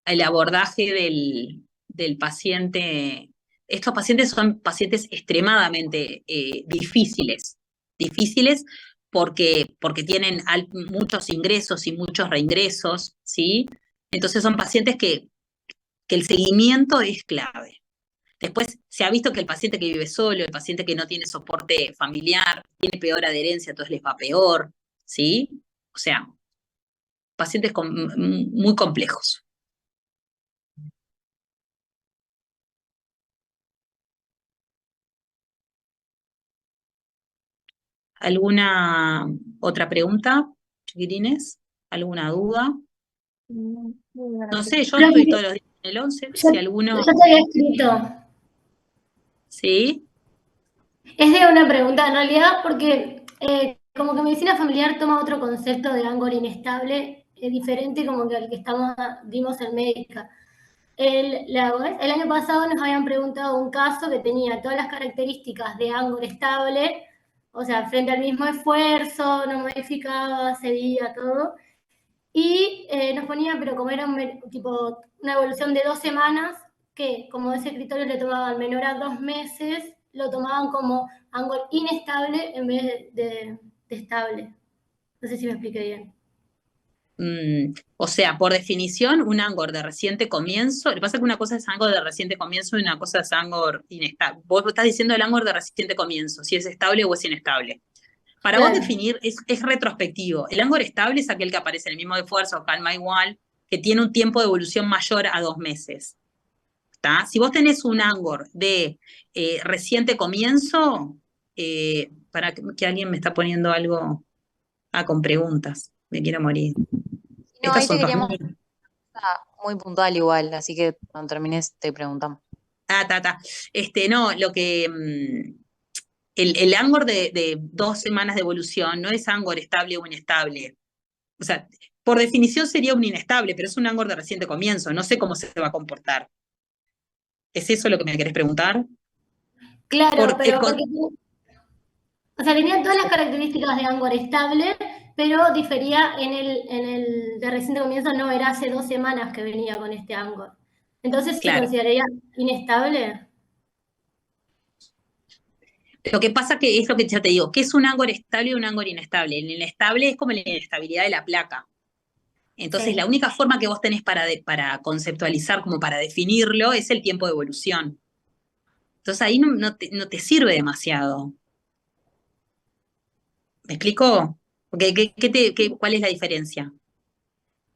el abordaje del paciente, estos pacientes son pacientes extremadamente difíciles porque tienen muchos ingresos y muchos reingresos, ¿sí? Entonces son pacientes que el seguimiento es clave. Después se ha visto que el paciente que vive solo, el paciente que no tiene soporte familiar, tiene peor adherencia, entonces les va peor, ¿sí? O sea, pacientes muy complejos. ¿Alguna otra pregunta, chiquitines? ¿Alguna duda? No sé, yo estoy todos los días en el 11, si alguno... Yo te había escrito. ¿Sí? Es de una pregunta en realidad porque como que medicina familiar toma otro concepto de Angor inestable, es diferente como que al que vimos en médica. El año pasado nos habían preguntado un caso que tenía todas las características de Angor estable, o sea, frente al mismo esfuerzo, no modificaba, cedía, todo. Y nos ponía, pero como era tipo una evolución de 2 semanas, que como ese criterio le tomaban menor a 2 meses, lo tomaban como Angor inestable en vez de estable. No sé si me expliqué bien. O sea, por definición, un Angor de reciente comienzo, lo que pasa es que una cosa es Angor de reciente comienzo y una cosa es Angor inestable. Vos estás diciendo el Angor de reciente comienzo, si es estable o es inestable. Para vos definir, es retrospectivo. El Angor estable es aquel que aparece en el mismo esfuerzo, calma igual, que tiene un tiempo de evolución mayor a 2 meses. ¿Tá? Si vos tenés un Angor de reciente comienzo, para que alguien me está poniendo algo con preguntas, me quiero morir. No, Estas ahí te son queríamos muy puntual igual, así que cuando termines te preguntamos. No, lo que el Angor de 2 semanas de evolución no es Angor estable o inestable. O sea, por definición sería un inestable, pero es un Angor de reciente comienzo. No sé cómo se va a comportar. ¿Es eso lo que me querés preguntar? Claro, pero porque o sea, tenía todas las características de Angor estable, pero difería en el de reciente comienzo, no, era hace 2 semanas que venía con este Angor. Entonces, ¿se Claro. consideraría inestable? Lo que pasa que es lo que ya te digo, ¿qué es un Angor estable y un Angor inestable? El inestable es como la inestabilidad de la placa. Entonces, la única forma que vos tenés para conceptualizar, como para definirlo, es el tiempo de evolución. Entonces, ahí no te sirve demasiado. ¿Me explico? Porque, ¿cuál es la diferencia?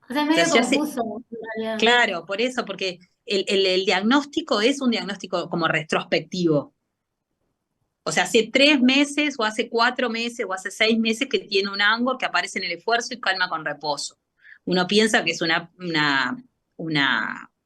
O sea, es medio confuso, en realidad. Claro, por eso, porque el diagnóstico es un diagnóstico como retrospectivo. O sea, hace 3 meses, o hace 4 meses, o hace 6 meses que tiene un Angor que aparece en el esfuerzo y calma con reposo. Uno piensa que es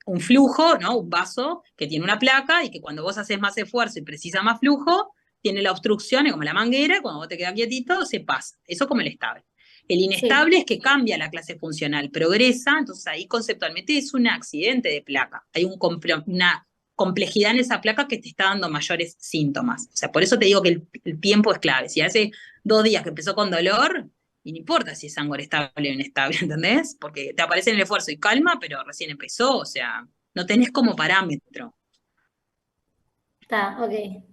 un flujo, ¿no? Un vaso que tiene una placa y que cuando vos haces más esfuerzo y precisa más flujo, tiene la obstrucción, es como la manguera, y cuando vos te quedas quietito, se pasa. Eso como el estable. El inestable es que cambia la clase funcional, progresa, entonces ahí conceptualmente es un accidente de placa. Hay una complejidad en esa placa que te está dando mayores síntomas. O sea, por eso te digo que el tiempo es clave. Si hace 2 días que empezó con dolor, y no importa si es Angor estable o inestable, ¿entendés? Porque te aparece en el esfuerzo y calma, pero recién empezó, o sea, no tenés como parámetro. Está, ok.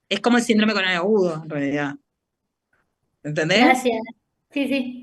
Es como el síndrome coronariano agudo, en realidad. ¿Entendés? Gracias. Sí, sí.